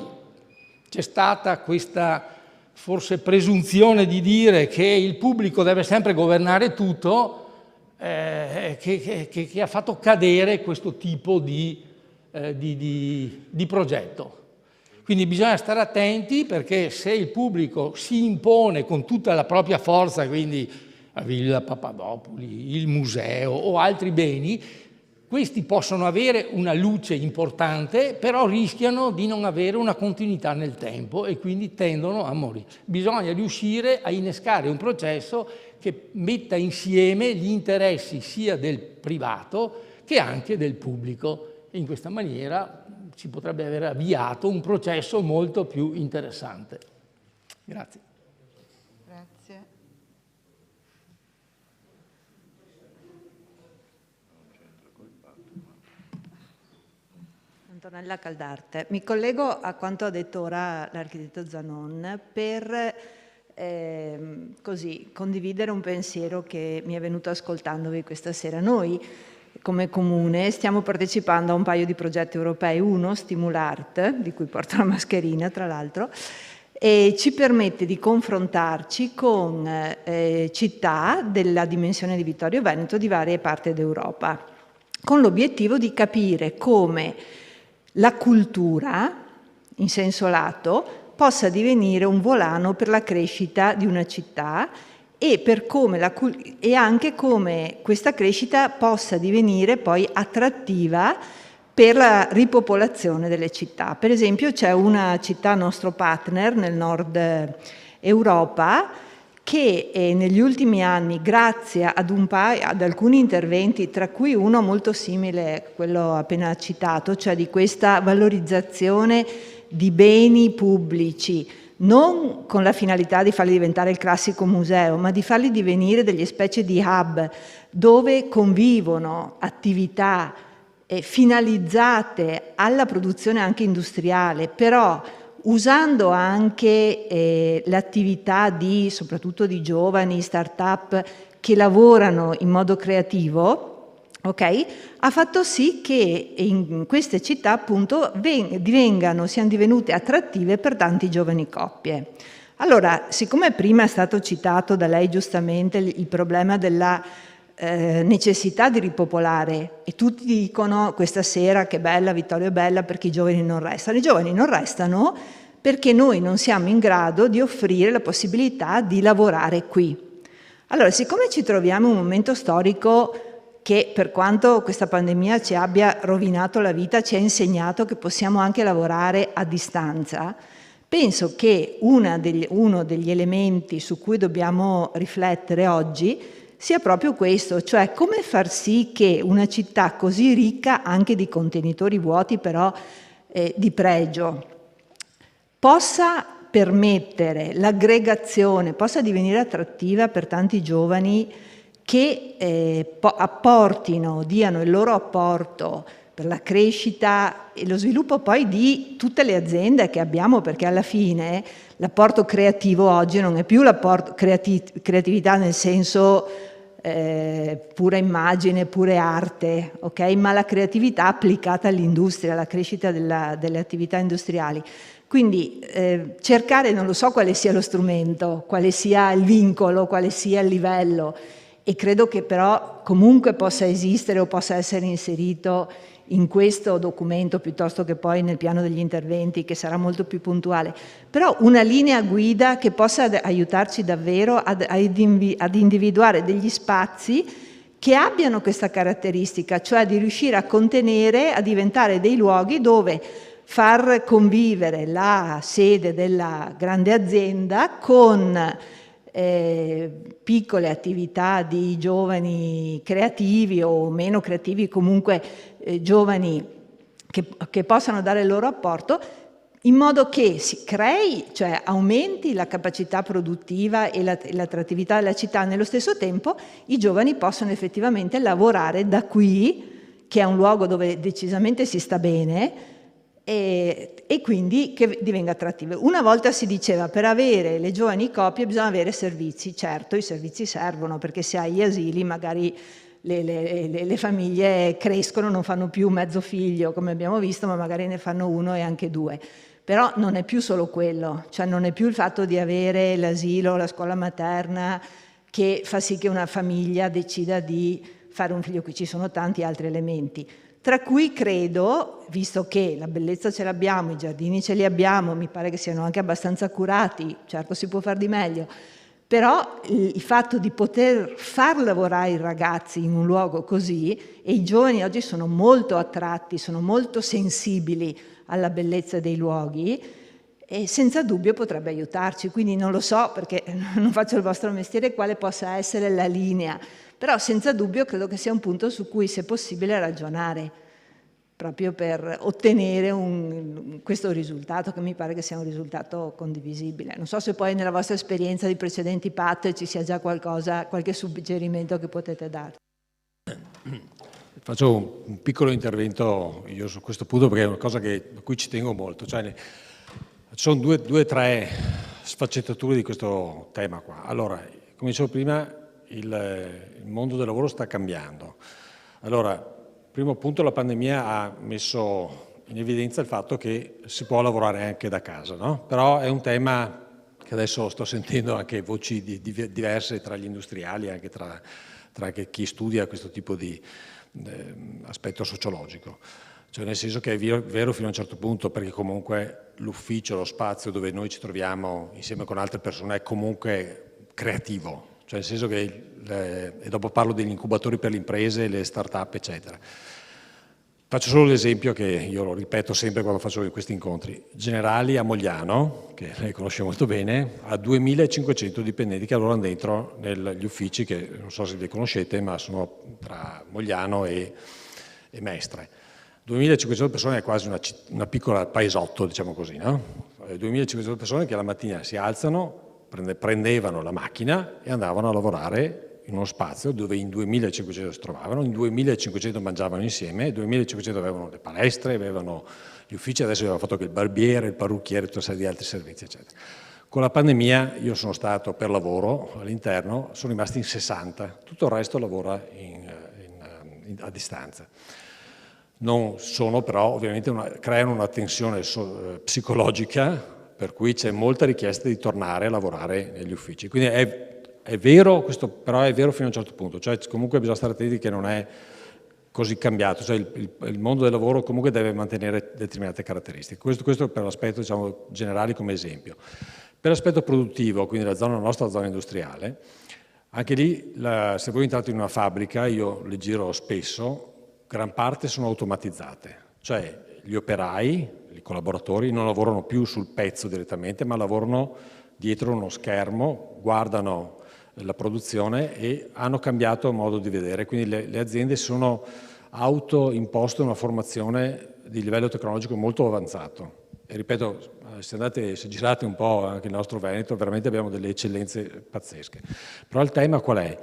c'è stata questa forse presunzione di dire che il pubblico deve sempre governare tutto, che ha fatto cadere questo tipo di di progetto. Quindi bisogna stare attenti, perché se il pubblico si impone con tutta la propria forza, quindi la Villa Papadopoli, il museo o altri beni, questi possono avere una luce importante, però rischiano di non avere una continuità nel tempo e quindi tendono a morire. Bisogna riuscire a innescare un processo che metta insieme gli interessi sia del privato che anche del pubblico. E in questa maniera si potrebbe aver avviato un processo molto più interessante. Grazie. Grazie. Antonella Caldarte. Mi collego a quanto ha detto ora l'architetto Zanon per così condividere un pensiero che mi è venuto ascoltandovi questa sera. Noi come Comune stiamo partecipando a un paio di progetti europei, uno Stimulart, di cui porto la mascherina tra l'altro, e ci permette di confrontarci con città della dimensione di Vittorio Veneto di varie parti d'Europa, con l'obiettivo di capire come la cultura, in senso lato, possa divenire un volano per la crescita di una città e anche come questa crescita possa divenire poi attrattiva per la ripopolazione delle città. Per esempio c'è una città nostro partner nel nord Europa che negli ultimi anni, grazie ad alcuni interventi, tra cui uno molto simile a quello appena citato, cioè di questa valorizzazione di beni pubblici, non con la finalità di farli diventare il classico museo, ma di farli divenire delle specie di hub dove convivono attività finalizzate alla produzione anche industriale, però usando anche l'attività soprattutto di giovani start-up che lavorano in modo creativo, okay? Ha fatto sì che in queste città appunto siano divenute attrattive per tanti giovani coppie. Allora, siccome prima è stato citato da lei giustamente il problema della necessità di ripopolare, e tutti dicono questa sera che bella, Vittorio è bella perché i giovani non restano. I giovani non restano perché noi non siamo in grado di offrire la possibilità di lavorare qui. Allora, siccome ci troviamo in un momento storico che, per quanto questa pandemia ci abbia rovinato la vita, ci ha insegnato che possiamo anche lavorare a distanza, penso che uno degli elementi su cui dobbiamo riflettere oggi sia proprio questo, cioè come far sì che una città così ricca anche di contenitori vuoti, però di pregio, possa permettere l'aggregazione, possa divenire attrattiva per tanti giovani che diano il loro apporto per la crescita e lo sviluppo poi di tutte le aziende che abbiamo, perché alla fine l'apporto creativo oggi non è più l'apporto creatività nel senso pura immagine, pure arte, ok? Ma la creatività applicata all'industria, alla crescita delle attività industriali. Quindi cercare, non lo so quale sia lo strumento, quale sia il vincolo, quale sia il livello, e credo che però comunque possa esistere o possa essere inserito in questo documento piuttosto che poi nel piano degli interventi, che sarà molto più puntuale, però una linea guida che possa aiutarci davvero ad individuare degli spazi che abbiano questa caratteristica, cioè di riuscire a contenere, a diventare dei luoghi dove far convivere la sede della grande azienda con piccole attività di giovani creativi o meno creativi, comunque giovani che possano dare il loro apporto, in modo che si crei, cioè aumenti la capacità produttiva e l'attrattività della città. Nello stesso tempo i giovani possono effettivamente lavorare da qui, che è un luogo dove decisamente si sta bene, e quindi che divenga attrattivo. Una volta si diceva per avere le giovani coppie bisogna avere servizi. Certo, i servizi servono, perché se hai gli asili magari le famiglie crescono, non fanno più mezzo figlio come abbiamo visto, ma magari ne fanno uno e anche due. Però non è più solo quello, cioè non è più il fatto di avere l'asilo, la scuola materna che fa sì che una famiglia decida di fare un figlio, qui ci sono tanti altri elementi. tra cui credo, visto che la bellezza ce l'abbiamo, i giardini ce li abbiamo, mi pare che siano anche abbastanza curati, certo si può far di meglio, però il fatto di poter far lavorare i ragazzi in un luogo così, e i giovani oggi sono molto attratti, sono molto sensibili alla bellezza dei luoghi, e senza dubbio potrebbe aiutarci. Quindi non lo so, perché non faccio il vostro mestiere, quale possa essere la linea, però senza dubbio credo che sia un punto su cui, se possibile, ragionare, proprio per ottenere questo risultato, che mi pare che sia un risultato condivisibile. Non so se poi nella vostra esperienza di precedenti PAT ci sia già qualcosa, qualche suggerimento che potete dare. Faccio un piccolo intervento io su questo punto, perché è una cosa a cui ci tengo molto. Cioè, ci sono due o tre sfaccettature di questo tema qua. Allora, come dicevo prima, il mondo del lavoro sta cambiando. Allora, primo punto, la pandemia ha messo in evidenza il fatto che si può lavorare anche da casa, no? Però è un tema che adesso sto sentendo anche voci diverse tra gli industriali, anche tra chi studia questo tipo di aspetto sociologico. Cioè, nel senso che è vero fino a un certo punto, perché comunque l'ufficio, lo spazio dove noi ci troviamo insieme con altre persone è comunque creativo. Cioè, nel senso che, e dopo parlo degli incubatori per le imprese, le start-up, eccetera. Faccio solo l'esempio che io lo ripeto sempre quando faccio questi incontri. Generali a Mogliano, che lei conosce molto bene, ha 2.500 dipendenti che lavorano dentro negli uffici, che non so se li conoscete, ma sono tra Mogliano e Mestre. 2.500 persone è quasi una piccola paesotto, diciamo così, no? 2.500 persone che la mattina si alzano, prendevano la macchina e andavano a lavorare in uno spazio dove in 2.500 si trovavano, in 2.500 mangiavano insieme, in 2.500 avevano le palestre, avevano gli uffici, adesso avevano fatto che il barbiere, il parrucchiere, tutta una serie di altri servizi, eccetera. Con la pandemia io sono stato per lavoro all'interno, sono rimasti in 60, tutto il resto lavora a distanza. Non sono però, ovviamente, creano una tensione psicologica, per cui c'è molta richiesta di tornare a lavorare negli uffici. Quindi è vero questo, però è vero fino a un certo punto, cioè comunque bisogna stare attenti che non è così cambiato, cioè il mondo del lavoro comunque deve mantenere determinate caratteristiche. Questo per l'aspetto, diciamo, generale come esempio. Per l'aspetto produttivo, quindi la nostra zona industriale, anche lì, se voi entrate in una fabbrica, io le giro spesso, gran parte sono automatizzate, cioè gli operai, i collaboratori non lavorano più sul pezzo direttamente, ma lavorano dietro uno schermo, guardano la produzione e hanno cambiato il modo di vedere, quindi le aziende sono autoimposte una formazione di livello tecnologico molto avanzato. E ripeto, se girate un po' anche il nostro Veneto, veramente abbiamo delle eccellenze pazzesche. Però il tema qual è?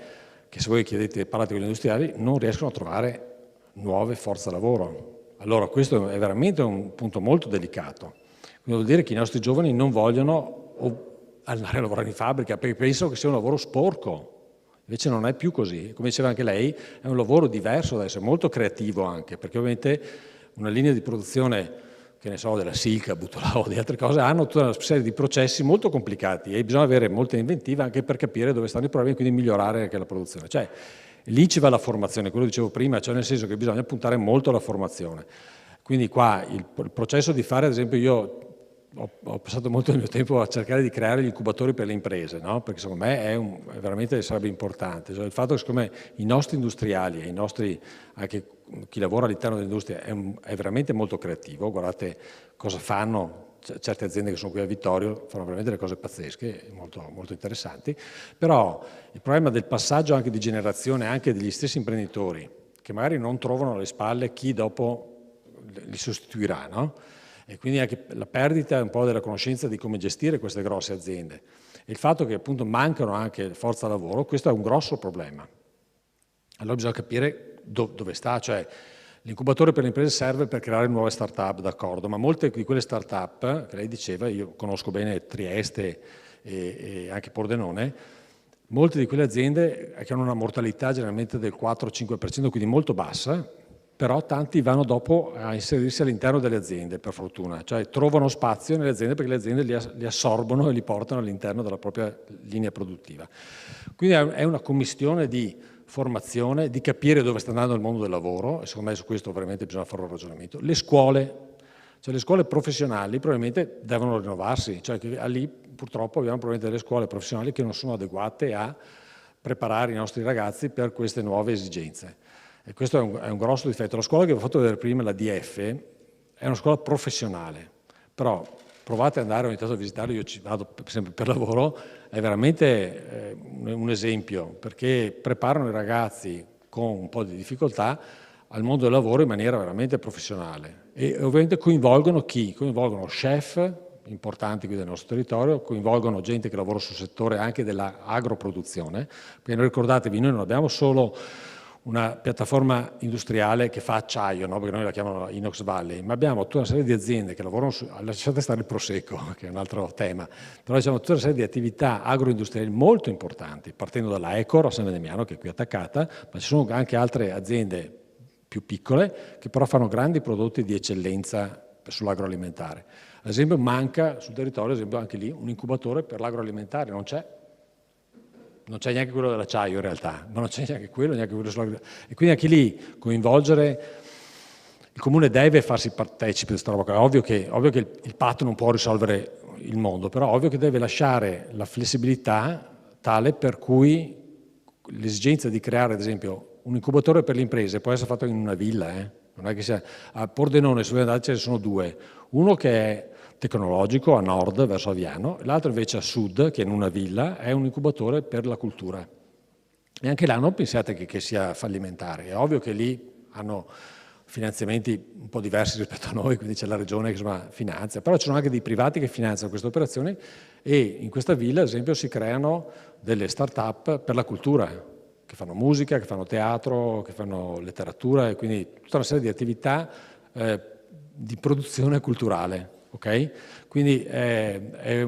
Che se voi parlate con gli industriali, non riescono a trovare nuove forze lavoro. Allora questo è veramente un punto molto delicato. Quindi vuol dire che i nostri giovani non vogliono andare a lavorare in fabbrica perché pensano che sia un lavoro sporco. Invece non è più così. Come diceva anche lei, è un lavoro diverso adesso, è molto creativo anche, perché ovviamente una linea di produzione, che ne so, della Silca, Buttolà o di altre cose, hanno tutta una serie di processi molto complicati e bisogna avere molta inventiva anche per capire dove stanno i problemi e quindi migliorare anche la produzione. Cioè, lì ci va la formazione, quello che dicevo prima, cioè nel senso che bisogna puntare molto alla formazione. Quindi qua il processo di fare, ad esempio, io ho passato molto del mio tempo a cercare di creare gli incubatori per le imprese, no? Perché secondo me veramente sarebbe importante. Cioè, il fatto che secondo me i nostri industriali e i nostri, anche chi lavora all'interno dell'industria è veramente molto creativo, guardate cosa fanno. Certe aziende che sono qui a Vittorio fanno veramente delle cose pazzesche, molto, molto interessanti, però il problema del passaggio anche di generazione, anche degli stessi imprenditori, che magari non trovano alle spalle chi dopo li sostituirà, no? E quindi anche la perdita un po' della conoscenza di come gestire queste grosse aziende. E il fatto che appunto mancano anche forza lavoro, questo è un grosso problema. Allora bisogna capire dove sta, cioè l'incubatore per le imprese serve per creare nuove start-up, d'accordo, ma molte di quelle start-up, che lei diceva, io conosco bene Trieste e anche Pordenone, molte di quelle aziende che hanno una mortalità generalmente del 4-5%, quindi molto bassa, però tanti vanno dopo a inserirsi all'interno delle aziende, per fortuna, cioè trovano spazio nelle aziende perché le aziende li assorbono e li portano all'interno della propria linea produttiva. Quindi è una commistione di formazione, di capire dove sta andando il mondo del lavoro, e secondo me su questo veramente bisogna fare un ragionamento. Le scuole professionali probabilmente devono rinnovarsi, cioè che lì purtroppo abbiamo probabilmente delle scuole professionali che non sono adeguate a preparare i nostri ragazzi per queste nuove esigenze. E questo è un grosso difetto. La scuola che vi ho fatto vedere prima, la DF, è una scuola professionale, però provate ad andare ogni tanto a visitarla, io ci vado sempre per lavoro, è veramente un esempio, perché preparano i ragazzi con un po' di difficoltà al mondo del lavoro in maniera veramente professionale. E ovviamente coinvolgono chi? Coinvolgono chef importanti qui del nostro territorio, coinvolgono gente che lavora sul settore anche dell'agroproduzione, perché ricordatevi, noi non abbiamo solo una piattaforma industriale che fa acciaio, no? Perché noi la chiamano Inox Valley, ma abbiamo tutta una serie di aziende che lavorano lasciate stare il prosecco, che è un altro tema, però diciamo tutta una serie di attività agroindustriali molto importanti, partendo dalla Ecor a San Damiano, che è qui attaccata, ma ci sono anche altre aziende più piccole che però fanno grandi prodotti di eccellenza sull'agroalimentare. Ad esempio manca sul territorio, ad esempio anche lì, un incubatore per l'agroalimentare, non c'è neanche quello dell'acciaio in realtà, ma non c'è neanche quello sull'agroalimentare. E quindi anche lì coinvolgere, il comune deve farsi partecipe di questa roba. È ovvio che il patto non può risolvere il mondo, però è ovvio che deve lasciare la flessibilità tale per cui l'esigenza di creare, ad esempio, un incubatore per le imprese può essere fatto in una villa, non è che sia a Pordenone, su Vendate ce ne sono due, uno che è tecnologico a nord verso Aviano, l'altro invece a sud, che è in una villa, è un incubatore per la cultura. E anche là non pensiate che sia fallimentare, è ovvio che lì hanno finanziamenti un po' diversi rispetto a noi, quindi c'è la regione che insomma finanzia, però ci sono anche dei privati che finanziano queste operazioni e in questa villa ad esempio si creano delle start-up per la cultura, che fanno musica, che fanno teatro, che fanno letteratura e quindi tutta una serie di attività di produzione culturale. Okay? Quindi è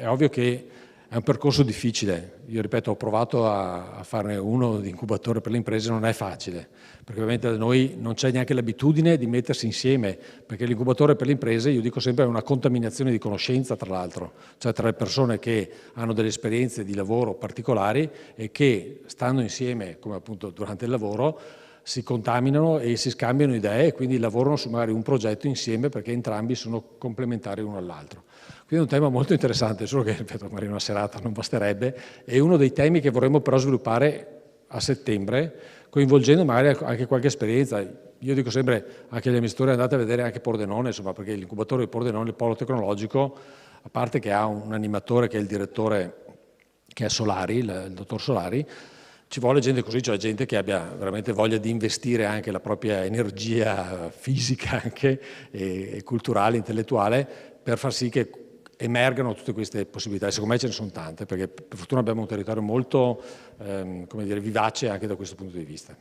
ovvio che è un percorso difficile. Io ripeto, ho provato a farne uno di incubatore per le imprese, non è facile, perché ovviamente da noi non c'è neanche l'abitudine di mettersi insieme, perché l'incubatore per le imprese, io dico sempre, è una contaminazione di conoscenza tra l'altro, cioè tra le persone che hanno delle esperienze di lavoro particolari e che stando insieme, come appunto durante il lavoro, si contaminano e si scambiano idee e quindi lavorano su magari un progetto insieme perché entrambi sono complementari uno all'altro. Quindi è un tema molto interessante, solo che, ripeto, magari una serata non basterebbe, è uno dei temi che vorremmo però sviluppare a settembre, coinvolgendo magari anche qualche esperienza. Io dico sempre anche agli amministratori andate a vedere anche Pordenone, insomma, perché l'incubatore di Pordenone, il polo tecnologico, a parte che ha un animatore che è il direttore, che è Solari, il dottor Solari, ci vuole gente così, cioè gente che abbia veramente voglia di investire anche la propria energia fisica anche e culturale, intellettuale, per far sì che emergano tutte queste possibilità. E secondo me ce ne sono tante, perché per fortuna abbiamo un territorio molto come dire, vivace anche da questo punto di vista.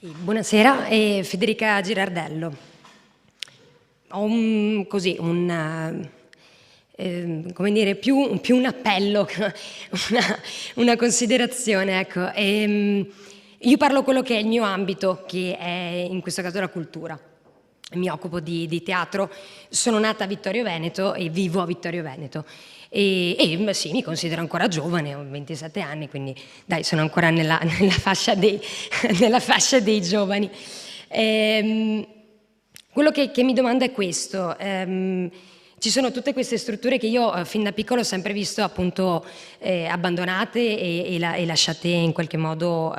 Buonasera, Federica Girardello. Ho come dire, più un appello che una considerazione, ecco. Io parlo quello che è il mio ambito, che è in questo caso la cultura. Mi occupo di teatro, sono nata a Vittorio Veneto e vivo a Vittorio Veneto. E sì, mi considero ancora giovane, ho 27 anni, quindi dai, sono ancora nella fascia dei giovani. Quello che mi domando è questo. Ci sono tutte queste strutture che io fin da piccolo ho sempre visto appunto abbandonate e lasciate in qualche modo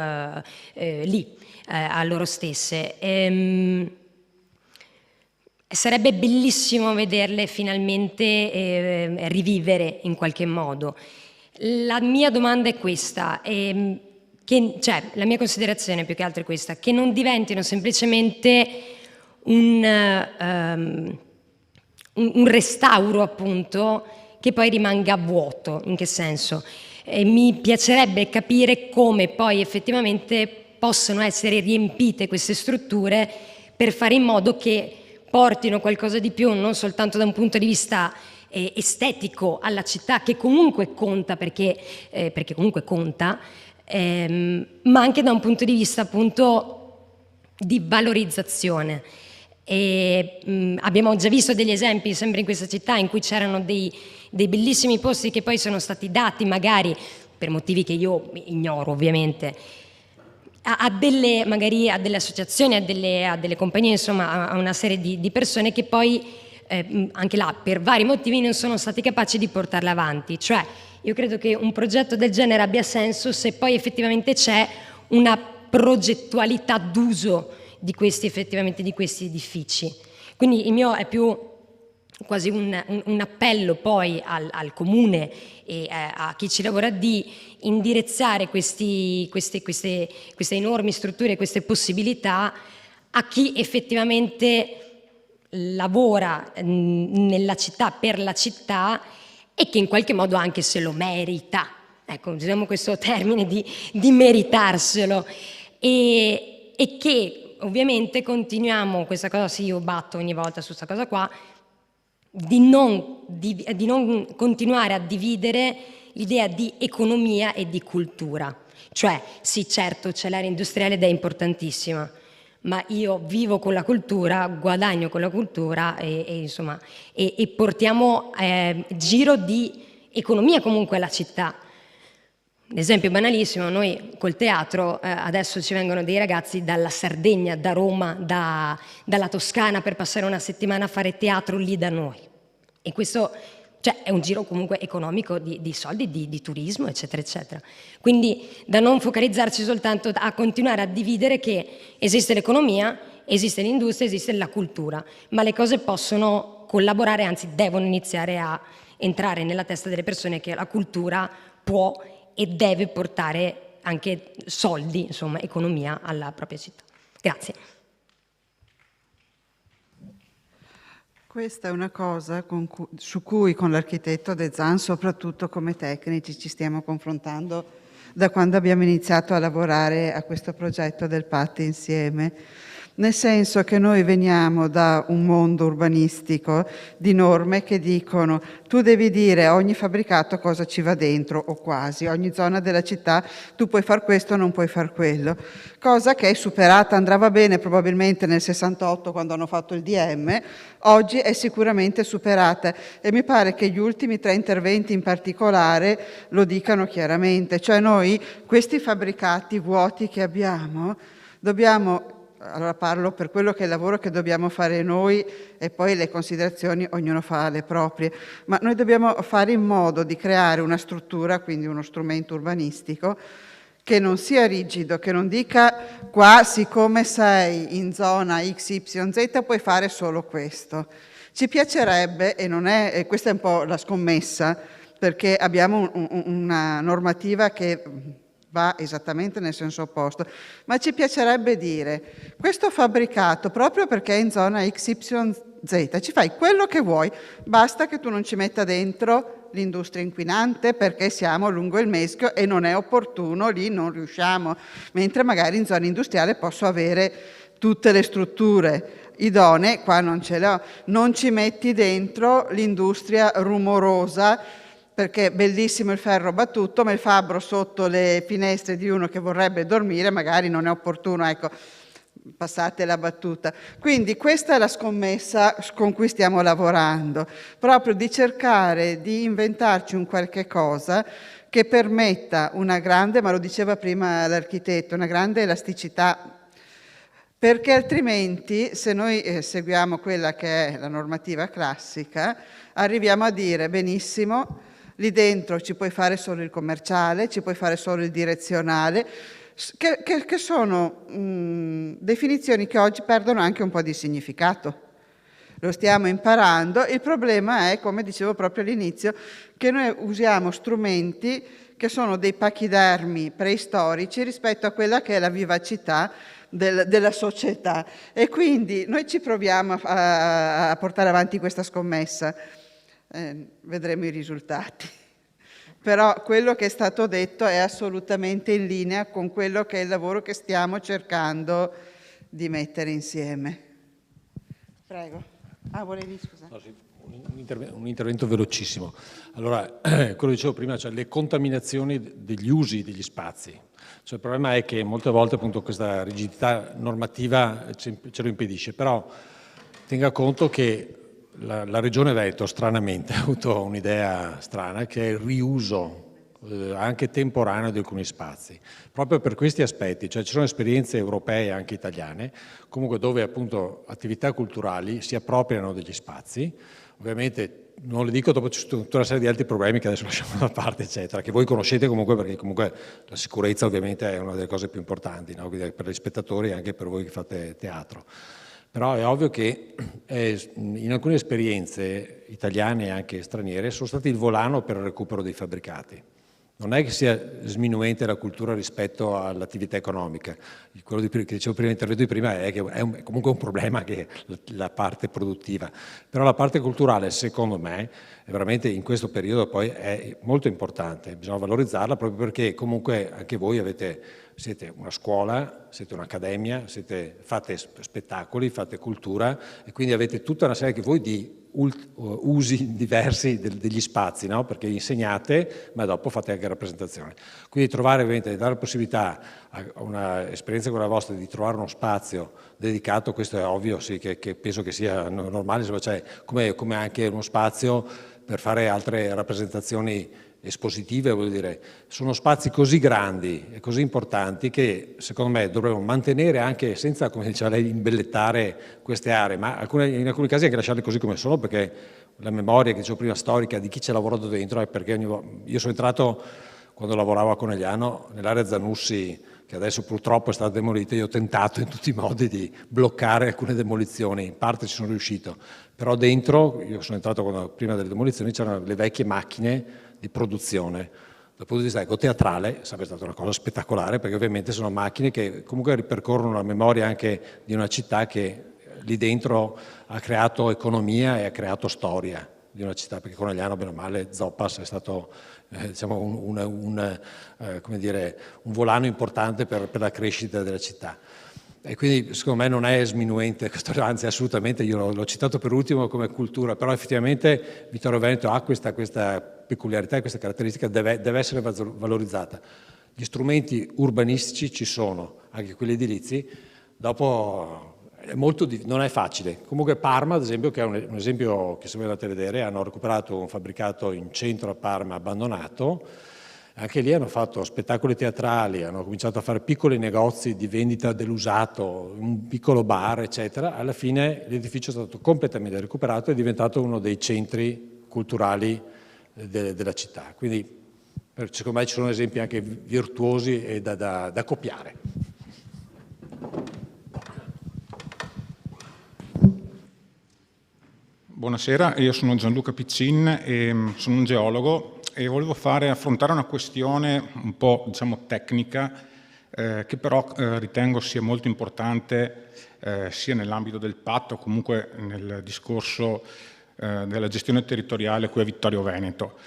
lì, a loro stesse. Sarebbe bellissimo vederle finalmente rivivere in qualche modo. La mia domanda è questa, cioè la mia considerazione più che altro è questa, che non diventino semplicemente un restauro appunto che poi rimanga vuoto. In che senso? Mi piacerebbe capire come poi effettivamente possono essere riempite queste strutture per fare in modo che portino qualcosa di più, non soltanto da un punto di vista estetico alla città, che comunque conta, perché comunque conta, ma anche da un punto di vista appunto di valorizzazione. Abbiamo già visto degli esempi sempre in questa città in cui c'erano dei bellissimi posti che poi sono stati dati, magari per motivi che io ignoro ovviamente, magari a delle associazioni, a delle compagnie, insomma a una serie di persone che poi anche là per vari motivi non sono stati capaci di portarla avanti. Cioè io credo che un progetto del genere abbia senso se poi effettivamente c'è una progettualità d'uso di questi edifici. Quindi il mio è più quasi un appello poi al comune e a chi ci lavora di indirizzare queste enormi strutture, queste possibilità a chi effettivamente lavora nella città, per la città, e che in qualche modo anche se lo merita. Ecco, usiamo questo termine di meritarselo, e che ovviamente continuiamo, questa cosa sì, io batto ogni volta su questa cosa qua, di non continuare a dividere l'idea di economia e di cultura. Cioè, sì, certo, c'è l'area industriale ed è importantissima, ma io vivo con la cultura, guadagno con la cultura insomma, portiamo giro di economia comunque alla città. Un esempio banalissimo, noi col teatro adesso ci vengono dei ragazzi dalla Sardegna, da Roma, dalla Toscana per passare una settimana a fare teatro lì da noi. E questo, cioè, è un giro comunque economico di soldi, di turismo, eccetera, eccetera. Quindi da non focalizzarci soltanto a continuare a dividere che esiste l'economia, esiste l'industria, esiste la cultura, ma le cose possono collaborare, anzi devono iniziare a entrare nella testa delle persone che la cultura può e deve portare anche soldi, insomma, economia alla propria città. Grazie. Questa è una cosa su cui con l'architetto De Zan, soprattutto come tecnici, ci stiamo confrontando da quando abbiamo iniziato a lavorare a questo progetto del PAT insieme. Nel senso che noi veniamo da un mondo urbanistico di norme che dicono tu devi dire a ogni fabbricato cosa ci va dentro, o quasi, ogni zona della città tu puoi far questo, non puoi far quello. Cosa che è superata, andava bene probabilmente nel 68 quando hanno fatto il DM, oggi è sicuramente superata, e mi pare che gli ultimi 3 interventi in particolare lo dicano chiaramente. Cioè noi questi fabbricati vuoti che abbiamo dobbiamo... Allora parlo per quello che è il lavoro che dobbiamo fare noi, e poi le considerazioni ognuno fa le proprie, ma noi dobbiamo fare in modo di creare una struttura, quindi uno strumento urbanistico, che non sia rigido, che non dica qua siccome sei in zona XYZ puoi fare solo questo. Ci piacerebbe, e questa è un po' la scommessa, perché abbiamo una normativa che va esattamente nel senso opposto, ma ci piacerebbe dire questo fabbricato, proprio perché è in zona XYZ, ci fai quello che vuoi, basta che tu non ci metta dentro l'industria inquinante perché siamo lungo il Meschio e non è opportuno, lì non riusciamo, mentre magari in zona industriale posso avere tutte le strutture idonee, qua non ce le ho. Non ci metti dentro l'industria rumorosa, perché è bellissimo il ferro battuto, ma il fabbro sotto le finestre di uno che vorrebbe dormire magari non è opportuno, ecco, passate la battuta. Quindi questa è la scommessa con cui stiamo lavorando, proprio di cercare di inventarci un qualche cosa che permetta una grande, ma lo diceva prima l'architetto, una grande elasticità, perché altrimenti se noi seguiamo quella che è la normativa classica arriviamo a dire benissimo, lì dentro ci puoi fare solo il commerciale, ci puoi fare solo il direzionale, che sono definizioni che oggi perdono anche un po' di significato. Lo stiamo imparando, il problema è, come dicevo proprio all'inizio, che noi usiamo strumenti che sono dei pachidermi preistorici rispetto a quella che è la vivacità della società, e quindi noi ci proviamo a portare avanti questa scommessa. Vedremo i risultati, però quello che è stato detto è assolutamente in linea con quello che è il lavoro che stiamo cercando di mettere insieme. Prego. Ah, volevi, scusa. No, sì, un intervento velocissimo. Allora, quello che dicevo prima, cioè le contaminazioni degli usi degli spazi. Cioè, il problema è che molte volte appunto questa rigidità normativa ce lo impedisce, però tenga conto che la Regione Veneto stranamente ha avuto un'idea strana che è il riuso anche temporaneo di alcuni spazi, proprio per questi aspetti, cioè ci sono esperienze europee e anche italiane, comunque dove appunto attività culturali si appropriano degli spazi, ovviamente non le dico, dopo c'è tutta una serie di altri problemi che adesso lasciamo da parte, eccetera, che voi conoscete comunque, perché comunque la sicurezza ovviamente è una delle cose più importanti, no? Quindi per gli spettatori e anche per voi che fate teatro. Però è ovvio che in alcune esperienze italiane e anche straniere sono stati il volano per il recupero dei fabbricati. Non è che sia sminuente la cultura rispetto all'attività economica. Quello che dicevo prima, l'intervento di prima, è che è comunque un problema che la parte produttiva. Però la parte culturale, secondo me, è veramente in questo periodo poi è molto importante. Bisogna valorizzarla proprio perché comunque anche voi siete una scuola, siete un'accademia, fate spettacoli, fate cultura e quindi avete tutta una serie che voi di usi diversi degli spazi, no? Perché insegnate, ma dopo fate anche rappresentazioni. Quindi trovare, ovviamente, dare la possibilità a un'esperienza come la vostra di trovare uno spazio dedicato, questo è ovvio, sì, che penso che sia normale, cioè, come anche uno spazio per fare altre rappresentazioni espositive, voglio dire, sono spazi così grandi e così importanti che secondo me dovremmo mantenere anche senza, come diceva lei, imbellettare queste aree, ma in alcuni casi anche lasciarle così come sono, perché la memoria che dicevo prima storica di chi ci ha lavorato dentro è perché io sono entrato quando lavoravo a Conegliano nell'area Zanussi, che adesso purtroppo è stata demolita. Io ho tentato in tutti i modi di bloccare alcune demolizioni, in parte ci sono riuscito, però dentro, io sono entrato prima delle demolizioni, c'erano le vecchie macchine di produzione. Dal punto di vista teatrale sarebbe stata una cosa spettacolare, perché ovviamente sono macchine che comunque ripercorrono la memoria anche di una città che lì dentro ha creato economia e ha creato storia di una città, perché Conegliano, bene o male, Zoppas è stato diciamo un volano importante per la crescita della città. E quindi secondo me non è sminuente questo, anzi assolutamente, io l'ho citato per ultimo come cultura, però effettivamente Vittorio Veneto ha questa peculiarità e questa caratteristica, deve essere valorizzata. Gli strumenti urbanistici ci sono, anche quelli edilizi, dopo non è facile. Comunque Parma, ad esempio, che è un esempio che se voi andate a vedere, hanno recuperato un fabbricato in centro a Parma abbandonato. Anche lì hanno fatto spettacoli teatrali, hanno cominciato a fare piccoli negozi di vendita dell'usato, un piccolo bar, eccetera. Alla fine l'edificio è stato completamente recuperato e è diventato uno dei centri culturali della città. Quindi secondo me ci sono esempi anche virtuosi e da copiare. Buonasera, io sono Gianluca Piccin e sono un geologo e volevo affrontare una questione un po' tecnica che però ritengo sia molto importante sia nell'ambito del patto o comunque nel discorso della gestione territoriale qui a Vittorio Veneto.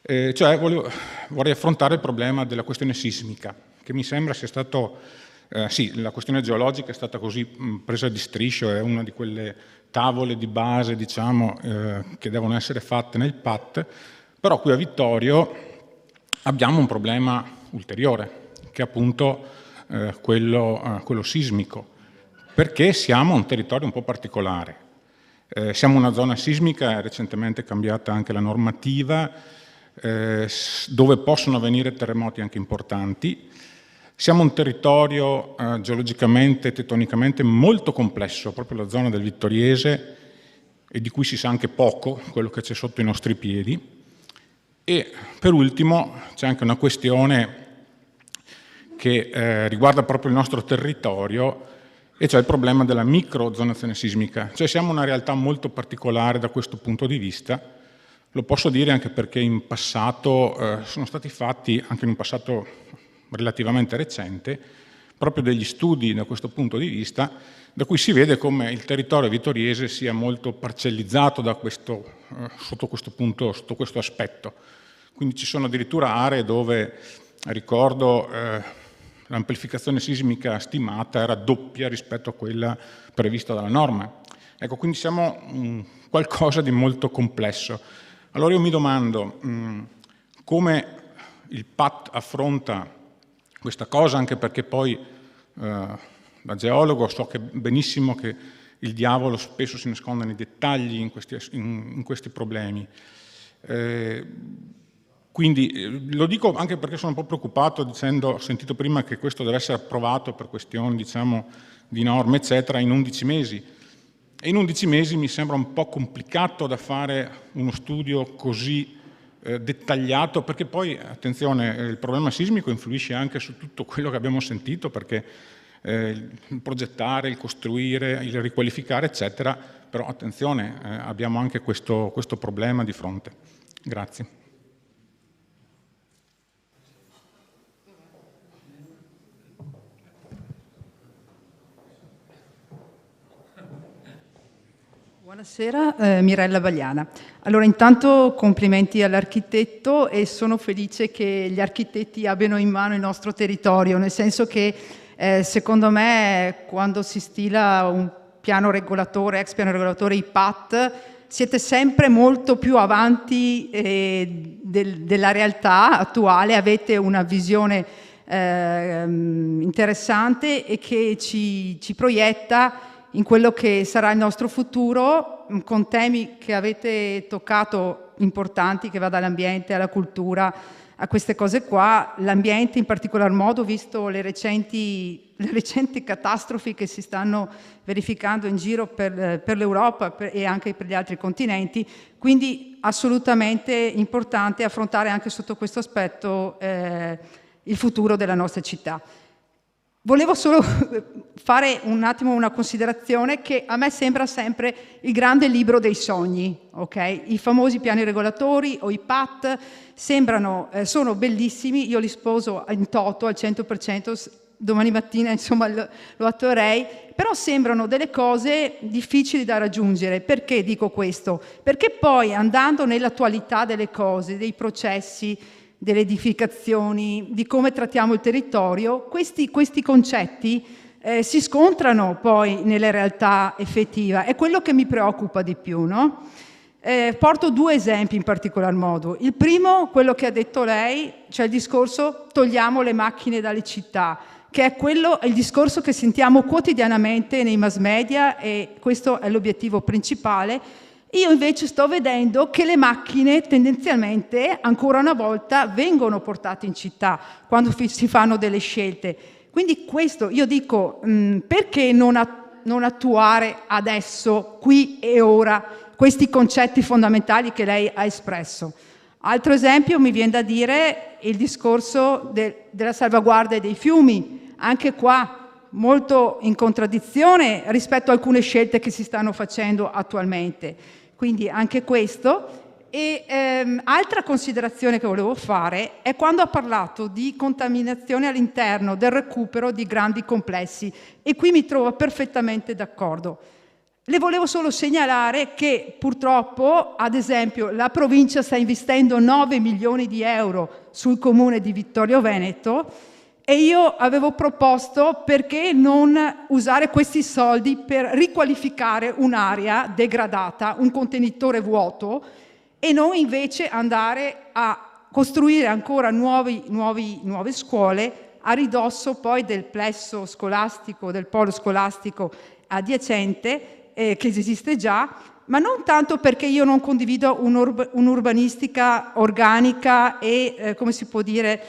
Vorrei affrontare il problema della questione sismica, che mi sembra sia stato, sì, la questione geologica è stata così presa di striscio, è una di quelle tavole di base, che devono essere fatte nel PAT, però qui a Vittorio abbiamo un problema ulteriore, che è appunto quello sismico, perché siamo un territorio un po' particolare. Siamo una zona sismica, è recentemente cambiata anche la normativa, dove possono avvenire terremoti anche importanti. Siamo un territorio geologicamente e tettonicamente molto complesso, proprio la zona del Vittoriese, e di cui si sa anche poco, quello che c'è sotto i nostri piedi. E per ultimo c'è anche una questione che riguarda proprio il nostro territorio, e cioè il problema della microzonazione sismica. Cioè siamo una realtà molto particolare da questo punto di vista. Lo posso dire anche perché in passato sono stati fatti, anche in un passato relativamente recente, proprio degli studi da questo punto di vista, da cui si vede come il territorio vittoriese sia molto parcellizzato sotto questo aspetto. Quindi ci sono addirittura aree dove, ricordo, l'amplificazione sismica stimata era doppia rispetto a quella prevista dalla norma. Ecco, quindi siamo qualcosa di molto complesso. Allora io mi domando come il PAT affronta questa cosa, anche perché poi da geologo so che benissimo che il diavolo spesso si nasconde nei dettagli in questi problemi. Quindi lo dico anche perché sono un po' preoccupato, ho sentito prima che questo deve essere approvato per questioni, diciamo, di norme, eccetera, in 11 mesi. E in 11 mesi mi sembra un po' complicato da fare uno studio così dettagliato, perché poi, attenzione, il problema sismico influisce anche su tutto quello che abbiamo sentito, perché il progettare, il costruire, il riqualificare, eccetera, però attenzione, abbiamo anche questo problema di fronte. Grazie. Buonasera, Mirella Bagliana. Allora, intanto complimenti all'architetto e sono felice che gli architetti abbiano in mano il nostro territorio, nel senso che secondo me quando si stila un piano regolatore, ex piano regolatore, i PAT, siete sempre molto più avanti della realtà attuale, avete una visione interessante e che ci proietta in quello che sarà il nostro futuro, con temi che avete toccato importanti, che va dall'ambiente alla cultura, a queste cose qua. L'ambiente in particolar modo, visto le recenti catastrofi che si stanno verificando in giro per l'Europa e anche per gli altri continenti, quindi assolutamente importante affrontare anche sotto questo aspetto il futuro della nostra città. Volevo solo fare un attimo una considerazione che a me sembra sempre il grande libro dei sogni, ok? I famosi piani regolatori o i PAT sono bellissimi, io li sposo in toto al 100%, domani mattina insomma lo attuerei, però sembrano delle cose difficili da raggiungere. Perché dico questo? Perché poi andando nell'attualità delle cose, dei processi, delle edificazioni, di come trattiamo il territorio, questi concetti si scontrano poi nella realtà effettiva. È quello che mi preoccupa di più, no? Porto due esempi in particolar modo. Il primo, quello che ha detto lei, cioè il discorso togliamo le macchine dalle città, che è il discorso che sentiamo quotidianamente nei mass media e questo è l'obiettivo principale. Io invece sto vedendo che le macchine tendenzialmente ancora una volta vengono portate in città quando si fanno delle scelte. Quindi questo io dico, perché non attuare adesso, qui e ora, questi concetti fondamentali che lei ha espresso? Altro esempio mi viene da dire il discorso della salvaguardia dei fiumi, anche qua molto in contraddizione rispetto a alcune scelte che si stanno facendo attualmente. Quindi anche questo. E altra considerazione che volevo fare è quando ha parlato di contaminazione all'interno del recupero di grandi complessi, e qui mi trovo perfettamente d'accordo. Le volevo solo segnalare che purtroppo, ad esempio, la provincia sta investendo 9 milioni di euro sul comune di Vittorio Veneto e io avevo proposto perché non usare questi soldi per riqualificare un'area degradata, un contenitore vuoto, e non invece andare a costruire ancora nuove scuole a ridosso poi del plesso scolastico, del polo scolastico adiacente che esiste già, ma non tanto perché io non condivido un'urbanistica organica e, come si può dire,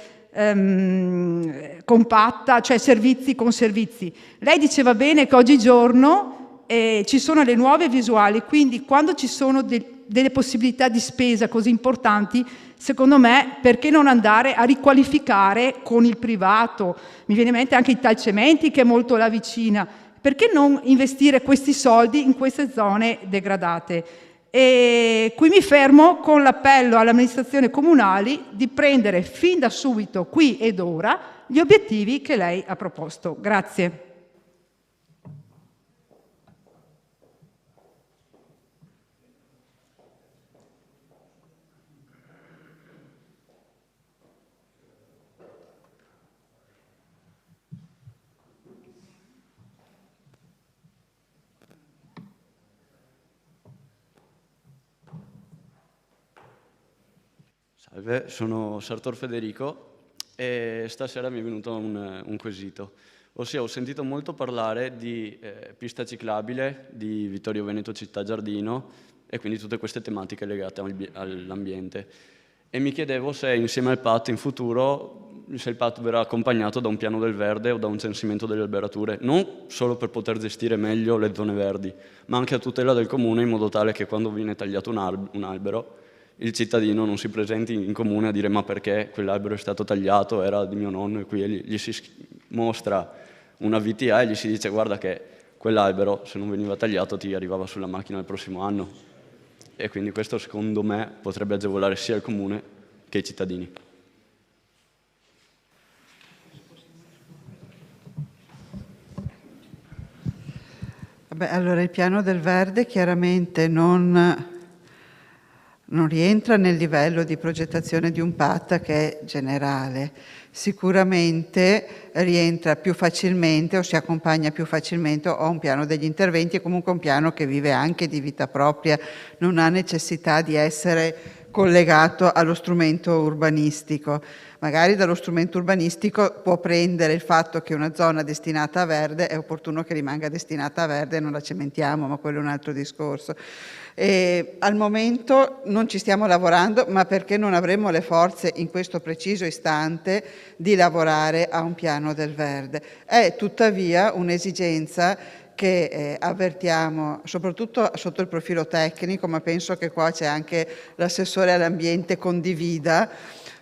compatta, cioè servizi con servizi. Lei diceva bene che oggigiorno ci sono le nuove visuali, quindi quando ci sono delle possibilità di spesa così importanti, secondo me perché non andare a riqualificare con il privato? Mi viene in mente anche Italcementi, che è molto là vicina. Perché non investire questi soldi in queste zone degradate? E qui mi fermo con l'appello alle amministrazioni comunali di prendere fin da subito, qui ed ora, gli obiettivi che lei ha proposto. Grazie. Salve, sono Sartor Federico e stasera mi è venuto un quesito. Ossia, ho sentito molto parlare di pista ciclabile, di Vittorio Veneto Città Giardino e quindi tutte queste tematiche legate all'ambiente. E mi chiedevo se insieme al PAT in futuro, se il PAT verrà accompagnato da un piano del verde o da un censimento delle alberature, non solo per poter gestire meglio le zone verdi, ma anche a tutela del comune in modo tale che quando viene tagliato un albero il cittadino non si presenti in comune a dire ma perché quell'albero è stato tagliato, era di mio nonno, e qui gli si mostra una VTA e gli si dice guarda che quell'albero se non veniva tagliato ti arrivava sulla macchina il prossimo anno. E quindi questo secondo me potrebbe agevolare sia il comune che i cittadini. Vabbè, allora il piano del verde chiaramente non rientra nel livello di progettazione di un PAT che è generale. Sicuramente rientra più facilmente o si accompagna più facilmente a un piano degli interventi, e comunque un piano che vive anche di vita propria, non ha necessità di essere collegato allo strumento urbanistico. Magari dallo strumento urbanistico può prendere il fatto che una zona destinata a verde è opportuno che rimanga destinata a verde e non la cementiamo, ma quello è un altro discorso. E al momento non ci stiamo lavorando, ma perché non avremo le forze in questo preciso istante di lavorare a un piano del verde. È tuttavia un'esigenza che avvertiamo soprattutto sotto il profilo tecnico, ma penso che qua c'è anche l'assessore all'ambiente condivida,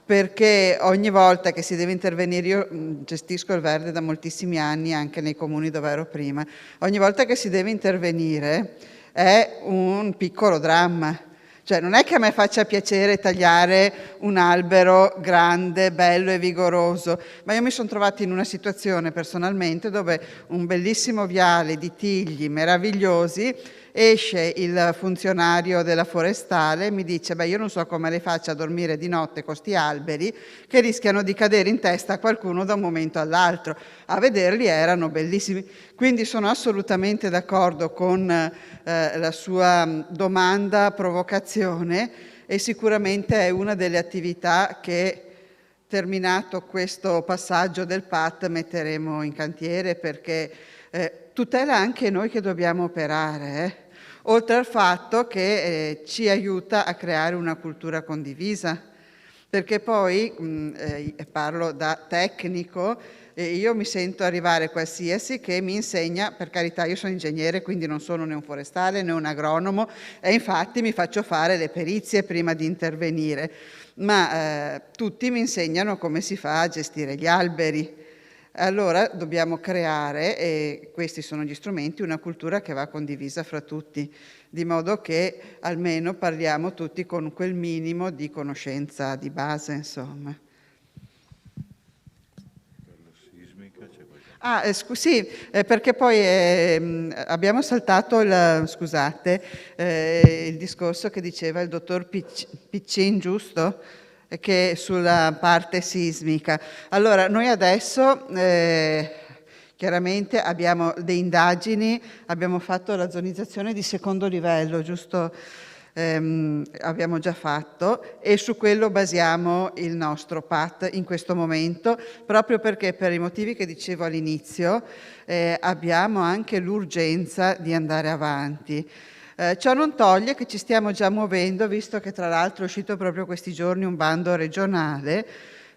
perché ogni volta che si deve intervenire, io gestisco il verde da moltissimi anni anche nei comuni dove ero prima, ogni volta che si deve intervenire è un piccolo dramma. Cioè non è che a me faccia piacere tagliare un albero grande, bello e vigoroso, ma io mi sono trovata in una situazione personalmente dove un bellissimo viale di tigli meravigliosi, esce il funzionario della forestale e mi dice io non so come le faccia a dormire di notte con sti alberi che rischiano di cadere in testa a qualcuno da un momento all'altro. A vederli erano bellissimi. Quindi sono assolutamente d'accordo con la sua domanda, provocazione, e sicuramente è una delle attività che, terminato questo passaggio del PAT, metteremo in cantiere, perché tutela anche noi che dobbiamo operare, oltre al fatto che ci aiuta a creare una cultura condivisa, perché poi, parlo da tecnico, io mi sento arrivare qualsiasi che mi insegna, per carità io sono ingegnere quindi non sono né un forestale né un agronomo e infatti mi faccio fare le perizie prima di intervenire, ma tutti mi insegnano come si fa a gestire gli alberi. Allora dobbiamo creare, e questi sono gli strumenti, una cultura che va condivisa fra tutti, di modo che almeno parliamo tutti con quel minimo di conoscenza di base, insomma. Sì, perché poi abbiamo saltato il discorso che diceva il dottor Piccin, giusto? Che sulla parte sismica. Allora, noi adesso chiaramente abbiamo delle indagini, abbiamo fatto la zonizzazione di secondo livello, giusto? Abbiamo già fatto, e su quello basiamo il nostro PAT in questo momento, proprio perché per i motivi che dicevo all'inizio abbiamo anche l'urgenza di andare avanti. Ciò non toglie che ci stiamo già muovendo, visto che tra l'altro è uscito proprio questi giorni un bando regionale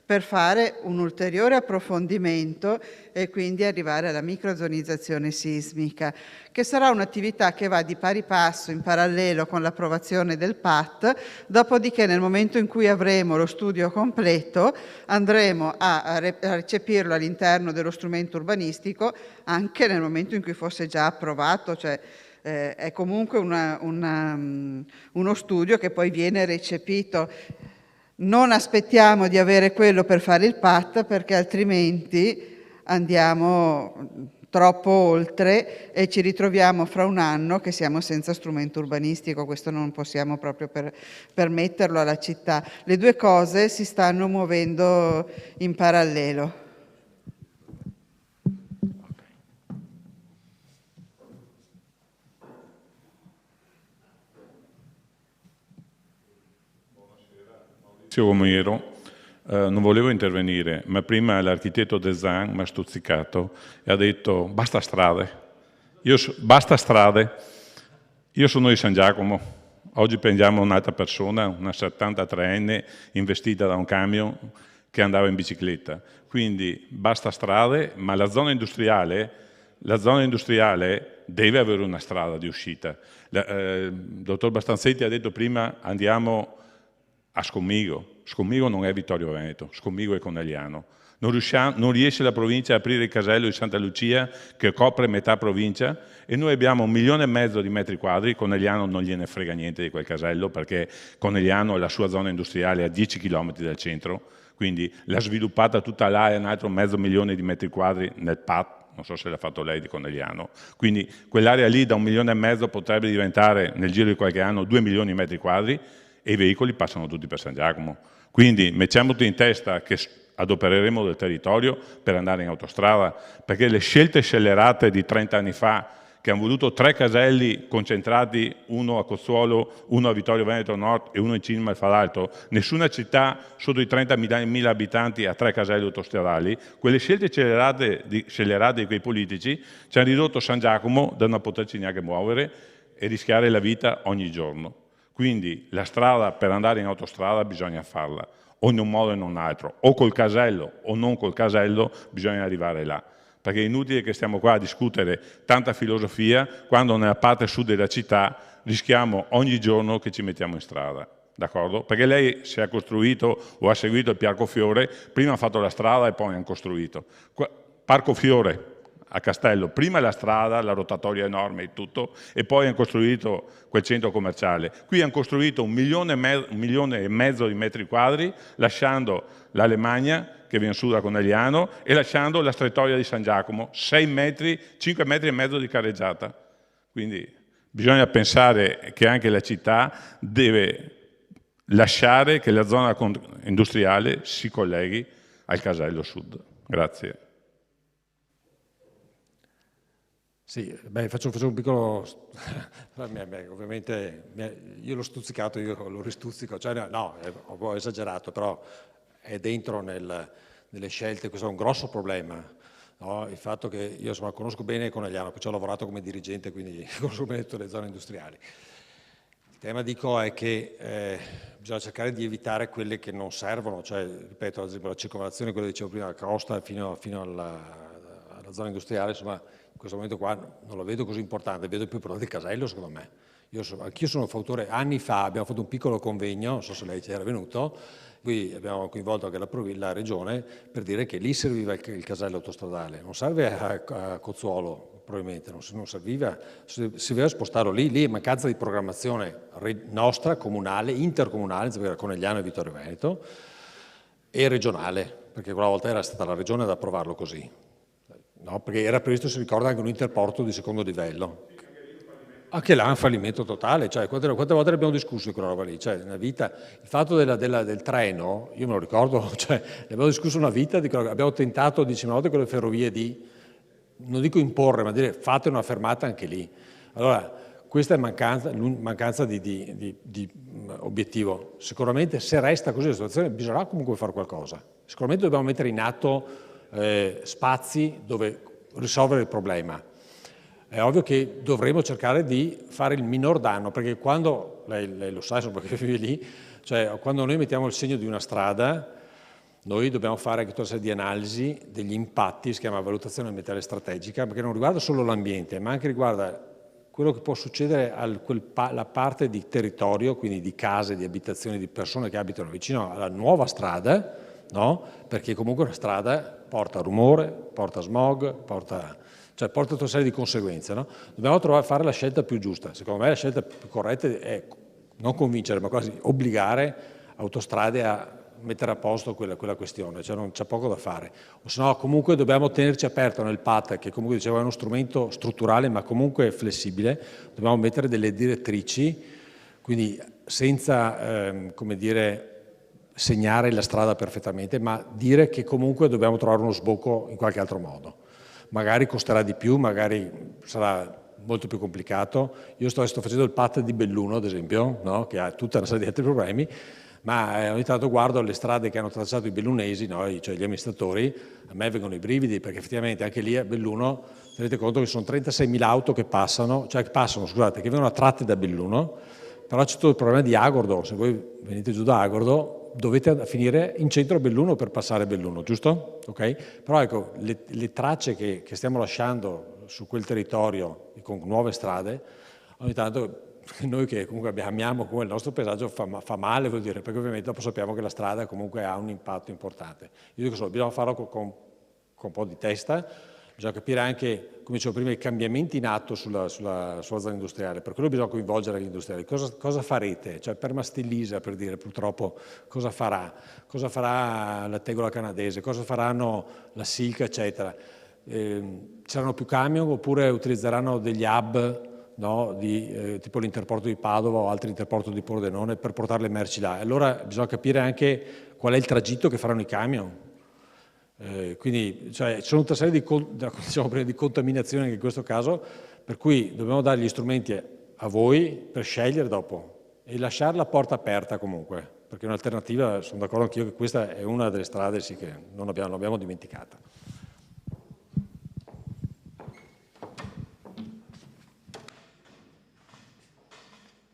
per fare un ulteriore approfondimento e quindi arrivare alla microzonizzazione sismica, che sarà un'attività che va di pari passo in parallelo con l'approvazione del PAT, dopodiché nel momento in cui avremo lo studio completo andremo a recepirlo all'interno dello strumento urbanistico, anche nel momento in cui fosse già approvato, cioè è comunque uno studio che poi viene recepito. Non aspettiamo di avere quello per fare il PAT, perché altrimenti andiamo troppo oltre e ci ritroviamo fra un anno che siamo senza strumento urbanistico. Questo non possiamo proprio permetterlo alla città. Le due cose si stanno muovendo in parallelo. Zio Romero, non volevo intervenire, ma prima l'architetto design mi ha stuzzicato e ha detto basta strade. Basta strade. Io sono di San Giacomo, oggi prendiamo un'altra persona, una 73enne investita da un camion che andava in bicicletta. Quindi basta strade, ma la zona industriale deve avere una strada di uscita. Il dottor Bastanzetti ha detto prima andiamo a Scommigo. Scommigo non è Vittorio Veneto, Scommigo è Conegliano. Non riesce la provincia a aprire il casello di Santa Lucia che copre metà provincia e noi abbiamo 1,5 milioni di metri quadri. Conegliano non gliene frega niente di quel casello perché Conegliano è la sua zona industriale a 10 km dal centro, quindi l'ha sviluppata tutta là e un altro 500 milioni di metri quadri nel PAT. Non so se l'ha fatto lei di Conegliano, quindi quell'area lì da 1,5 milioni potrebbe diventare nel giro di qualche anno 2 milioni di metri quadri e i veicoli passano tutti per San Giacomo. Quindi mettiamoci in testa che adopereremo del territorio per andare in autostrada, perché le scelte scellerate di 30 anni fa, che hanno voluto 3 caselli concentrati, uno a Cozzuolo, uno a Vittorio Veneto Nord e uno in cima al Falalto, nessuna città sotto i 30.000 abitanti ha 3 caselli autostradali, quelle scelte scellerate di quei politici ci hanno ridotto San Giacomo da non poterci neanche muovere e rischiare la vita ogni giorno. Quindi la strada per andare in autostrada bisogna farla, o in un modo o in un altro, o col casello o non col casello, bisogna arrivare là. Perché è inutile che stiamo qua a discutere tanta filosofia quando nella parte sud della città rischiamo ogni giorno che ci mettiamo in strada, d'accordo? Perché lei si è costruito o ha seguito il Parco Fiore, prima ha fatto la strada e poi hanno costruito. Parco Fiore a Castello, prima la strada, la rotatoria enorme e tutto, e poi hanno costruito quel centro commerciale. Qui hanno costruito 1,5 milioni di metri quadri, lasciando l'Alemagna, che viene su da Conegliano, e lasciando la strettoia di San Giacomo, 6 metri, 5,5 metri di carreggiata. Quindi bisogna pensare che anche la città deve lasciare che la zona industriale si colleghi al casello sud. Grazie. Sì, beh, faccio un piccolo... Ovviamente io l'ho stuzzicato, io lo ristuzzico, cioè no, ho esagerato, però è dentro nelle scelte, questo è un grosso problema, no? Il fatto che io insomma conosco bene Conegliano, poi ci ho lavorato come dirigente, quindi conosco bene tutte le zone industriali. Il tema, dico, è che bisogna cercare di evitare quelle che non servono, cioè, ripeto, ad esempio la circolazione, quello che dicevo prima, la costa fino alla zona industriale, insomma, in questo momento qua non lo vedo così importante, vedo più importante il casello, secondo me. Anch'io sono fautore, anni fa abbiamo fatto un piccolo convegno, non so se lei c'era venuto, qui abbiamo coinvolto anche la regione per dire che lì serviva il casello autostradale, non serve a Cozzuolo probabilmente, non serviva, serviva spostarlo lì è mancanza di programmazione nostra, comunale, intercomunale, era Conegliano e Vittorio Veneto, e regionale, perché quella volta era stata la regione ad approvarlo così. No, perché era previsto, si ricorda, anche un interporto di secondo livello. Anche là è un fallimento totale, cioè quante volte abbiamo discusso di quella roba lì, cioè nella vita, il fatto del treno, io me lo ricordo, cioè ne abbiamo discusso una vita, abbiamo tentato 10 volte con le ferrovie di, non dico imporre, ma dire fate una fermata anche lì. Allora, questa è mancanza di obiettivo. Sicuramente se resta così la situazione bisognerà comunque fare qualcosa. Sicuramente dobbiamo mettere in atto spazi dove risolvere il problema. È ovvio che dovremo cercare di fare il minor danno, perché quando, lei lo sa, perché vive lì, cioè quando noi mettiamo il segno di una strada, noi dobbiamo fare anche tutta una serie di analisi degli impatti, si chiama valutazione ambientale strategica, perché non riguarda solo l'ambiente, ma anche riguarda quello che può succedere alla parte di territorio, quindi di case, di abitazioni, di persone che abitano vicino alla nuova strada, no? Perché comunque una strada porta rumore, porta smog, porta tutta una serie di conseguenze. No? Dobbiamo fare la scelta più giusta. Secondo me la scelta più corretta è non convincere, ma quasi obbligare Autostrade a mettere a posto quella questione, cioè non c'è poco da fare. O se no comunque dobbiamo tenerci aperto nel PAT, che comunque dicevo è uno strumento strutturale ma comunque flessibile, dobbiamo mettere delle direttrici, quindi senza, come dire, segnare la strada perfettamente, ma dire che comunque dobbiamo trovare uno sbocco in qualche altro modo. Magari costerà di più, magari sarà molto più complicato. Io sto facendo il PAT di Belluno, ad esempio, no? Che ha tutta una serie di altri problemi, ma ogni tanto guardo le strade che hanno tracciato i bellunesi, noi, cioè gli amministratori, a me vengono i brividi, perché effettivamente anche lì a Belluno tenete conto che sono 36.000 auto che passano, che vengono attratte da Belluno, però c'è tutto il problema di Agordo. Se voi venite giù da Agordo dovete finire in centro a Belluno per passare Belluno, giusto? Ok? Però ecco, le tracce che stiamo lasciando su quel territorio con nuove strade, ogni tanto noi che comunque amiamo come il nostro paesaggio fa male, vuol dire, perché ovviamente dopo sappiamo che la strada comunque ha un impatto importante. Io dico solo, bisogna farlo con un po' di testa, bisogna capire anche, come dicevo prima, i cambiamenti in atto sulla zona industriale, per quello bisogna coinvolgere gli industriali. Cosa farete? Cioè per Mastillisa, per dire, purtroppo, cosa farà? Cosa farà la tegola canadese? Cosa faranno la Silca, eccetera? Saranno più camion oppure utilizzeranno degli hub, no, tipo l'interporto di Padova o altri interporto di Pordenone per portare le merci là? Allora bisogna capire anche qual è il tragitto che faranno i camion. Quindi cioè, ci sono tutta una serie di contaminazioni anche in questo caso, per cui dobbiamo dare gli strumenti a voi per scegliere dopo e lasciare la porta aperta comunque, perché un'alternativa, sono d'accordo anch'io che questa è una delle strade sì, che non abbiamo dimenticata.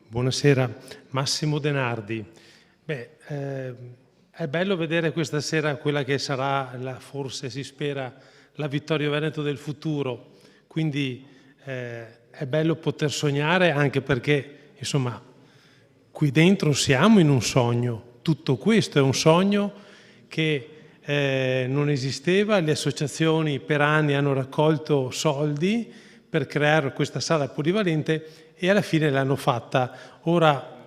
Buonasera, Massimo Denardi. È bello vedere questa sera quella che sarà, forse si spera, la Vittorio Veneto del futuro, quindi è bello poter sognare, anche perché, insomma, qui dentro siamo in un sogno, tutto questo è un sogno che non esisteva, le associazioni per anni hanno raccolto soldi per creare questa sala polivalente e alla fine l'hanno fatta, ora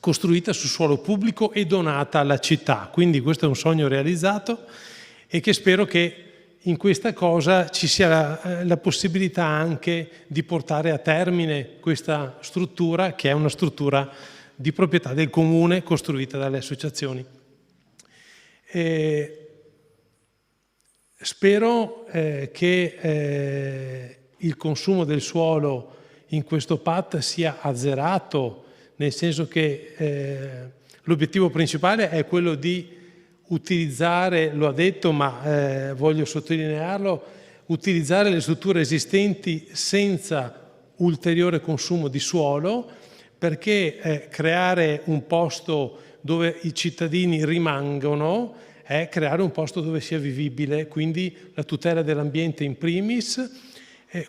costruita su suolo pubblico e donata alla città. Quindi questo è un sogno realizzato e che spero che in questa cosa ci sia la possibilità anche di portare a termine questa struttura, che è una struttura di proprietà del comune costruita dalle associazioni. Spero che il consumo del suolo in questo PAT sia azzerato, nel senso che l'obiettivo principale è quello di utilizzare, lo ha detto ma voglio sottolinearlo, utilizzare le strutture esistenti senza ulteriore consumo di suolo, perché creare un posto dove i cittadini rimangono è creare un posto dove sia vivibile, quindi la tutela dell'ambiente in primis.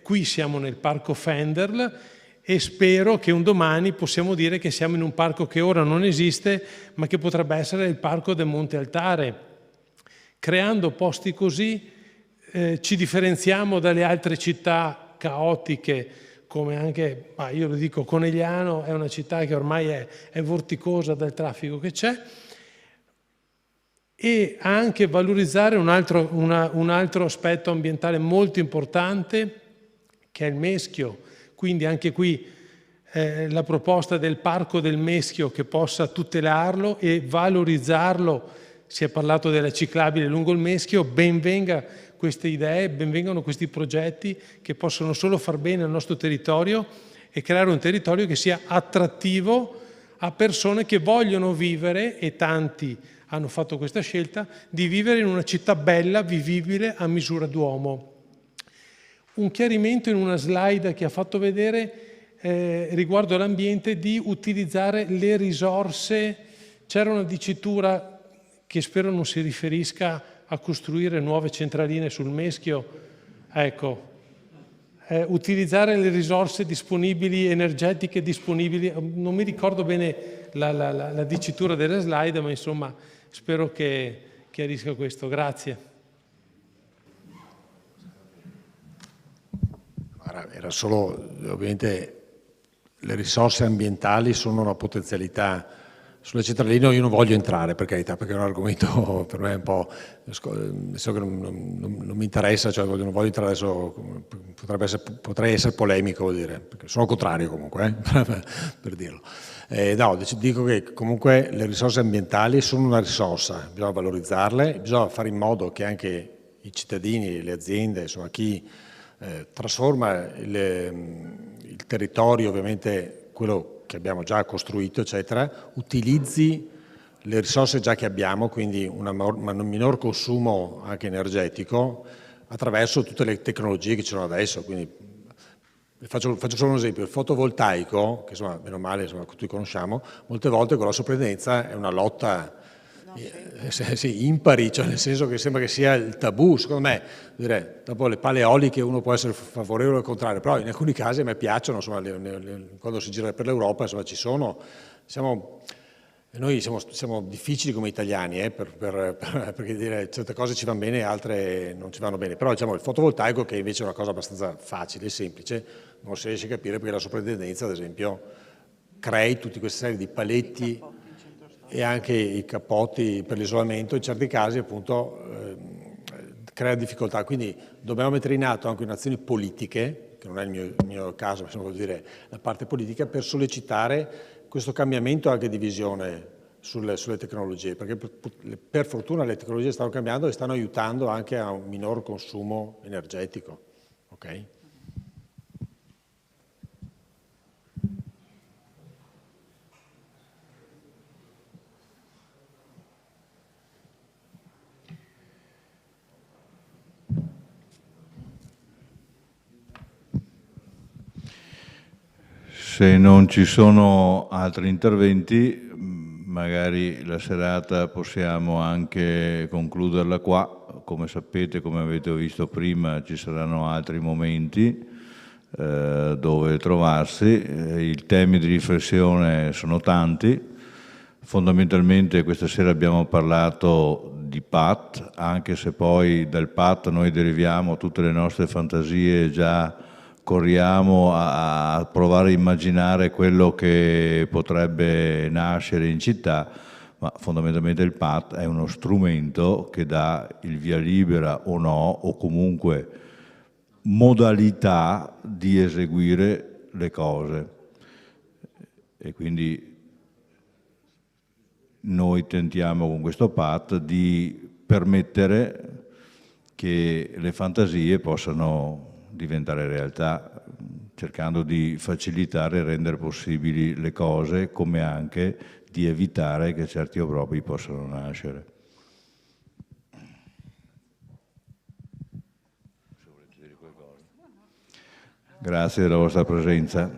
Qui siamo nel parco Fenderl e spero che un domani possiamo dire che siamo in un parco che ora non esiste, ma che potrebbe essere il parco del Monte Altare. Creando posti così ci differenziamo dalle altre città caotiche, come anche, io lo dico, Conegliano è una città che ormai è vorticosa dal traffico che c'è, e anche valorizzare un altro aspetto ambientale molto importante, che è il Meschio. Quindi anche qui la proposta del Parco del Meschio che possa tutelarlo e valorizzarlo. Si è parlato della ciclabile lungo il Meschio, ben venga queste idee, ben vengano questi progetti che possono solo far bene al nostro territorio e creare un territorio che sia attrattivo a persone che vogliono vivere, e tanti hanno fatto questa scelta, di vivere in una città bella, vivibile, a misura d'uomo. Un chiarimento in una slide che ha fatto vedere riguardo all'ambiente, di utilizzare le risorse. C'era una dicitura che spero non si riferisca a costruire nuove centraline sul Meschio. Ecco, utilizzare le risorse disponibili, energetiche disponibili. Non mi ricordo bene la dicitura delle slide, ma insomma spero che chiarisca questo. Grazie. Era solo, ovviamente, le risorse ambientali sono una potenzialità. Sulle centraline io non voglio entrare, per carità, perché è un argomento per me un po', so che non mi interessa, cioè non voglio entrare adesso, potrei essere polemico, vuol dire, perché sono contrario comunque, per dirlo. No, dico che comunque le risorse ambientali sono una risorsa, bisogna valorizzarle, bisogna fare in modo che anche i cittadini, le aziende, insomma chi trasforma il territorio, ovviamente quello che abbiamo già costruito, eccetera, utilizzi le risorse già che abbiamo, quindi un minor consumo anche energetico, attraverso tutte le tecnologie che ci sono adesso. Quindi faccio solo un esempio: il fotovoltaico, che insomma meno male insomma, tutti conosciamo, molte volte con la soprintendenza è una lotta sì, impari, cioè nel senso che sembra che sia il tabù. Secondo me, dire, dopo le pale eoliche uno può essere favorevole o contrario, però in alcuni casi a me piacciono, insomma, quando si gira per l'Europa, insomma, ci sono, noi siamo difficili come italiani, perché dire certe cose ci vanno bene e altre non ci vanno bene, però diciamo il fotovoltaico, che invece è una cosa abbastanza facile e semplice, non si riesce a capire perché la soprintendenza, ad esempio, crei tutti queste serie di paletti e anche i cappotti per l'isolamento, in certi casi appunto crea difficoltà. Quindi dobbiamo mettere in atto anche azioni politiche, che non è il mio caso, ma vuol dire la parte politica, per sollecitare questo cambiamento anche di visione sulle tecnologie, perché per fortuna le tecnologie stanno cambiando e stanno aiutando anche a un minor consumo energetico. Okay? Se non ci sono altri interventi, magari la serata possiamo anche concluderla qua. Come sapete, come avete visto prima, ci saranno altri momenti dove trovarsi. I temi di riflessione sono tanti. Fondamentalmente questa sera abbiamo parlato di PAT, anche se poi dal PAT noi deriviamo tutte le nostre fantasie, già corriamo a provare a immaginare quello che potrebbe nascere in città, ma fondamentalmente il PAT è uno strumento che dà il via libera o no, o comunque modalità di eseguire le cose. E quindi noi tentiamo con questo PAT di permettere che le fantasie possano diventare realtà, cercando di facilitare e rendere possibili le cose, come anche di evitare che certi obbrobri possano nascere. Grazie della vostra presenza.